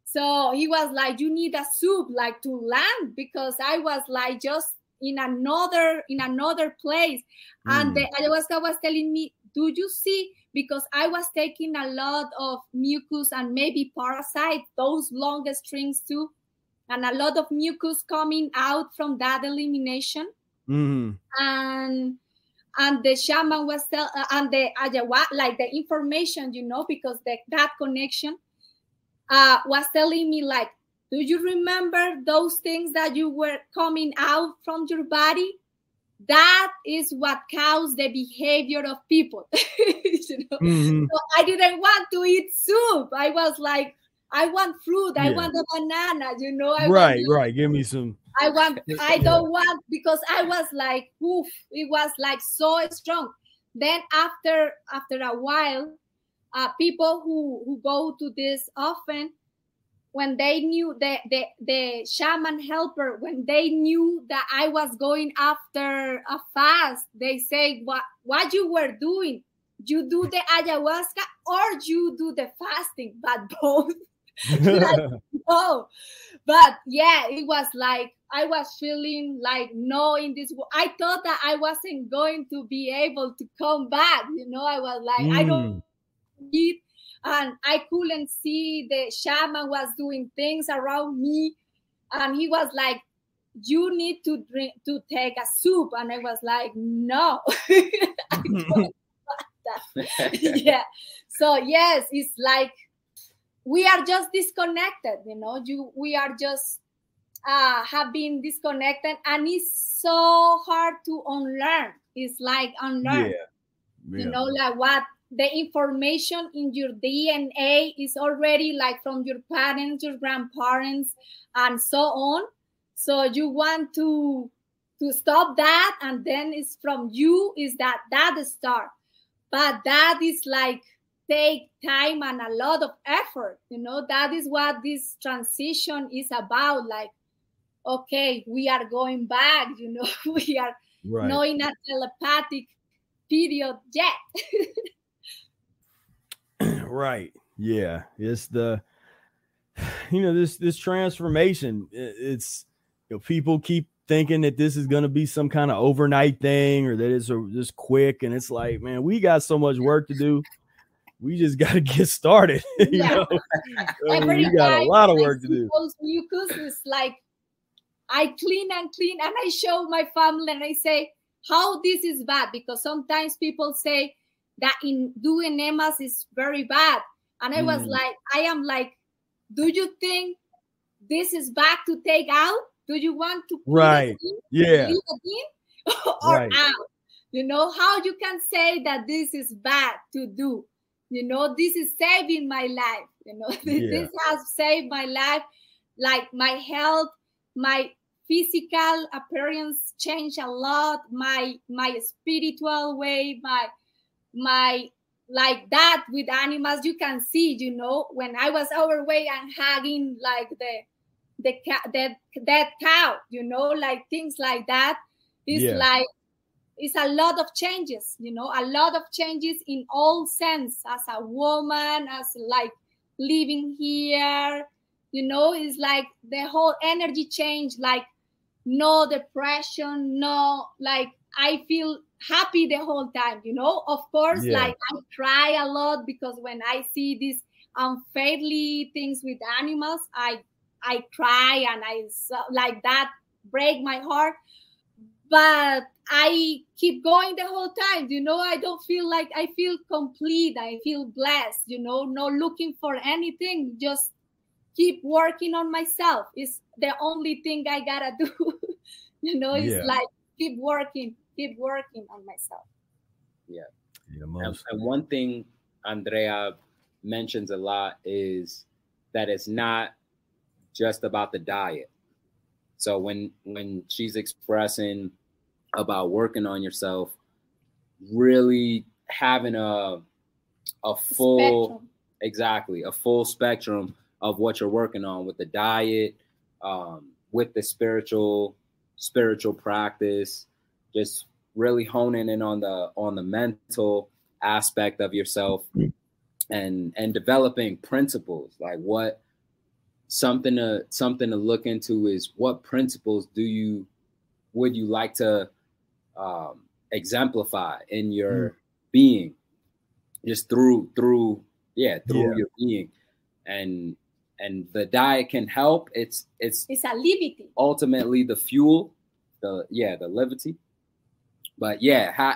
So he was like, you need a soup like to land, because I was like just in another place. And the ayahuasca was telling me, do you see, because I was taking a lot of mucus and maybe parasite, those longest strings too, and a lot of mucus coming out from that elimination. And the shaman was and the ayahuasca, like the information, you know, because that connection was telling me like, do you remember those things that you were coming out from your body? That is what caused the behavior of people. You know? So I didn't want to eat soup. I was like, I want fruit. I Yeah. want a banana, you know. Right. Give me some. I don't want, because I was like, oof, it was like so strong. Then after a while, people who go to this often, when they knew the shaman helper, when they knew that I was going after a fast, they say, what you were doing? You do the ayahuasca or you do the fasting, but both. Like, no. But yeah, it was like I was feeling like no in this. I thought that I wasn't going to be able to come back. You know, I was like, I don't eat, and I couldn't see the shaman was doing things around me, and he was like, "You need to take a soup," and I was like, "No." I don't want that. Yeah. So yes, it's like we are just disconnected, you know. We are just have been disconnected, and it's so hard to unlearn. It's like unlearn. Yeah. You know, like what the information in your DNA is already like from your parents, your grandparents, and so on. So you want to stop that, and then it's from you is that start. But that is like take time and a lot of effort, you know. That is what this transition is about. Like, okay, we are going back, you know. We are not in a telepathic period yet. Right. Yeah. It's the, you know, this transformation. It's, you know, people keep thinking that this is going to be some kind of overnight thing, or that it's just quick. And it's like, man, we got so much work to do. We just got to get started. You know, we got a lot of work to do. Mucus is like, I clean and I show my family and I say how this is bad, because sometimes people say that in doing enemas is very bad. And I was like, I am like, do you think this is bad to take out? Do you want to put it in, leave it in, or out? You know, how you can say that this is bad to do? You know, this is saving my life. You know, this has saved my life. Like my health, my physical appearance changed a lot. My spiritual way, my like that with animals. You can see, you know, when I was overweight and hugging like that cow, you know, like things like that. It's like, it's a lot of changes, you know, a lot of changes in all sense, as a woman, as like living here, you know. It's like the whole energy change, like no depression, no, like I feel happy the whole time, you know. Of course, like I cry a lot, because when I see these unfairly things with animals, I cry, and I like that break my heart. But I keep going the whole time, you know. I don't feel like, I feel complete. I feel blessed, you know, not looking for anything. Just keep working on myself. It's the only thing I gotta do. You know, it's like keep working on myself. And one thing Andrea mentions a lot is that it's not just about the diet. So when she's expressing about working on yourself, really having a full spectrum. A full spectrum of what you're working on with the diet, with the spiritual practice, just really honing in on the mental aspect of yourself, and developing principles. Like what something to look into is, what principles would you like to exemplify in your being, just through your being, and the diet can help. It's a levity, ultimately the fuel, the levity. But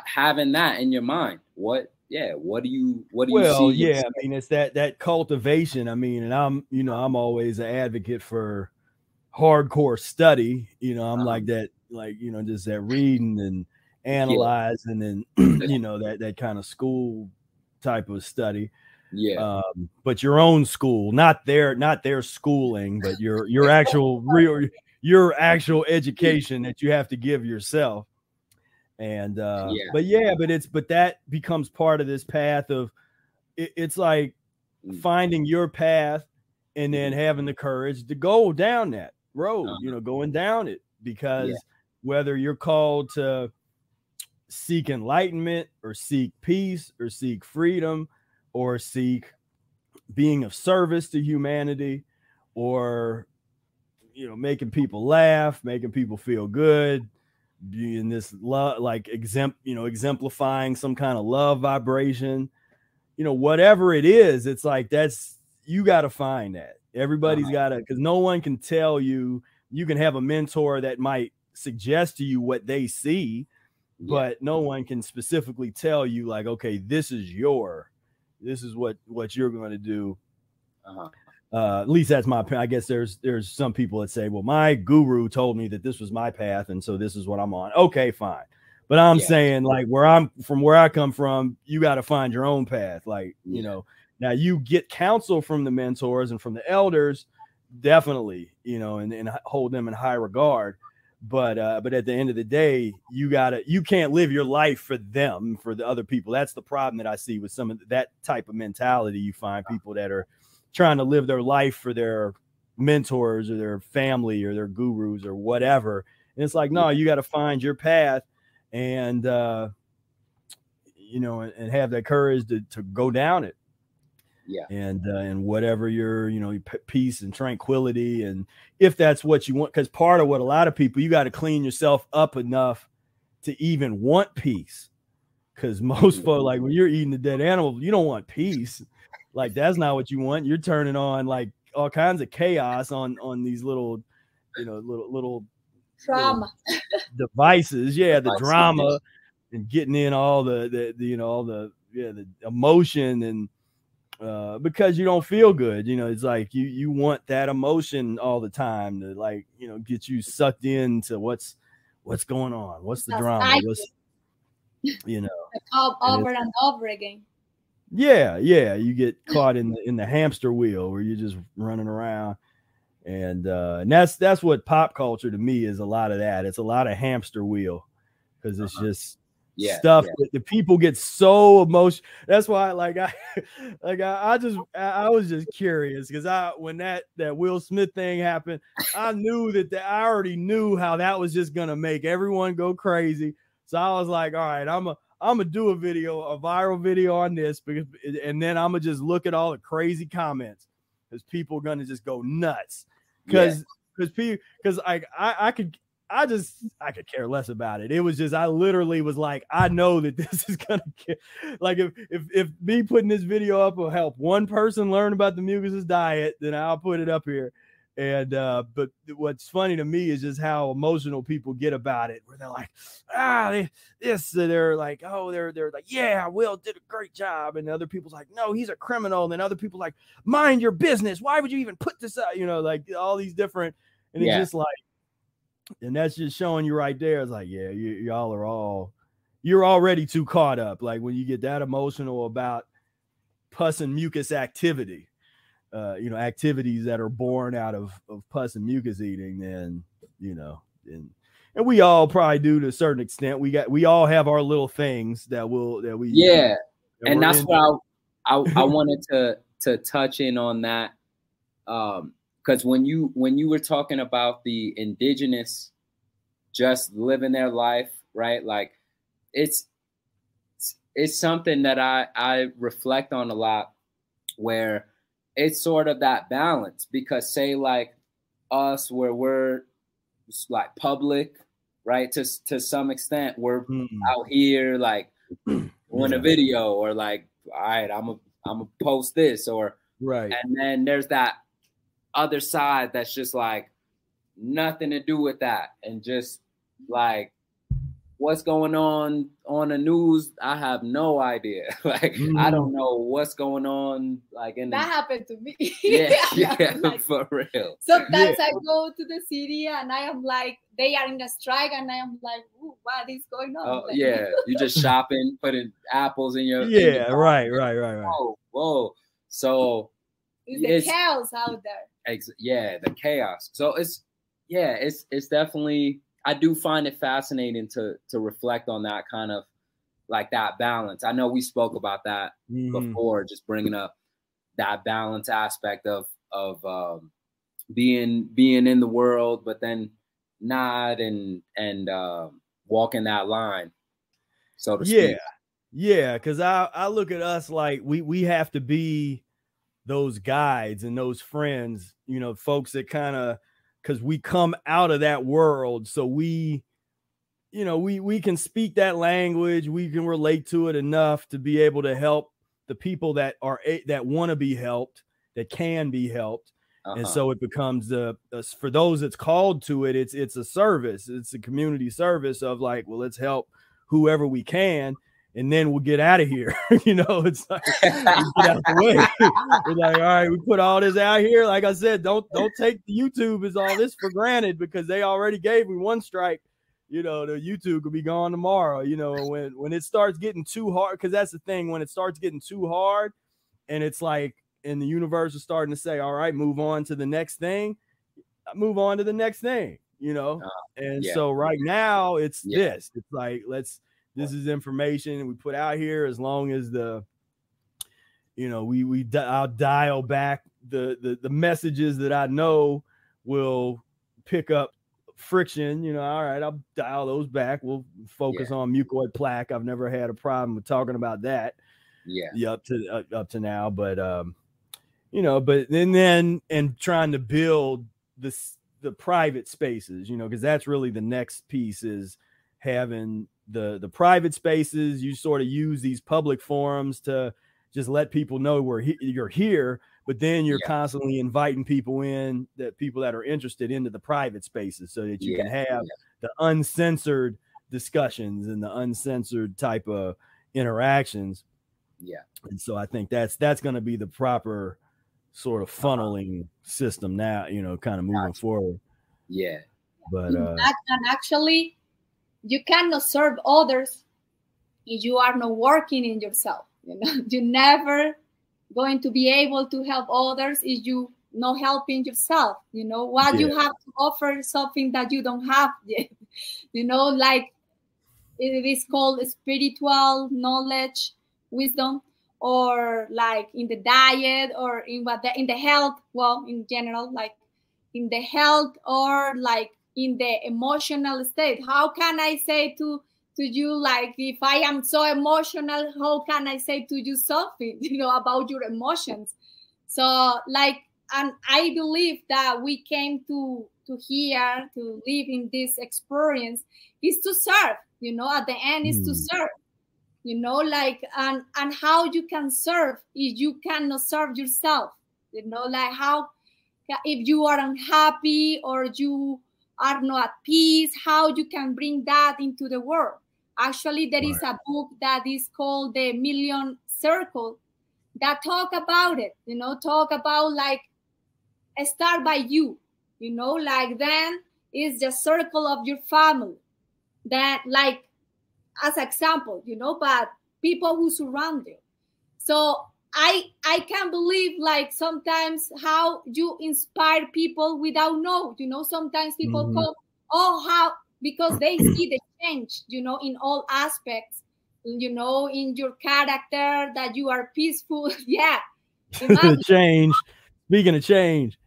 having that in your mind, what do you see? I mean, it's that cultivation. I mean, and I'm always an advocate for hardcore study. You know, I'm like that, like, you know, just that reading and analyzing and, you know, that kind of school type of study. But your own school, not their schooling, but your actual your actual education that you have to give yourself. And but that becomes part of this path of it's like finding your path and then having the courage to go down that road, going down it, because whether you're called to seek enlightenment or seek peace or seek freedom or seek being of service to humanity, or making people laugh, making people feel good, being this love, like exemplifying some kind of love vibration, whatever it is, it's like you got to find that. Everybody's got to, because no one can tell you. You can have a mentor that might suggest to you what they see, but no one can specifically tell you, like, okay, this is what you're going to do. At least that's my opinion. I guess there's some people that say, well, my guru told me that this was my path, and so this is what I'm on. Okay, fine. But I'm saying, like, where I come from, you got to find your own path. Like, now you get counsel from the mentors and from the elders, definitely, and hold them in high regard. But at the end of the day, you can't live your life for them, for the other people. That's the problem that I see with some of that type of mentality. You find people that are trying to live their life for their mentors or their family or their gurus or whatever. And it's like, no, you got to find your path and, and have that courage to go down it. Yeah. And whatever your, peace and tranquility. And if that's what you want, because part of what a lot of people, you got to clean yourself up enough to even want peace. Because most folks, like, when you're eating a dead animal, you don't want peace. Like, that's not what you want. You're turning on like all kinds of chaos on these little, little drama devices. Yeah, the drama and getting in all the emotion, and because you don't feel good. It's like you want that emotion all the time to, like, get you sucked into what's going on, what's the drama, over and over again. Yeah, you get caught in the hamster wheel where you're just running around, and that's what pop culture to me is. A lot of that. It's a lot of hamster wheel, because it's just stuff that the people get so emotional. That's why, I was just curious, because when that Will Smith thing happened, I knew I already knew how that was just gonna make everyone go crazy. So I was like, all right, I'm gonna do a viral video on this, and then I'm gonna just look at all the crazy comments, because people are gonna just go nuts. Because I could care less about it. It was just, I literally was like, I know that this is gonna get, like, if me putting this video up will help one person learn about the Mucusless diet, then I'll put it up here. And but what's funny to me is just how emotional people get about it, where they're like, they're like, oh, they're like, yeah, Will did a great job, and other people's like, no, he's a criminal, and then other people like, mind your business, why would you even put this out, like all these different, and it's just like, and that's just showing you right there. It's like, yeah, you're already too caught up. Like, when you get that emotional about pus and mucus activity, activities that are born out of pus and mucus eating, then, and we all probably do to a certain extent. We all have our little things that we. And that's why I wanted to touch in on that. Because when you were talking about the indigenous just living their life, right? Like, it's something that I reflect on a lot, where it's sort of that balance. Because say, like, us, where we're like public, right? To some extent, we're out here like doing a video, or like, all right, I'm gonna post this, or right. And then there's that other side that's just like nothing to do with that, and just like, what's going on the news, I have no idea. Like, I don't know what's going on. Like, that happened to me. Like, for real. Sometimes I go to the city and I am like, they are in a strike, and I am like, ooh, what is going on? You're just shopping, putting apples in your right. Whoa. So it's the chaos out there. Yeah, the chaos. So it's definitely, I do find it fascinating to reflect on that kind of like that balance. I know we spoke about that before, just bringing up that balance aspect of being in the world, but then not and walking that line, so to speak. Yeah, because I look at us like we have to be those guides and those friends, you know, folks that kind of, because we come out of that world, so we can speak that language, we can relate to it enough to be able to help the people that want to be helped, that can be helped. And so it becomes for those that's called to it, it's a service, it's a community service of like, well, let's help whoever we can, and then we'll get out of here. You know, it's like, we get out the way. We're like, all right, we put all this out here. Like I said, don't take the YouTube as all this for granted, because they already gave me one strike. You know, the YouTube could be gone tomorrow. You know, when it starts getting too hard, because that's the thing, when it starts getting too hard, and it's like, and the universe is starting to say, all right, move on to the next thing, you know? So right now it's this, it's like, this is information we put out here, as long as I'll dial back the messages that I know will pick up friction, you know. All right, I'll dial those back. We'll focus on mucoid plaque. I've never had a problem with talking about that. Up to now, but but then trying to build the private spaces, you know, because that's really the next piece, is having the private spaces. You sort of use these public forums to just let people know you're here, but then you're constantly inviting people that are interested into the private spaces, so that you can have the uncensored discussions and the uncensored type of interactions. And so I think that's going to be the proper sort of funneling system now, you know, kind of moving forward. But and actually, you cannot serve others if you are not working in yourself. You know, you're never going to be able to help others if you not helping yourself. You know, what you have to offer is something that you don't have yet. You know, like it is called spiritual knowledge, wisdom, or like in the diet, or in the health. Well, in general, like in the health, or like in the emotional state. How can I say to you, like, if I am so emotional, how can I say to you something, you know, about your emotions? So like, and I believe that we came to here to live in this experience is to serve, you know, at the end is to serve, you know, like, and how you can serve if you cannot serve yourself, you know, like how, if you are unhappy or you are not at peace, how you can bring that into the world. Actually, there is a book that is called The Million Circle that talk about it, you know, talk about like start by you, you know, like then is the circle of your family, that like as example, you know, but people who surround you. So I can't believe like sometimes how you inspire people without know, you know, sometimes people come, how, because they see the change, you know, in all aspects, you know, in your character, that you are peaceful. Change. Speaking of change.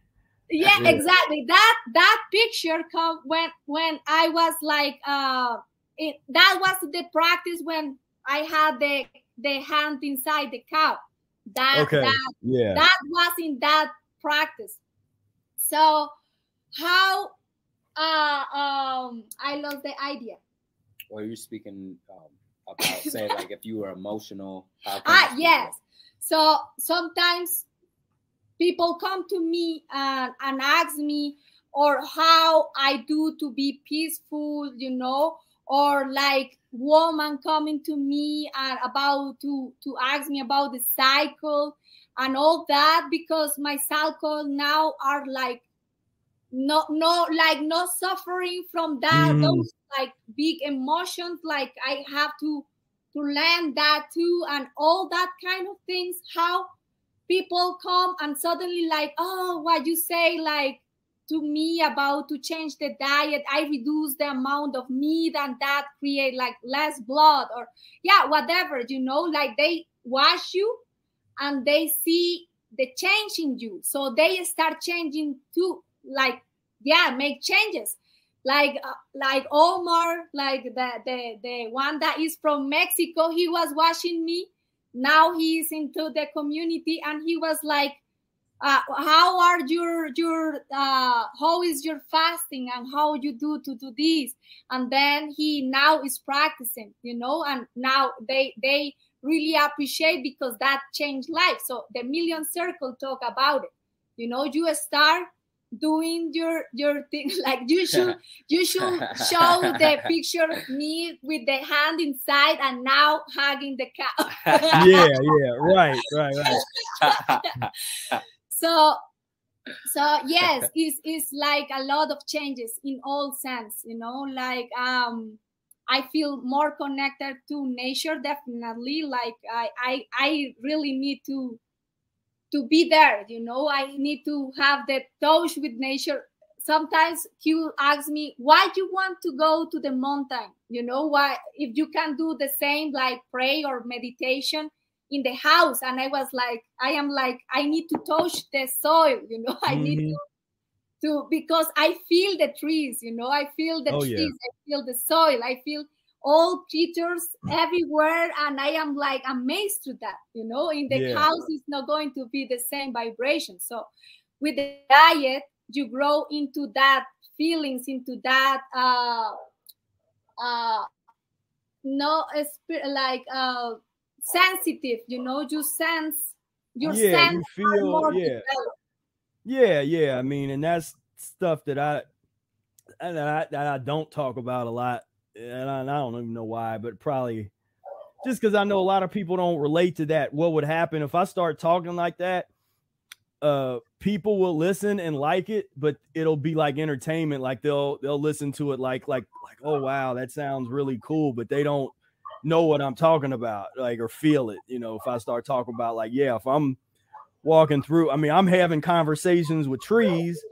Exactly. That picture come when I was like, that was the practice when I had the hand inside the cow. That was in that practice. So how I lost the idea. Well, you're speaking about say like if you were emotional. Yes. So sometimes people come to me and ask me, or how I do to be peaceful, you know, or like woman coming to me and about to ask me about the cycle and all that, because my cycle now are like not suffering from that those like big emotions, like I have to learn that too, and all that kind of things. How people come and suddenly like, oh, what you say like to me about to change the diet, I reduce the amount of meat and that create like less blood or whatever, like they wash you and they see the change in you. So they start changing too, like, make changes. Like Omar, like the one that is from Mexico, he was watching me. Now he's into the community and he was like, how are how is your fasting and how you do to do this? And then he now is practicing, and now they really appreciate because that changed life. So the Million Circle talk about it. You start doing your thing, like you should show the picture of me with the hand inside and now hugging the cow. right. So yes, it's like a lot of changes in all sense, like I feel more connected to nature, definitely. Like I really need to be there, I need to have the touch with nature. Sometimes Q asks me, why do you want to go to the mountain? Why, if you can do the same, like pray or meditation in the house. And I was like, I need to touch the soil, I need to, because I feel the trees, I feel the trees, I feel the soil, I feel all creatures everywhere, and I am like amazed to that, in the house it's not going to be the same vibration. So with the diet, you grow into that feelings, into that sensitive, you sense your sense, you feel more I mean, and that's stuff that I don't talk about a lot, and I don't even know why, but probably just because I know a lot of people don't relate to that. What would happen if I start talking like that? People will listen and like it, but it'll be like entertainment. Like they'll listen to it like, oh wow, that sounds really cool, but they don't know what I'm talking about, like, or feel it. If I start talking about like, if I'm walking through, I mean, I'm having conversations with trees.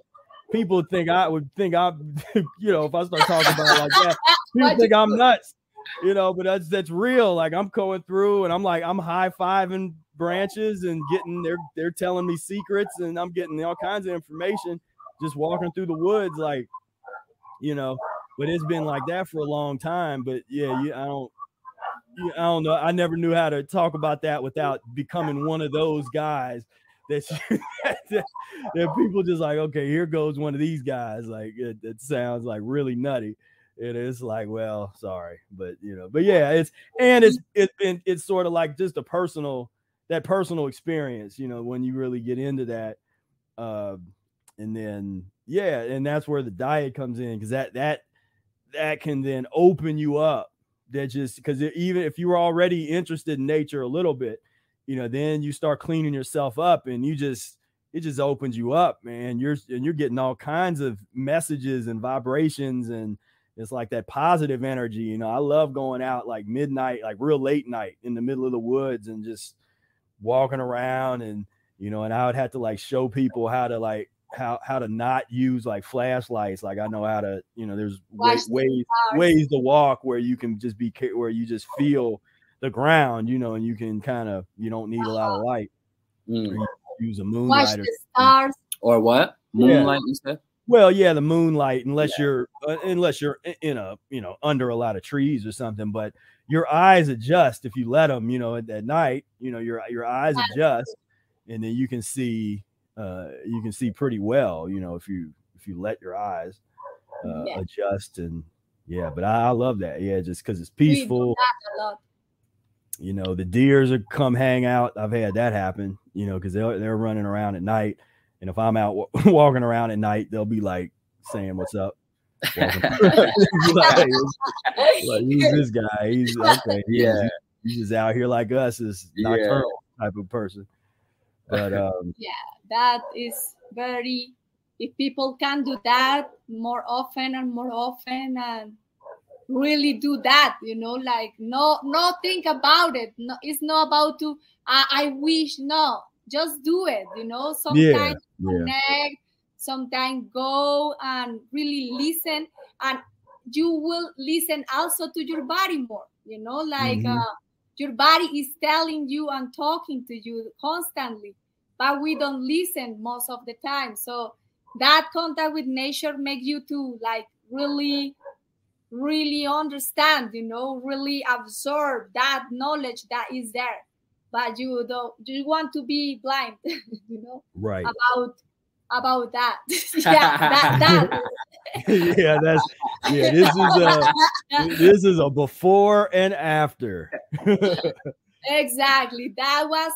People think I'm, if I start talking about it like that, people think I'm nuts, but that's real. Like I'm going through and I'm high-fiving branches and they're telling me secrets, and I'm getting all kinds of information just walking through the woods, like, but it's been like that for a long time. But I don't know. I never knew how to talk about that without becoming one of those guys that people just like, okay, here goes one of these guys. Like it sounds like really nutty. It is like, well, sorry, but it's sort of like just personal experience, when you really get into that. And then, and that's where the diet comes in, because that can then open you up. That just because even if you were already interested in nature a little bit, then you start cleaning yourself up, and it just opens you up, man. You're getting all kinds of messages and vibrations, and it's like that positive energy. I love going out like midnight, like real late night in the middle of the woods and just walking around, and and I would have to like show people how to like how to not use like flashlights. Like I know how to, there's ways to walk where you can just where you just feel the ground, and you can you don't need a lot of light. Use a moonlight. Watch the stars. Or what? Moonlight, you said? Well, the moonlight, unless you're in a, under a lot of trees or something, but your eyes adjust if you let them, at night, your eyes adjust, and then you can see pretty well, if you let your eyes adjust. And but I love that. Just because it's peaceful. The deers are come hang out. I've had that happen, because they're running around at night, and if I'm out walking around at night, they'll be like saying, "What's up?" Like, who's this guy? He's okay. He's just out here like us, is nocturnal type of person. But that is very, if people can do that more often and really do that, like no think about it. No, it's not about to I wish. No, just do it, you know, sometimes connect, sometimes go and really listen, and you will listen also to your body more, you know, like your body is telling you and talking to you constantly, but we don't listen most of the time. So that contact with nature makes you to like really understand, you know, really absorb that knowledge that is there, but you want to be blind, you know, right, about that. that this is a before and after. Exactly. That was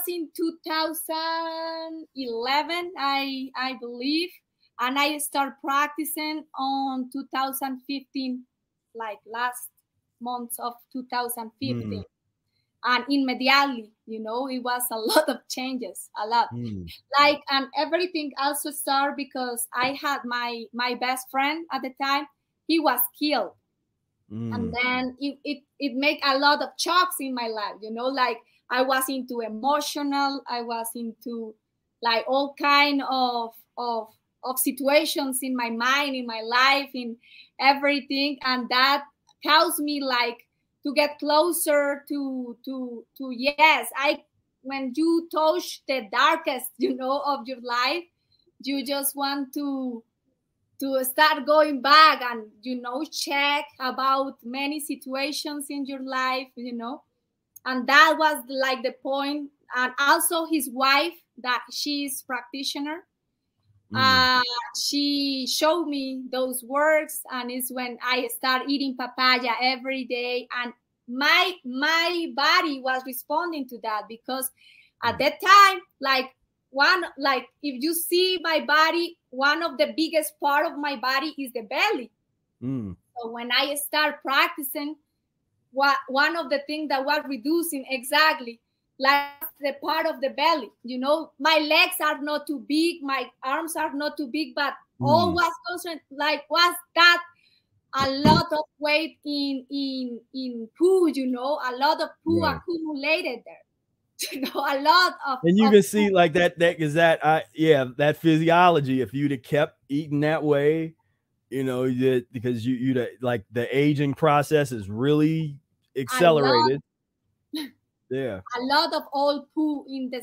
in 2011, I believe, and I started practicing on 2015, like last month of 2015. And immediately, you know, it was a lot of changes, a lot. Like, and everything also started because I had my best friend at the time. He was killed. And then it made a lot of shocks in my life, you know, like I was into emotional, I was into like all kind of situations in my mind, in my life, in everything. And that caused me like to get closer to yes, when you touch the darkest, you know, of your life, you just want to start going back and, you know, check about many situations in your life, you know. And that was like the point. And also his wife, that she's practitioner, she showed me those works, and it's when I start eating papaya every day, and my body was responding to that, because at that time, like if you see my body, one of the biggest part of my body is the belly. So when I start practicing, one of the things that was reducing exactly like the part of the belly, you know, my legs are not too big, my arms are not too big, but all was concerned, like was that a lot of weight in poo, you know, a lot of poo accumulated there, you know, a lot of. And you can see like that is that that physiology. If you'd have kept eating that way, you know, because you'd like the aging process is really accelerated. A lot of old poo in the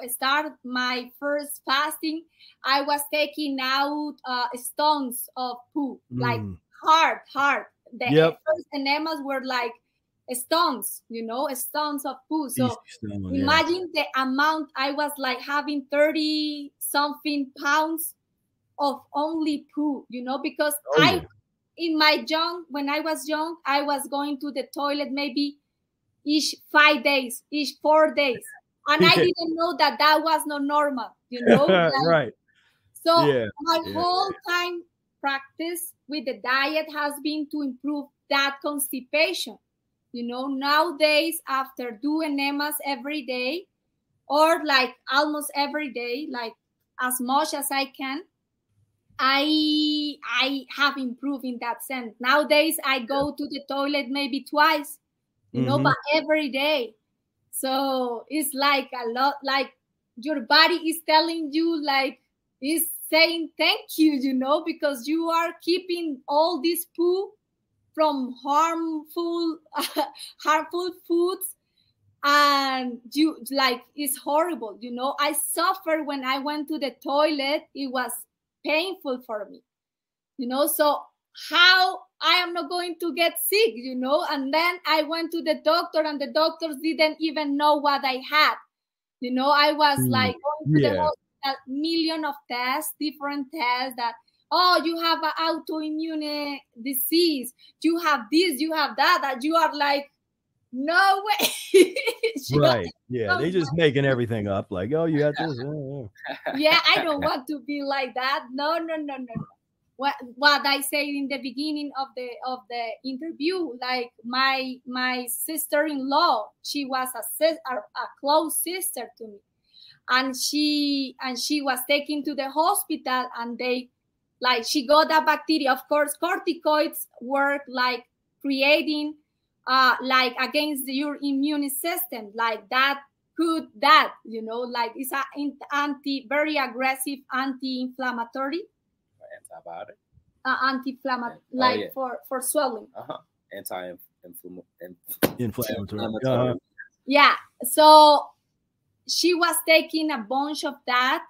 start my first fasting. I was taking out stones of poo, like hard. The first enemas were like stones, you know, stones of poo. So imagine the amount. I was like having 30 something pounds of only poo, you know, because when I was young, I was going to the toilet maybe each 5 days, each 4 days. And I didn't know that was not normal, you know? Like, right. So my whole time practice with the diet has been to improve that constipation. You know, nowadays, after doing enemas every day, or like almost every day, like as much as I can, I have improved in that sense. Nowadays, I go to the toilet maybe twice, you know, but every day. So it's like a lot, like your body is telling you, like, is saying thank you, you know, because you are keeping all this poo from harmful foods, and you like, it's horrible, you know. I suffered when I went to the toilet. It was painful for me, you know. So how I am not going to get sick, you know? And then I went to the doctor, and the doctors didn't even know what I had, you know. I was like going to the hospital, million of tests, different tests, that, oh, you have an autoimmune disease, you have this, you have that you are like, no way. Right. Yeah, they just making everything up, like, oh, you got this. Yeah, I don't want to be like that. No. What I said in the beginning of the interview, like my sister-in-law, she was a close sister to me, and she was taken to the hospital, and she got a bacteria. Of course, corticoids work like creating like against your immune system, like that like it's an very aggressive anti-inflammatory. Antibiotic. Anti-inflammatory, like for swelling. Inflammatory. Yeah. So she was taking a bunch of that,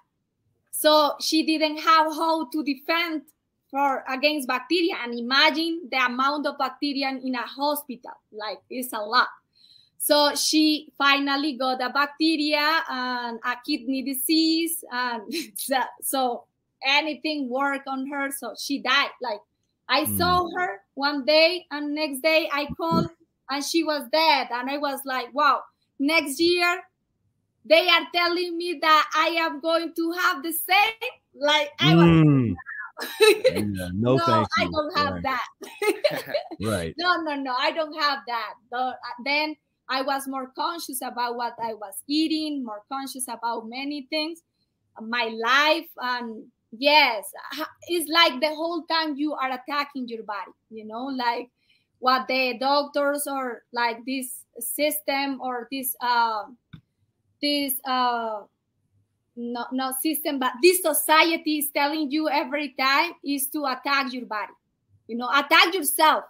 so she didn't have how to defend against bacteria. And imagine the amount of bacteria in a hospital, like it's a lot. So she finally got a bacteria and a kidney disease, and so anything worked on her, so she died. Like I saw her one day, and next day I called and she was dead, and I was like, wow, next year they are telling me that I am going to have the same. Like I was no, thank you. I don't have that. Right. No, I don't have that. But then I was more conscious about what I was eating, more conscious about many things, my life. And yes, it's like the whole time you are attacking your body, like what the doctors or like this system or this not system, but this society is telling you every time is to attack your body, attack yourself,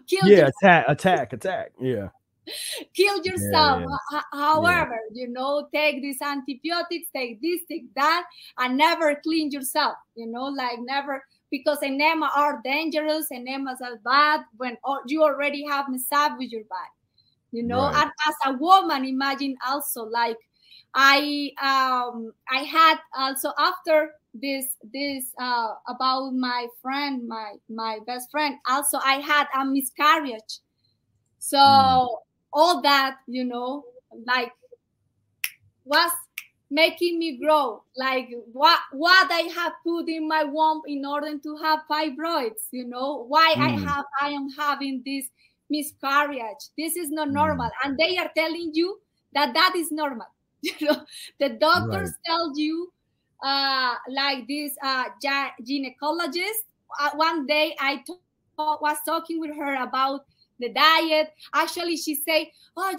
kill yourself. Attack. Yeah. Kill yourself. However, take these antibiotics, take this, take that, and never clean yourself, like never, because enema are dangerous, enemas are bad when you already have messed up with your body, Right. And as a woman, imagine also like I had also after this about my friend, my best friend, also I had a miscarriage. So all that, like was making me grow, like what I have put in my womb in order to have fibroids, why I am having this miscarriage. This is not normal. And they are telling you that is normal. The doctors tell you, like this gynecologist. One day I was talking with her about the diet. Actually, she said, black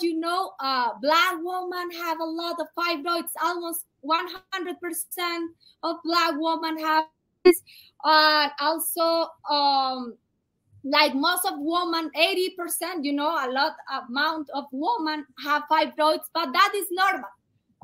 women have a lot of fibroids. Almost 100% of black women have this. Also, like most of women, 80%, a lot amount of women have fibroids, but that is normal.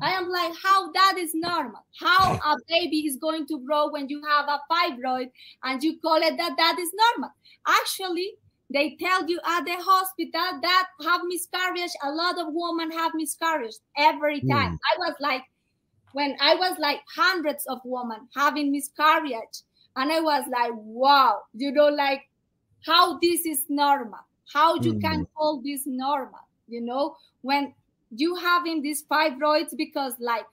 I am like, how that is normal? How a baby is going to grow when you have a fibroid and you call it that is normal? Actually, they tell you at the hospital that have miscarriage. A lot of women have miscarriage every time. When I was like hundreds of women having miscarriage, and I was like, wow, like how this is normal, how you can call this normal, when you having these fibroids, because like,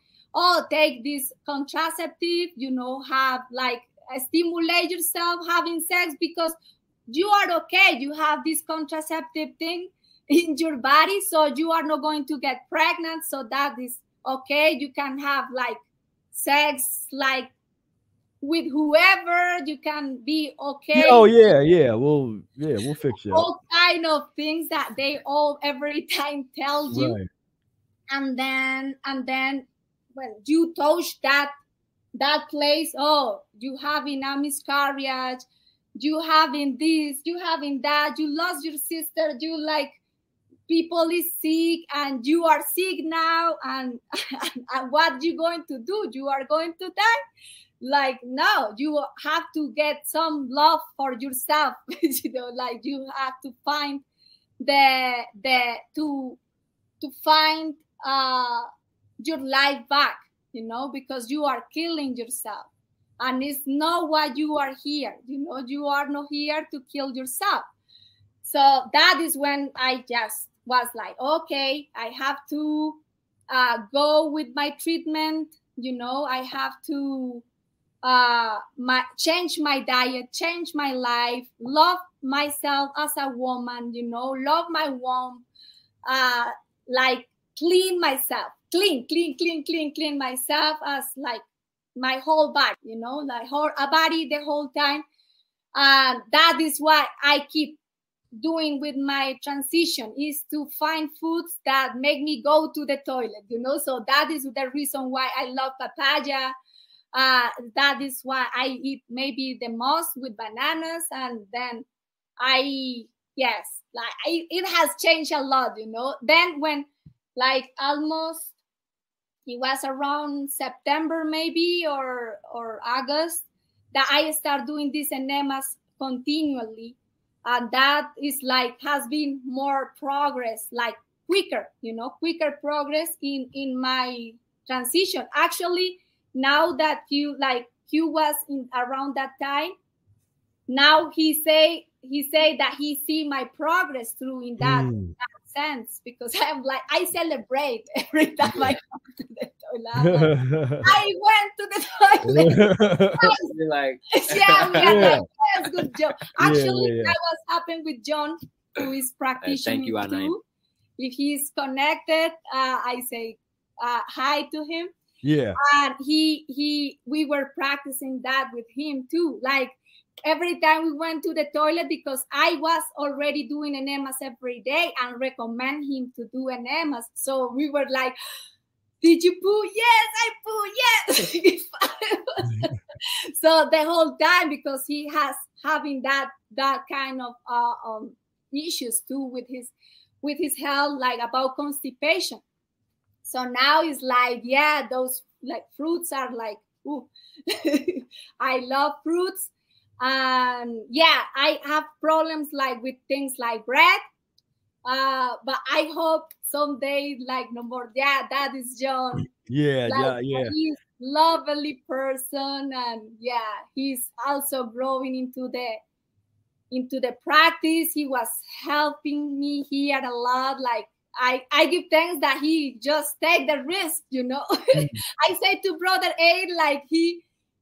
take this contraceptive, have like stimulate yourself having sex because you are okay. You have this contraceptive thing in your body, so you are not going to get pregnant. So that is okay. You can have like sex, like with whoever. You can be okay. Oh yeah. We'll fix you. All kind of things that they all every time tell you. Right. And then when you touch that place, you having a miscarriage, you having this, you having that, you lost your sister, you like people is sick and you are sick now, and what you going to do? You are going to die? Like, no, you have to get some love for yourself. Like you have to find to find your life back, because you are killing yourself. And it's not why you are here. You are not here to kill yourself. So that is when I just was like, okay, I have to go with my treatment. I have to change my diet, change my life, love myself as a woman, love my womb, like clean myself, clean myself as like my whole body, like whole body the whole time. That is why I keep doing with my transition is to find foods that make me go to the toilet, so that is the reason why I love papaya. That is why I eat maybe the most with bananas, and then it has changed a lot, Then when almost it was around September maybe or August that I start doing these enemas continually. And that is has been more progress, quicker progress in my transition. Actually, now that you was in around that time, now he say that he see my progress through in that sense, because I'm I celebrate every time I come to the toilet. I went to the toilet. Yes, good job. Actually, that was happened with John, who is practicing. Thank you, Anna. If he's connected, I say hi to him. Yeah. And we were practicing that with him too. Every time we went to the toilet, because I was already doing enemas every day and recommend him to do enemas. So we were like, did you poo? Yes, I poo. Yes. So the whole time, because he has having that kind of issues too with his health, about constipation. So now it's those fruits are ooh. I love fruits. And I have problems with things like bread, but I hope someday no more. That is John. Yeah. He's lovely person, and he's also growing into the practice. He was helping me here a lot. I give thanks that he just take the risk. I say to Brother Aid,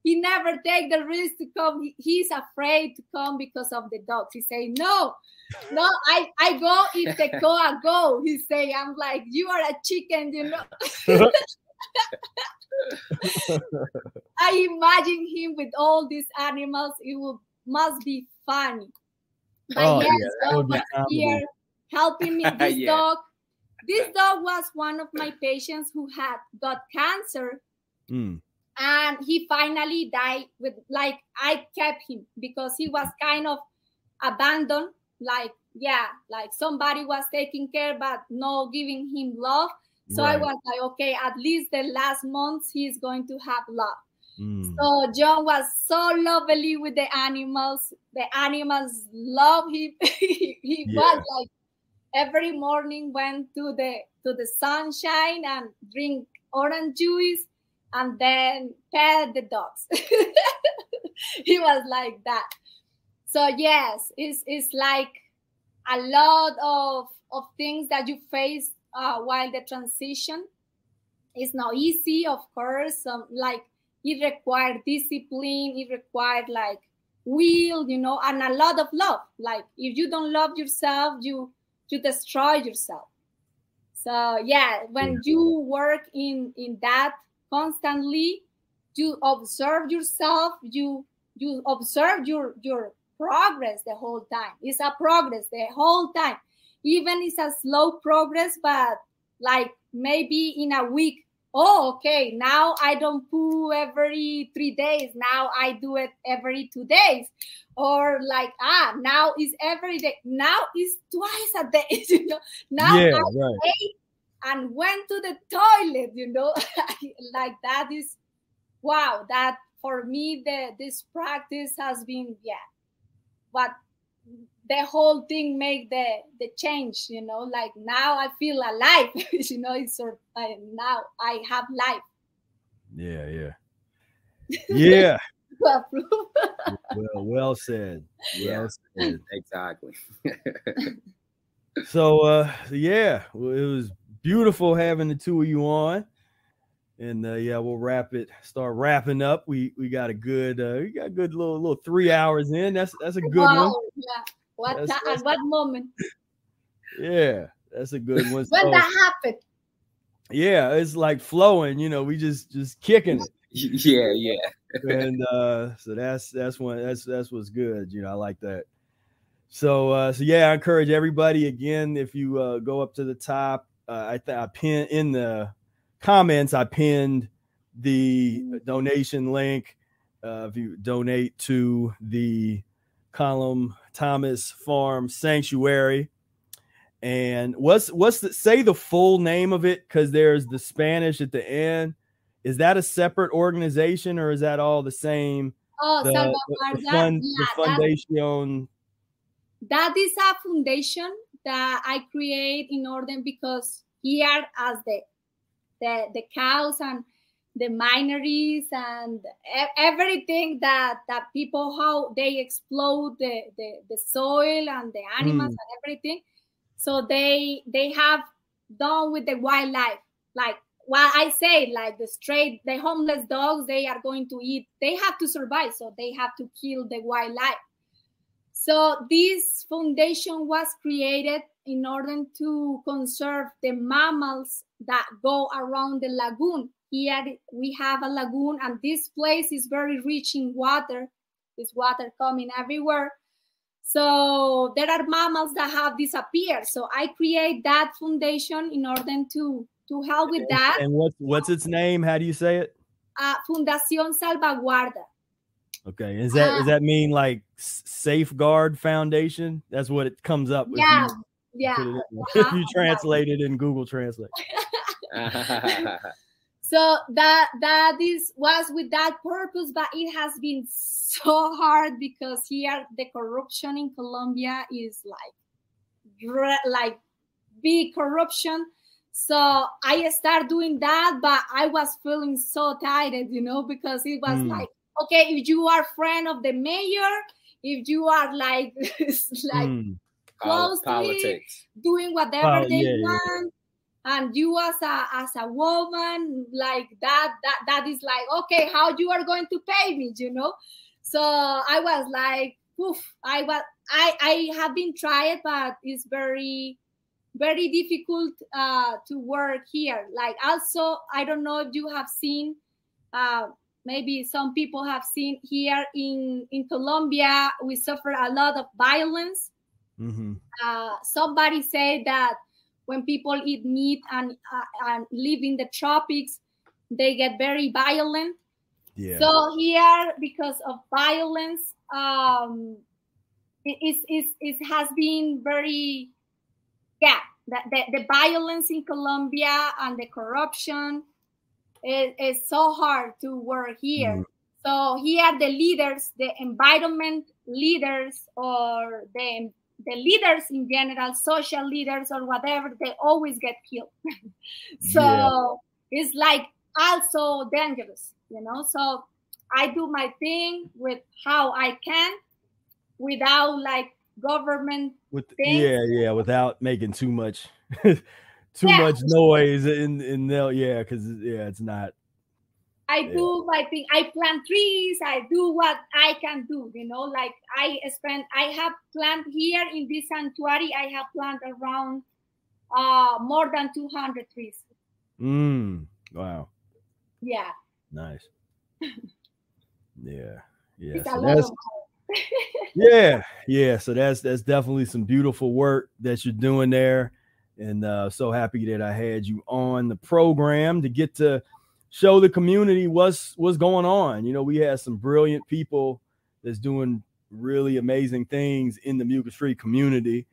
he never take the risk to come. He's afraid to come because of the dogs. He say, no, I go if the coa go. He say, I'm you are a chicken, I imagine him with all these animals. It must be funny. But Dog was here helping me. This dog was one of my patients who had got cancer. And he finally died with I kept him because he was kind of abandoned. Somebody was taking care, but no giving him love. So I was okay, at least the last months he's going to have love. So John was so lovely with the animals. The animals love him. He was every morning went to the sunshine and drink orange juice and then pet the dogs. He was like that. So yes, it's a lot of things that you face while the transition is not easy, of course. It required discipline, it required will, and a lot of love. If you don't love yourself, you destroy yourself. So when you work in that constantly, you observe yourself, you observe your progress the whole time. It's a progress the whole time. Even it's a slow progress, but maybe in a week, okay, now I don't poo every 3 days. Now I do it every 2 days. Or now it's every day. Now it's twice a day, Now I ate and went to the toilet, that is, wow, that for me, this practice has been, but the whole thing make the change, now I feel alive, it's now I have life. Yeah. Well said. Well said. Exactly. So it was beautiful having the two of you on. And we'll start wrapping up. We got a good little 3 hours in. That's a good one. Yeah. At what moment? Yeah, that's a good one. When that happened? Yeah, it's flowing, we just kicking it. Yeah. And so that's what's good. I like that. So yeah, I encourage everybody again, if you go up to the top, I pinned in the comments, I pinned the donation link. If you donate to the Callum Thomas Farm Sanctuary. And say the full name of it, because there's the Spanish at the end. Is that a separate organization, or is that all the same? Oh, the foundation. That is a foundation that I create in order, because here as the cows and the minories and everything that people, how they explode the soil and the animals and everything. So they have done with the wildlife, like what I say, like the homeless dogs, they are going to eat, they have to survive, so they have to kill the wildlife. So this foundation was created in order to conserve the mammals that go around the lagoon. Here we have a lagoon, and this place is very rich in water. There's water coming everywhere. So there are mammals that have disappeared. So I create that foundation in order to help with that. And what's its name? How do you say it? Fundación Salvaguarda. Okay. Does that mean like Safeguard Foundation? That's what it comes up with. Yeah. If you translate it in Google Translate. So that was with that purpose, but it has been so hard because here the corruption in Colombia is like big corruption. So I started doing that, but I was feeling so tired, because it was like, okay, if you are friend of the mayor, if you are like close to it, doing whatever they want. And you as a woman, like that is like, okay, how you are going to pay me, So I was like, oof, I have been trying, but it's very, very difficult to work here. Like also, I don't know if you have seen, maybe some people have seen here in Colombia, we suffer a lot of violence. Mm-hmm. Somebody said that when people eat meat and live in the tropics, they get very violent. Yeah. So here, because of violence, it has been very, the violence in Colombia and the corruption is so hard to work here. Mm. So here the leaders, the environment leaders, or the leaders in general, social leaders or whatever, they always get killed. So it's like also dangerous, So I do my thing with how I can without like government things. Without making too much much noise in there, because it's not. I do my thing. I plant trees. I do what I can do, like I have planted here in this sanctuary. I have planted around more than 200 trees. Wow. Yeah. Nice. Yeah. It's so a lot of So that's definitely some beautiful work that you're doing there. And so happy that I had you on the program to get to show the community what's going on. We had some brilliant people that's doing really amazing things in the mucus-free community.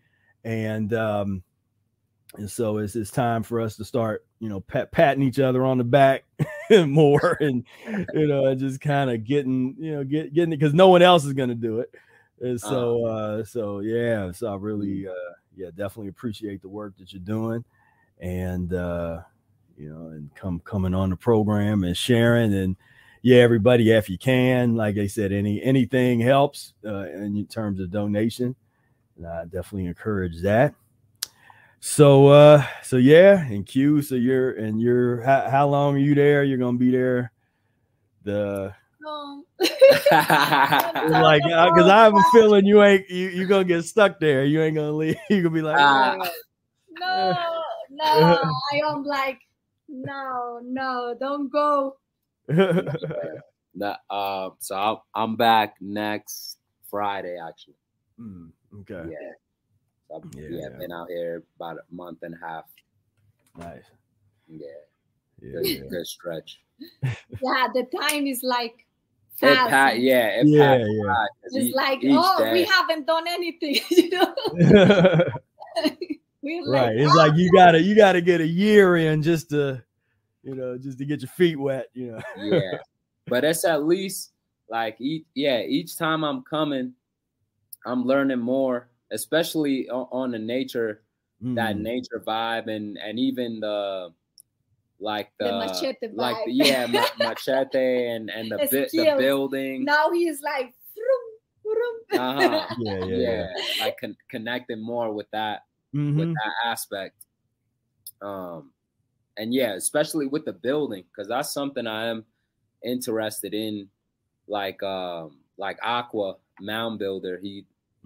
And so it's time for us to start, patting each other on the back more and, just kind of getting it, because no one else is going to do it. And so I really, definitely appreciate the work that you're doing. And, and coming on the program and sharing, and everybody, if you can, like I said, anything helps in terms of donation, and I definitely encourage that. So and Q, so you're how long are you there? You're gonna be there like, because I have a feeling you're gonna get stuck there. You ain't gonna leave. You're gonna be like, no. I am like, no, don't go. So I'm back next Friday, actually. Okay. Yeah. So I've been out here about a month and a half. Nice. Yeah. Good stretch. Yeah, the time is like It fast. It's like, day. We haven't done anything, you know. Right. It's like you gotta get a year in just to get your feet wet, you know. Yeah. But it's at least like each time I'm coming, I'm learning more, especially on the nature, that nature vibe, and even the machete vibe. machete and the building. Now he's like like connecting more with that aspect. And especially with the building, because that's something I am interested in. Like Aqua Mound Builder,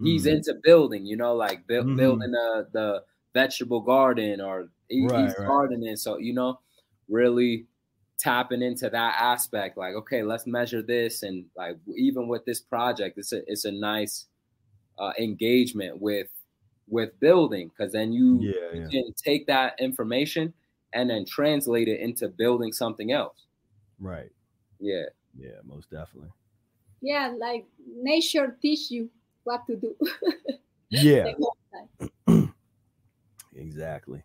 he's into building, you know, like building the vegetable garden, or he's gardening. So, you know, really tapping into that aspect. Like, okay, let's measure this, and like even with this project, it's a nice engagement with building, because then you can take that information and then translate it into building something else. Right. Yeah. Yeah, most definitely. Yeah, like nature teach you what to do. Yeah. Exactly.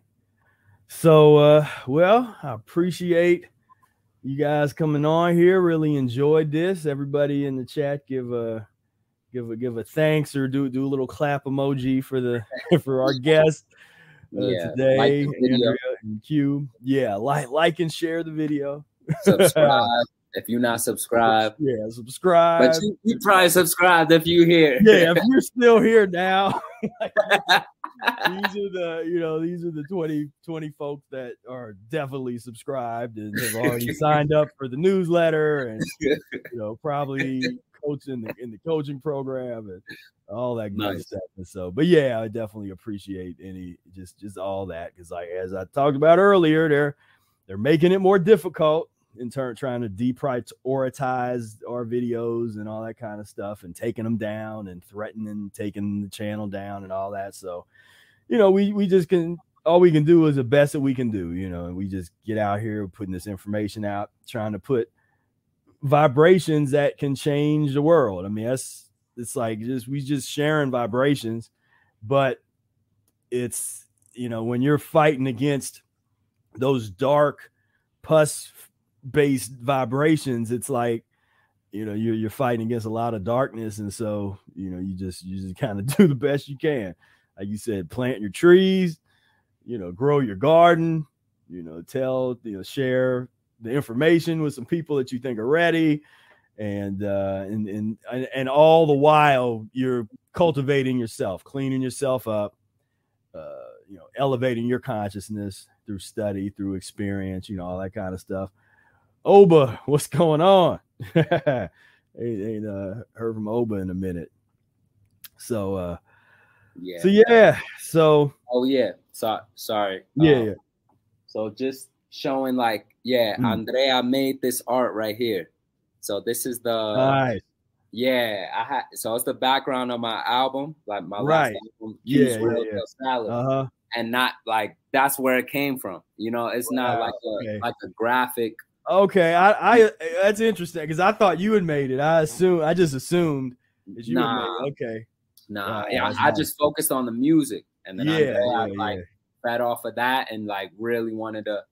So, well, I appreciate you guys coming on here. Really enjoyed this. Everybody in the chat, give a thanks, or do a little clap emoji for our guest today, like Andrea and Q. Yeah, like and share the video. Subscribe if you're not subscribed. Yeah, subscribe. But you probably subscribed if you're here. Yeah, if you're still here now. These are the 20 folks that are definitely subscribed and have already signed up for the newsletter, and probably coaching in the coaching program and all that good stuff. And so, but yeah, I definitely appreciate just all that, because like as I talked about earlier, they're making it more difficult in turn, trying to deprioritize our videos and all that kind of stuff, and taking them down and threatening taking the channel down and all that. So, we just all we can do is the best that we can do, and we just get out here putting this information out, trying to put vibrations that can change the world. I mean, it's like we just sharing vibrations, but it's, when you're fighting against those dark pus based vibrations, it's like, you're fighting against a lot of darkness. And so, you just kind of do the best you can. Like you said, plant your trees, grow your garden, share the information with some people that you think are ready. And all the while you're cultivating yourself, cleaning yourself up, elevating your consciousness through study, through experience, all that kind of stuff. Oba, what's going on? ain't heard from Oba in a minute. So sorry. So just showing like, Andrea made this art right here. So this is the so it's the background of my album, like my last album, Salad. And not like that's where it came from. It's not like a graphic. Okay, I that's interesting, because I thought you had made it. I just assumed that you had made it. Okay. I just focused on the music, and then I fed off of that, and like really wanted to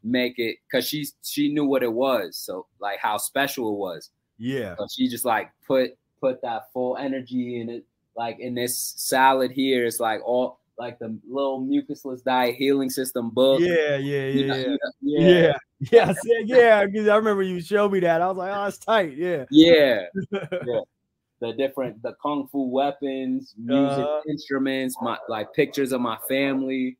make it, because she knew what it was, so like how special it was. Yeah. So she just like put that full energy in it, like in this salad here. It's like all like the little Mucusless Diet Healing System book. Yeah. Because I remember you showed me that. I was like, oh, it's tight. Yeah. The kung fu weapons, music instruments, my like pictures of my family,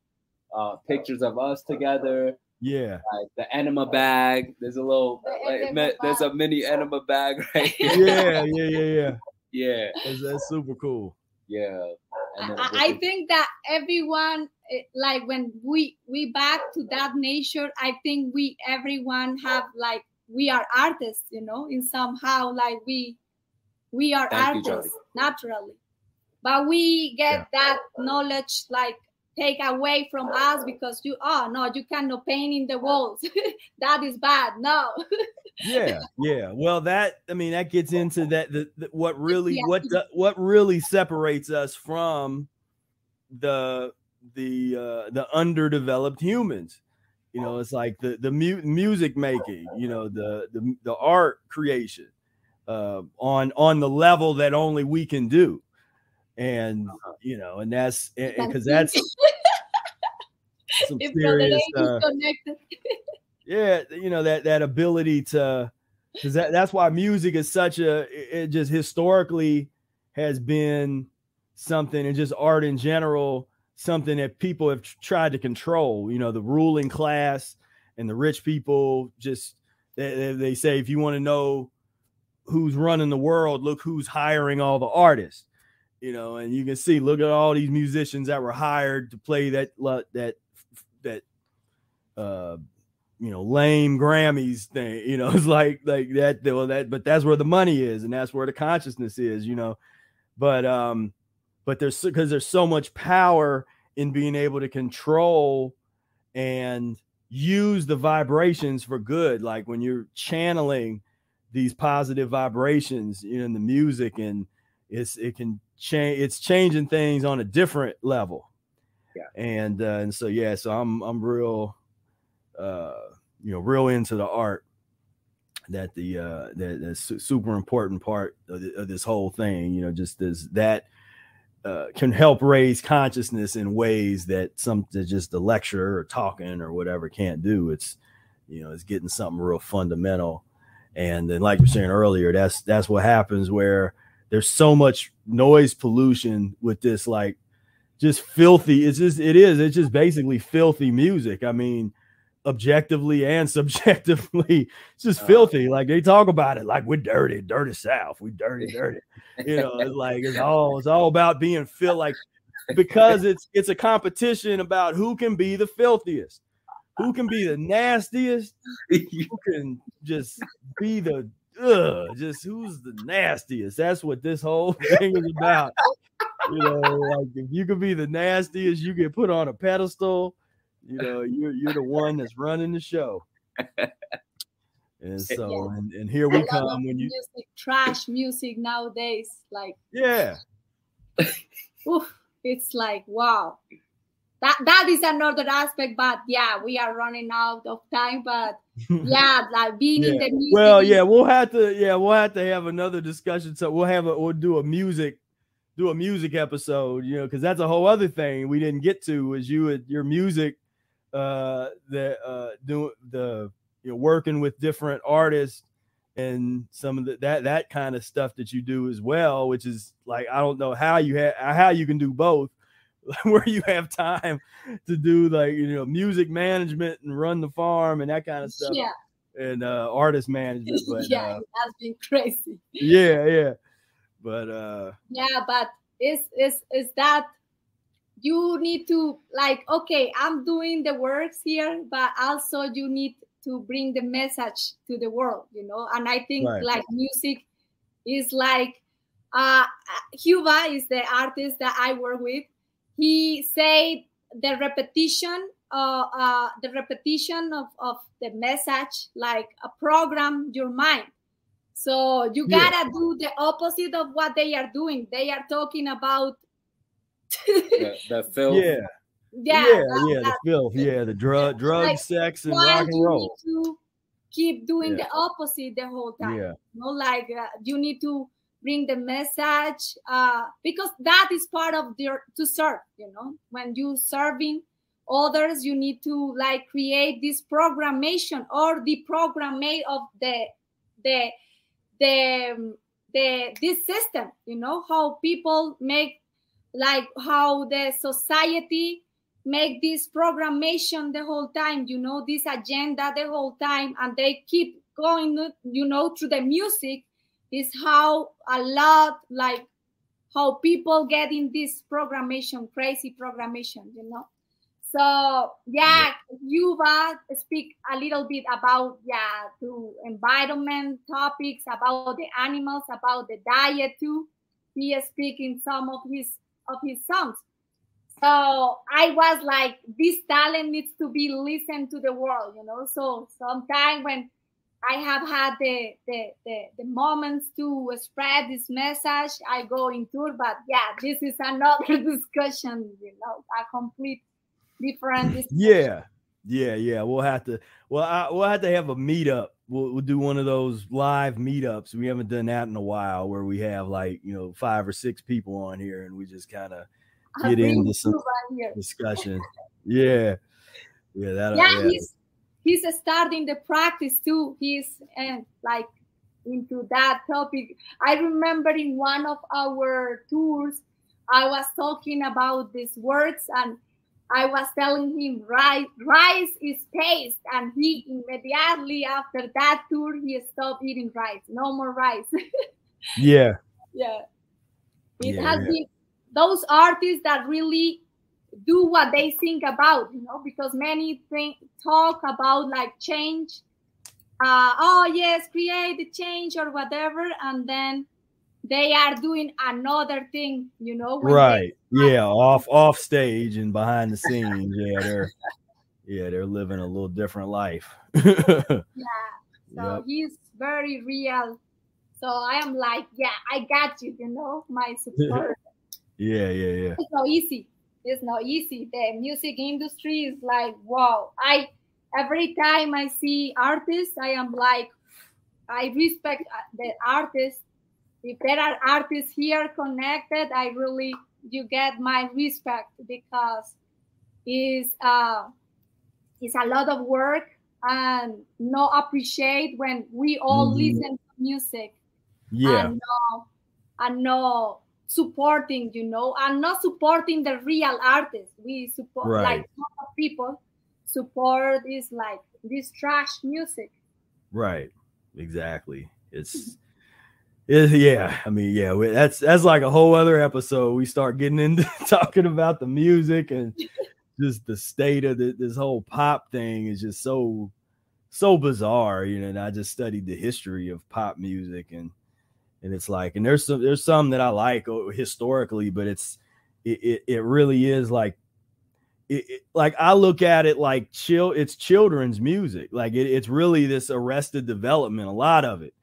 pictures of us together. Yeah. Like the enema bag. There's a mini enema bag right here. Yeah. That's super cool. Yeah. I think that everyone, like when we back to that nature, I think everyone have like, we are artists, in somehow, like we are artists naturally. but we get that knowledge like take away from us because you cannot paint in the walls. That is bad. No. Yeah. Well, that gets into that what really separates us from the underdeveloped humans. You know, it's like the music making, you know, the art creation on the level that only we can do. And you know, and that's because that's some serious you know, that ability to, because that's why music is such it just historically has been something, and just art in general, something that people have tried to control. You know, the ruling class and the rich people, just they say, if you want to know who's running the world, look who's hiring all the artists. You know, and you can see, look at all these musicians that were hired to play that you know, lame Grammys thing. You know, it's like that, but that's where the money is, and that's where the consciousness is. You know, but there's so much power in being able to control and use the vibrations for good. Like when you're channeling these positive vibrations in the music, and it's changing things on a different level. And so I'm real you know, real into the art. That's super important part of this whole thing. You know, just that can help raise consciousness in ways that just a lecture or talking or whatever can't do. It's, you know, it's getting something real fundamental. And then, like you're saying earlier, that's what happens where there's so much noise pollution with this, like, just filthy. It's just basically filthy music. I mean, objectively and subjectively, it's just filthy. Like they talk about it like we're dirty South. We dirty. You know, it's like it's all about being like, because it's a competition about who can be the filthiest, who can be the nastiest, who can just be the just who's the nastiest. That's what this whole thing is about. You know, like if you can be the nastiest, you get put on a pedestal. You know, you're the one that's running the show. And so, and here we come when you trash music nowadays, like it's like wow. That is another aspect, but we are running out of time. But like being in the music. Well, we'll have to have another discussion. So we'll do a music episode, you know, because that's a whole other thing we didn't get to, is your music working with different artists and some of that kind of stuff that you do as well, which is like, I don't know how you can do both, where you have time to do, like, you know, music management and run the farm and that kind of stuff, and artist management. But that's been crazy. But but is that you need to, like, okay, I'm doing the works here, but also you need to bring the message to the world, you know. And I think like music is like Cuba is the artist that I work with. He said the repetition of the message, like a program your mind. So you gotta do the opposite of what they are doing. They are talking about the filth. The filth. The drugs, like, sex, and rock and roll. You need to keep doing the opposite the whole time. You know, like you need to bring the message because that is part of to serve. You know, when you serving others, you need to like create this programmation or the program made of this system. You know, how people make, like how the society make this programmation the whole time, you know, this agenda the whole time, and they keep going, you know, through the music is how a lot, like how people get in this programmation, crazy programmation, you know. So you speak a little bit about the environment topics, about the animals, about the diet too. he is speaking some of his songs. So I was like, this talent needs to be listened to the world, you know. So sometimes when I have had the moments to spread this message, I go in tour. But yeah, this is another discussion, you know, a complete different discussion. Yeah. We'll have to have a meetup. We'll do one of those live meetups. We haven't done that in a while, where we have like, you know, 5 or 6 people on here, and we just kind of get into some discussion. Yeah. He's starting the practice too. He's like into that topic. I remember in one of our tours, I was talking about these words, and I was telling him rice is paste, and he immediately after that tour he stopped eating rice. No more rice. Yeah. It has been those artists that really do what they think about, you know, because many talk about like change. Oh yes, create the change or whatever, and then they are doing another thing, you know. Right. Off stage and behind the scenes. They're living a little different life. So he's very real. So I am like, I got you, you know, my support. Yeah. It's not easy. The music industry is like, wow. Every time I see artists, I am like, I respect the artists. If there are artists here connected, you get my respect, because it's a lot of work, and no appreciate when we all listen to music. And no supporting, you know, and not supporting the real artists. We support like people support is like this trash music. Right. Exactly. I mean, that's like a whole other episode. We start getting into talking about the music and just the state of this whole pop thing is just so bizarre, you know. And I just studied the history of pop music, and it's like, and there's some that I like historically, but it really is like, like I look at it like it's children's music. Like it's really this Arrested Development, a lot of it,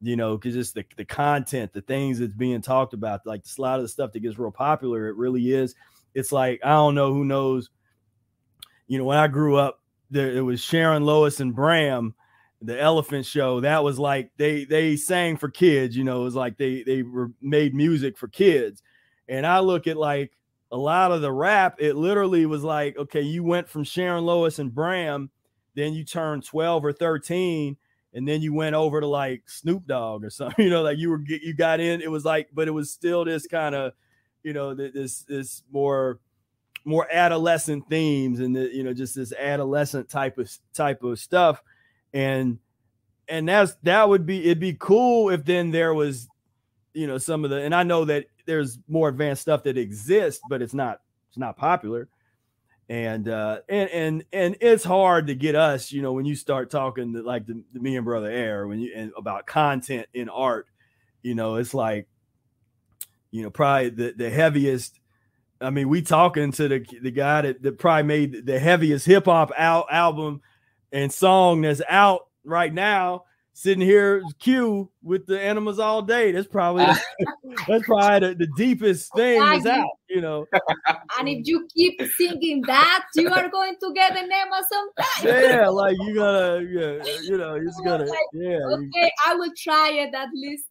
you know, because it's the content, the things that's being talked about, like a lot of the stuff that gets real popular. It really is. It's like, I don't know who knows, you know, when I grew up, it was Sharon, Lois, and Bram, the Elephant Show. That was like, they sang for kids, you know. It was like they were made music for kids. And I look at like a lot of the rap, it literally was like, okay, you went from Sharon, Lois, and Bram, then you turned 12 or 13, and then you went over to like Snoop Dogg or something, you know, like you got in. It was like, but it was still this kind of, you know, this more adolescent themes, and you know, just this adolescent type of stuff. And it'd be cool if then there was, you know, some of the, and I know that there's more advanced stuff that exists, but it's not popular. And it's hard to get us, you know, when you start talking to like the me and Brother Air, and about content in art, you know, it's like, you know, probably the heaviest. I mean, we talking to the guy that probably made the heaviest hip hop album and song that's out right now, sitting here, Q with the Animals All Day. That's probably the deepest thing that's out, you know. And if you keep singing that, you are going to get an Emma sometime. Yeah, like you gotta, you know, it's gonna, Okay, I will try it at least.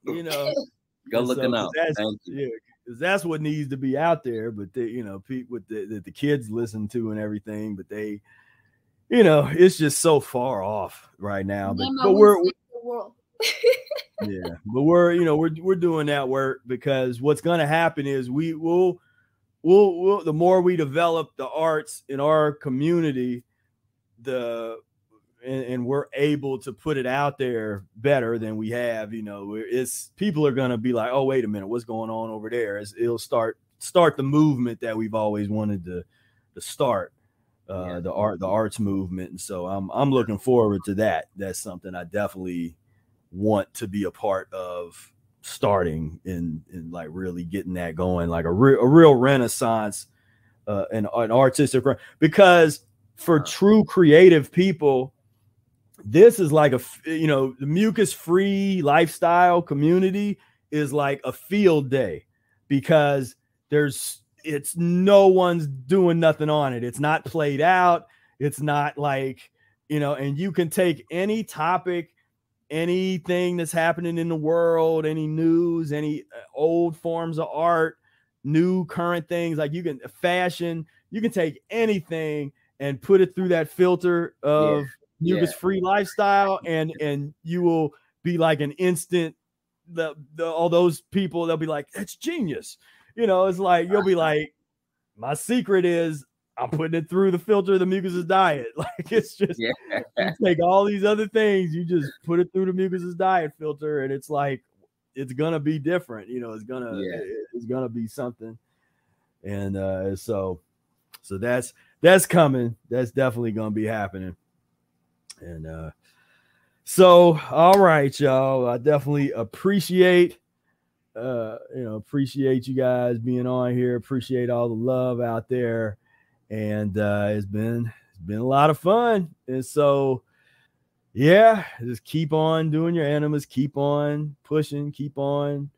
You know, go looking up. Thank you. Yeah, because that's what needs to be out there. But you know, with the kids listen to and everything, but they, you know, it's just so far off right now. But we're we're doing that work, because what's going to happen is we'll the more we develop the arts in our community, and we're able to put it out there better than we have, you know, people are going to be like, oh, wait a minute, what's going on over there? It'll start the movement that we've always wanted to start. The arts movement. And so I'm looking forward to that. That's something I definitely want to be a part of starting and like really getting that going, like a real renaissance an artistic, because for true creative people, this is like the mucus-free lifestyle community is like a field day, because it's no one's doing nothing on it. It's not played out. It's not like, and you can take any topic, anything that's happening in the world, any news, any old forms of art, new current things, like you can fashion, you can take anything and put it through that filter of mucus-free lifestyle, and you will be like an instant, all those people, they'll be like, that's genius. It's like, you'll be like, my secret is I'm putting it through the filter of the Mucusless Diet. Like, it's just, you take all these other things, you just put it through the Mucusless Diet filter, and it's like, it's gonna be different. It's gonna be something. And so that's coming. That's definitely gonna be happening. And so, all right, y'all. I definitely appreciate you guys being on here. Appreciate all the love out there. And it's been a lot of fun. And so, yeah, just keep on doing your animals, keep on pushing, keep on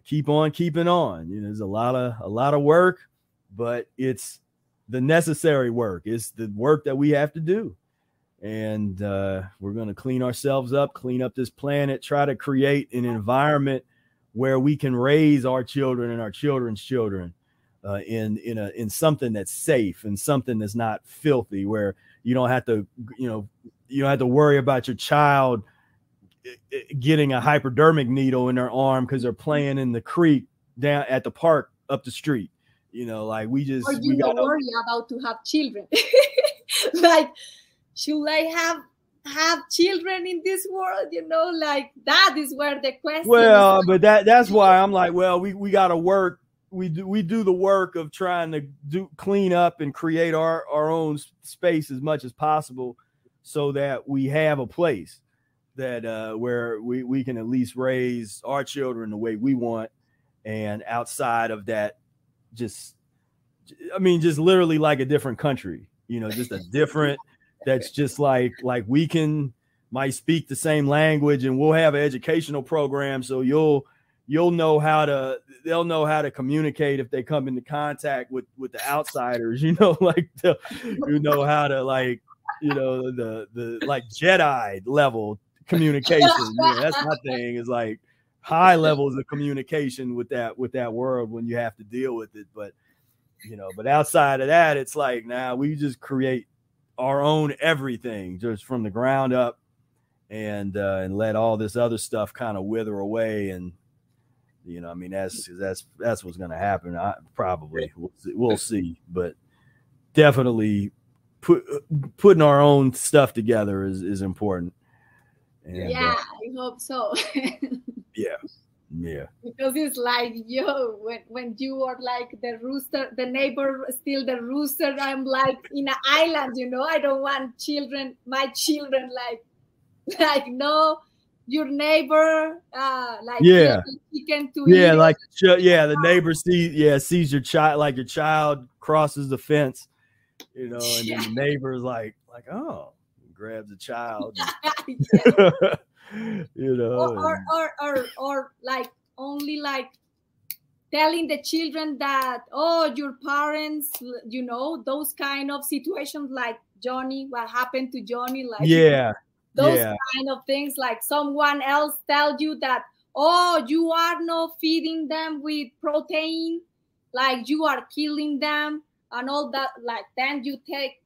keeping on. There's a lot of work, but it's the necessary work. It's the work that we have to do. And we're going to clean ourselves up, clean up this planet, try to create an environment where we can raise our children and our children's children in something that's safe and something that's not filthy, where you don't have to, you don't have to worry about your child getting a hypodermic needle in their arm because they're playing in the creek down at the park up the street. Like we gotta worry about to have children. Like, should I have children in this world? Like, that is where the question. Well, but that's why I'm like, well, we got to work. We do the work of trying to clean up and create our own space as much as possible, so that we have a place that where we can at least raise our children the way we want. And outside of that, just literally like a different country, just a different, that's just like we might speak the same language, and we'll have an educational program. So they'll know how to communicate if they come into contact with the outsiders, like how to, like, the like Jedi level communication. That's my thing, is like high levels of communication with that world when you have to deal with it. But outside of that, it's like, now we just create our own everything just from the ground up, and let all this other stuff kind of wither away. And that's what's going to happen. Probably we'll see, but definitely putting our own stuff together is important. And, I hope so. Yeah. Because it's like, when you are like the rooster, the neighbor still the rooster, I'm like in an island, I don't want my children like no, your neighbor chicken to eat. Like the neighbor sees your child, like your child crosses the fence, and then the neighbor's like, oh, grabs the child. Or like only like telling the children that, oh, your parents, those kind of situations, like Johnny, what happened to Johnny, like those kind of things, like someone else tells you that, oh, you are not feeding them with protein, like you are killing them and all that, like then you take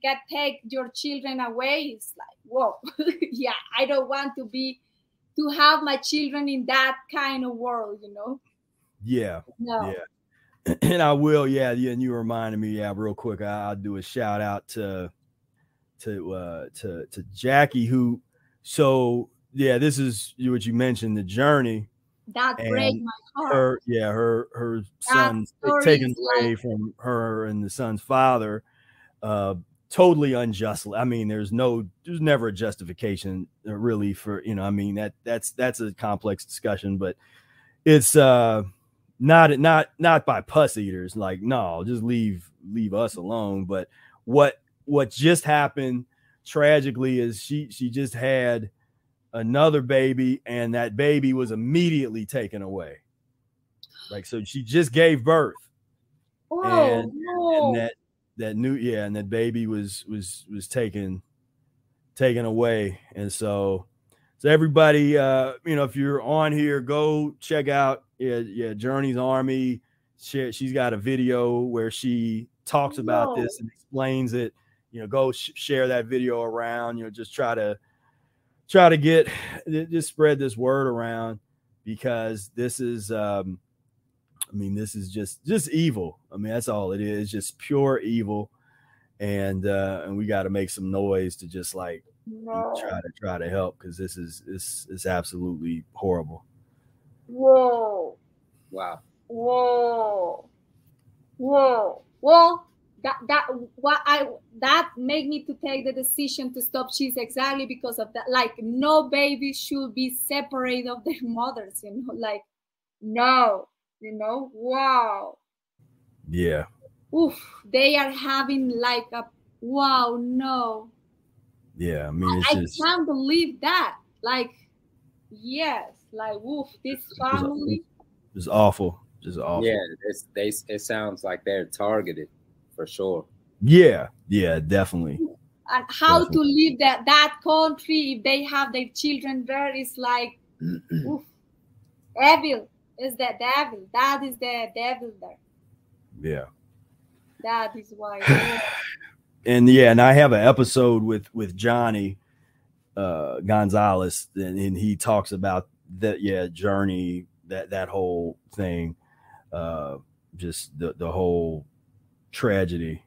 your children away. It's like, whoa. I don't want to have my children in that kind of world, No. And I will, and you reminded me, real quick, I'll do a shout out to Jackie, who, this is what you mentioned, the journey. That breaks my heart. Her son taken away from her and the son's father, totally unjustly. I mean, there's never a justification really for, that's a complex discussion, but it's not by pus eaters. Like, no, just leave us alone. But what just happened tragically is she just had another baby, and that baby was immediately taken away. Like, so she just gave birth. And that baby was taken away. And so everybody, if you're on here, go check out Journey's Army. She's got a video where she talks about this and explains it. Go share that video around. Just try to get, just spread this word around, because this is this is just evil. That's all it is, just pure evil. And we got to make some noise to just like try to help, because this is absolutely horrible. Whoa. Wow. Whoa. Well, that made me to take the decision to stop cheese, exactly because of that. Like, no baby should be separated of their mothers, like, no, wow. Yeah. Oof, they are having like a wow, no. Yeah, I can't believe that. Like, yes, like, oof, this family. It's awful. Just awful. Yeah, it sounds like they're targeted for sure. Yeah, definitely. And how to leave that country if they have their children there is like, oof, evil is the devil. That is the devil there. Yeah. That is why. And I have an episode with Johnny Gonzalez, and he talks about that journey, that whole thing, just the whole tragedy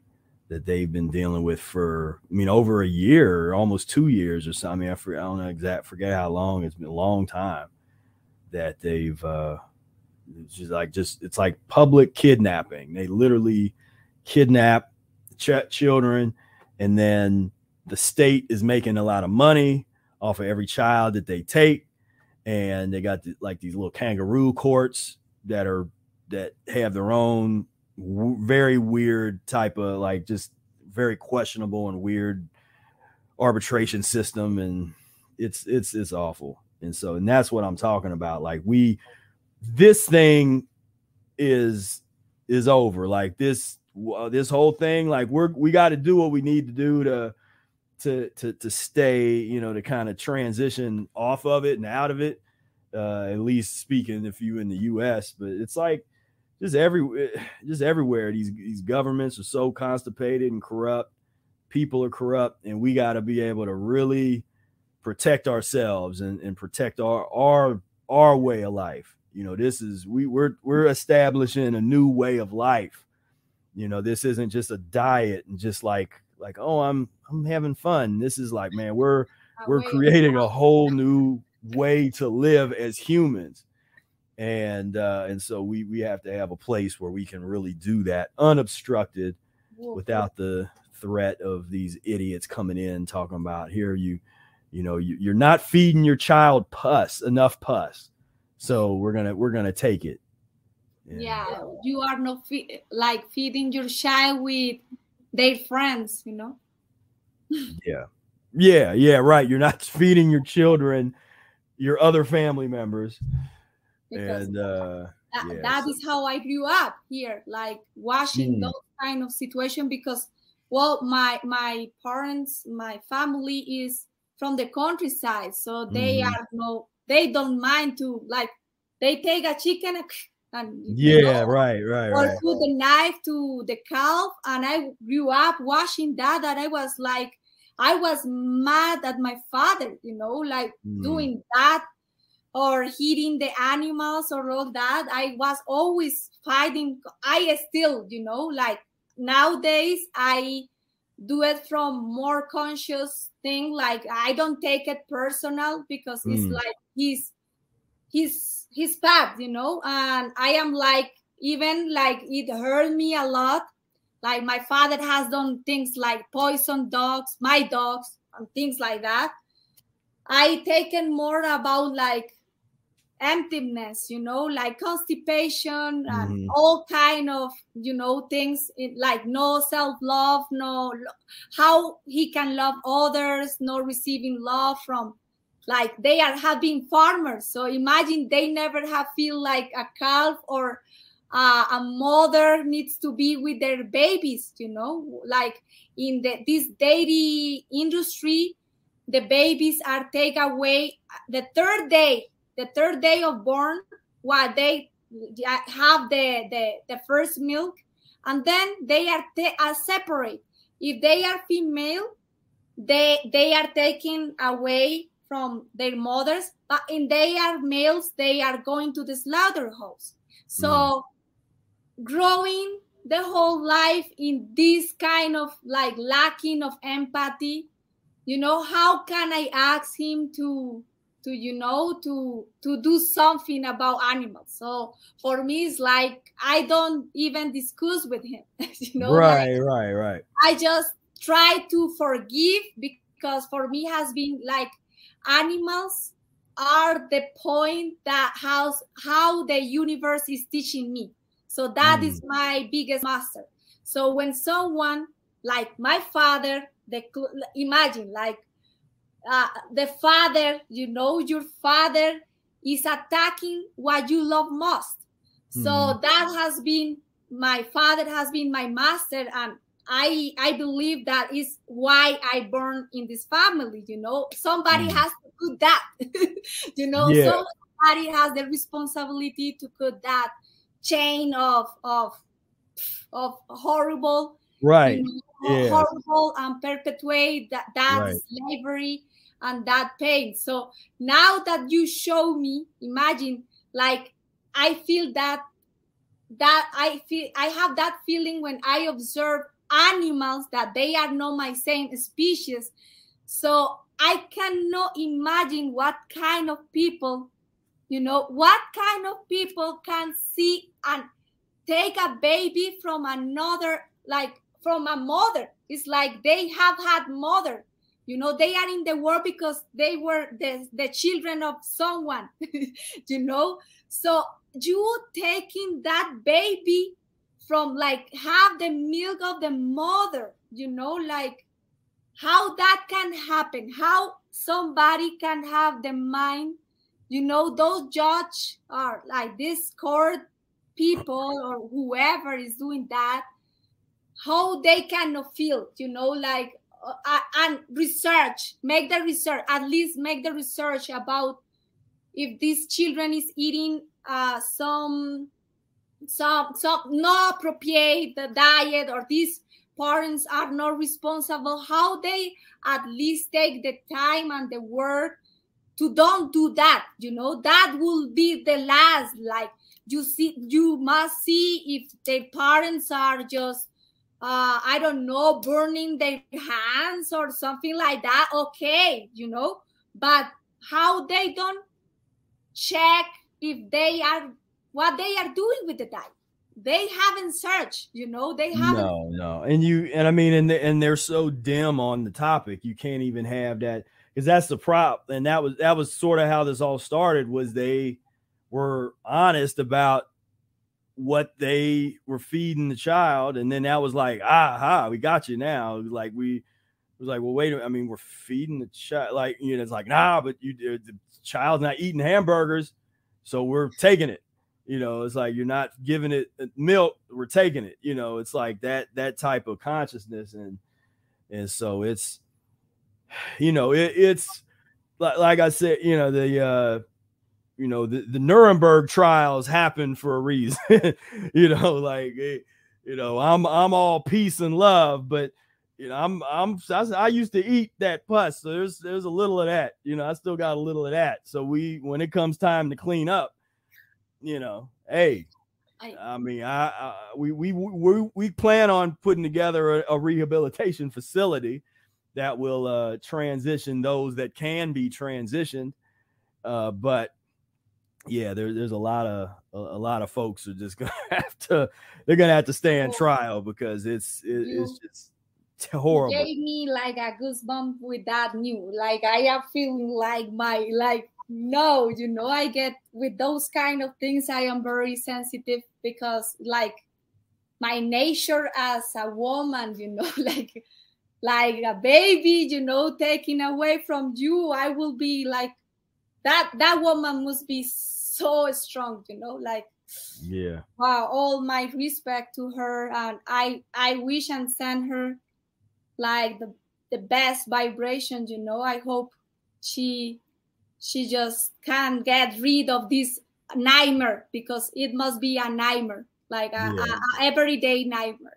that they've been dealing with for over a year, almost 2 years or something. I don't know forget how long. It's been a long time that they've it's like public kidnapping. They literally kidnap children, and then the state is making a lot of money off of every child that they take, and they got these little kangaroo courts that have their own very weird type of, like, just very questionable and weird arbitration system, and it's awful. And that's what I'm talking about. Like, this thing is over. Like, this whole thing, like, we got to do what we need to do to stay, to kind of transition off of it and out of it, at least speaking if you in the US. But it's like just everywhere these governments are so constipated and corrupt. People are corrupt, and we got to be able to really protect ourselves and protect our way of life. This is we're establishing a new way of life. This isn't just a diet and just like, oh, I'm having fun. This is like, man, we're creating a whole new way to live as humans. And so we have to have a place where we can really do that unobstructed, without the threat of these idiots coming in talking about, here you're not feeding your child enough pus, so we're gonna take it. Yeah, you are not feeding your child with their friends, Yeah, right. You're not feeding your children your other family members. Because that is how I grew up here, like watching those kind of situation, because my parents, my family is from the countryside, so they don't mind to, like, they take a chicken and right, or put the knife to the calf. And I grew up watching that I was like, I was mad at my father, like doing that or hitting the animals or all that. I was always fighting. I still, like, nowadays I do it from more conscious thing. Like, I don't take it personal, because it's like his path, and I am like, even like, it hurt me a lot. Like, my father has done things like poison my dogs and things like that. I taken more about, like, emptiness, like constipation and all kind of, things like no self-love, no how he can love others, no receiving love from, like they have been farmers. So imagine they never have feel like a calf or a mother needs to be with their babies, like in this dairy industry, the babies are taken away the third day of born, while they have the first milk, and then they are separate. If they are female, they are taken away from their mothers, but if they are males, they are going to the slaughterhouse. So growing the whole life in this kind of like lacking of empathy, how can I ask him to do something about animals? So for me, it's like I don't even discuss with him. Right. I just try to forgive, because for me has been like animals are the point that how the universe is teaching me. So that is my biggest master. So when someone like my father, imagine like the father, your father is attacking what you love most. So that has been, my father has been my master, and I believe that is why I born in this family. Somebody has to put that. Somebody has the responsibility to put that chain of horrible, horrible, and perpetuate that slavery and that pain. So now that you show me, imagine, like I feel that I have that feeling when I observe animals that they are not my same species. So I cannot imagine what kind of people, what kind of people can see and take a baby from another, like from a mother. It's like they have had mother, they are in the world because they were the children of someone, So you taking that baby from like have the milk of the mother, like how that can happen, how somebody can have the mind, those judge are like this court people or whoever is doing that, how they cannot feel, like and at least make the research about if these children is eating some not appropriate the diet, or these parents are not responsible, how they at least take the time and the work to don't do that. That will be the last, like you must see if the parents are just I don't know, burning their hands or something like that, okay, but how they don't check if they are what they are doing with the diet. They haven't searched, they haven't. No. And I mean, and they're so dim on the topic. You can't even have that, because that's the prop. And that was sort of how this all started, was they were honest about what they were feeding the child. And then that was like, we got you now. Like it was like, well, wait a minute. I mean, we're feeding the child, like, it's like, nah, but the child's not eating hamburgers, so we're taking it. It's like, you're not giving it milk, we're taking it. It's like that type of consciousness. And so it's, it's like I said, the Nuremberg trials happen for a reason. I'm all peace and love, but I used to eat that pus, so there's a little of that. I still got a little of that. So when it comes time to clean up, hey, I mean, we plan on putting together a rehabilitation facility that will transition those that can be transitioned. But yeah, there's a lot of folks are just gonna have to stand trial, because it's just horrible. Gave me like a goosebump with that news. Like I am feeling like no, I get with those kind of things, I am very sensitive because like my nature as a woman, like a baby, taken away from you, I will be like, that woman must be so strong, like, yeah. Wow, all my respect to her, and I wish and send her like the best vibration, I hope she just can get rid of this nightmare, because it must be a nightmare, like a everyday nightmare,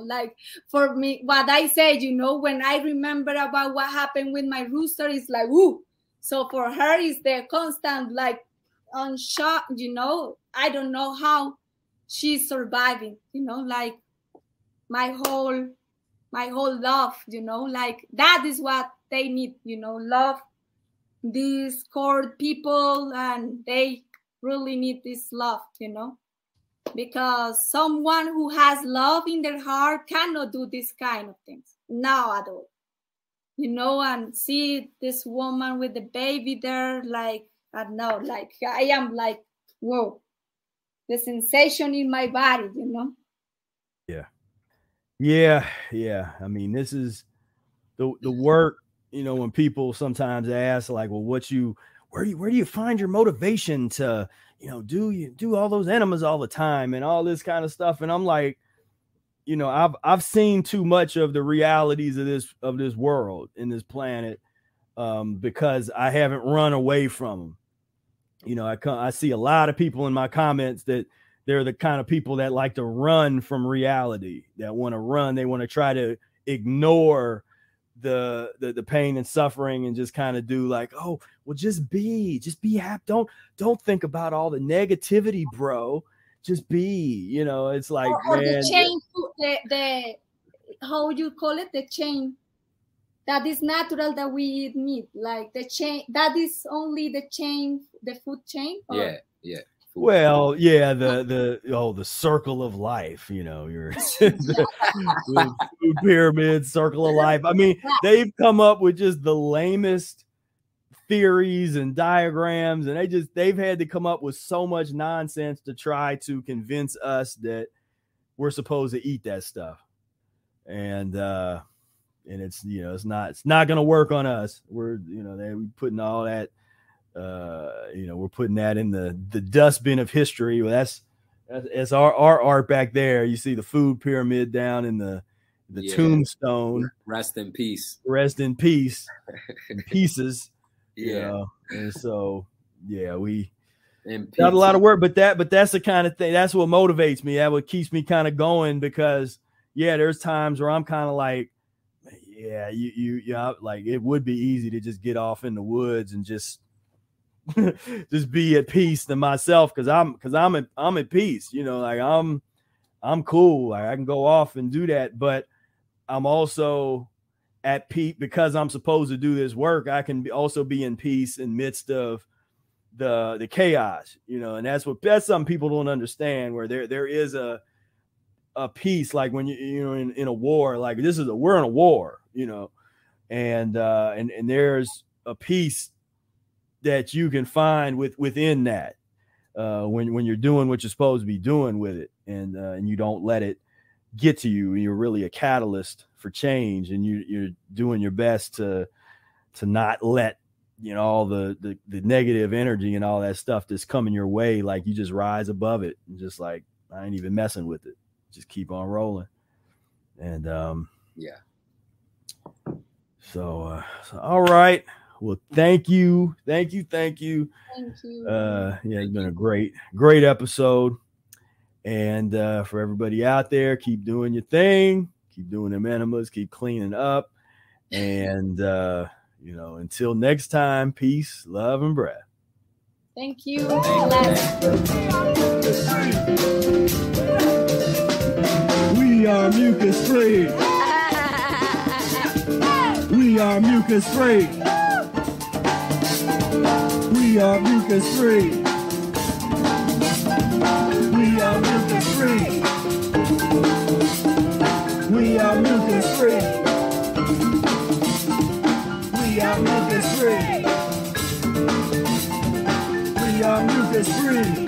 like for me, what I say, when I remember about what happened with my rooster, it's like, woo. So for her, it's the constant, like, on shock, I don't know how she's surviving, like my whole love, like that is what they need, love, these core people, and they really need this love, because someone who has love in their heart cannot do this kind of things now at all, and see this woman with the baby there, like, I don't know, like I am like, whoa, the sensation in my body, Yeah. I mean, this is the work, when people sometimes ask like, well, where do you find your motivation to, do all those enemas all the time and all this kind of stuff? And I'm like, I've seen too much of the realities of this world in this planet, because I haven't run away from them. I see a lot of people in my comments that they're the kind of people that like to run from reality, that want to run. They want to try to ignore the pain and suffering and just kind of do like, oh, well, just be happy. Don't think about all the negativity, bro. Just be, it's like, or man, the chain, the how you call it, the chain that is natural that we eat meat, like the chain that is only the chain, the food chain. Or? Yeah. Well, yeah, the circle of life, your the food pyramid, circle of life. I mean, they've come up with just the lamest theories and diagrams, and they've had to come up with so much nonsense to try to convince us that we're supposed to eat that stuff. And it's, it's not going to work on us. We're, we putting all that, we're putting that in the dustbin of history. Well, that's our art back there. You see the food pyramid down in the tombstone. Rest in peace. Rest in peace. In pieces. And so, we got a lot of work, but that's the kind of thing. That's what motivates me. That what keeps me kind of going, because there's times where I'm kind of like, like it would be easy to just get off in the woods and just be at peace to myself, because I'm at peace, like I'm cool. Like I can go off and do that, but I'm also at peace because I'm supposed to do this work. I can also be in peace in midst of the chaos, and that's something people don't understand, where there is a peace, like when you in a war, like we're in a war, and there's a peace that you can find within that, when you're doing what you're supposed to be doing with it, and you don't let it get to you. You're really a catalyst for change, and you're doing your best to not let all the negative energy and all that stuff that's coming your way, like you just rise above it and just like, I ain't even messing with it, just keep on rolling. And so all right. Well, thank you. It's been a great episode. And for everybody out there, keep doing your thing, keep doing them enemas, keep cleaning up. And, until next time, peace, love, and breath. Thank you. We are mucus-free. We are mucus-free. We are mucus-free. We are mucus-free. We are mucus-free. We are mucus-free. mucus free.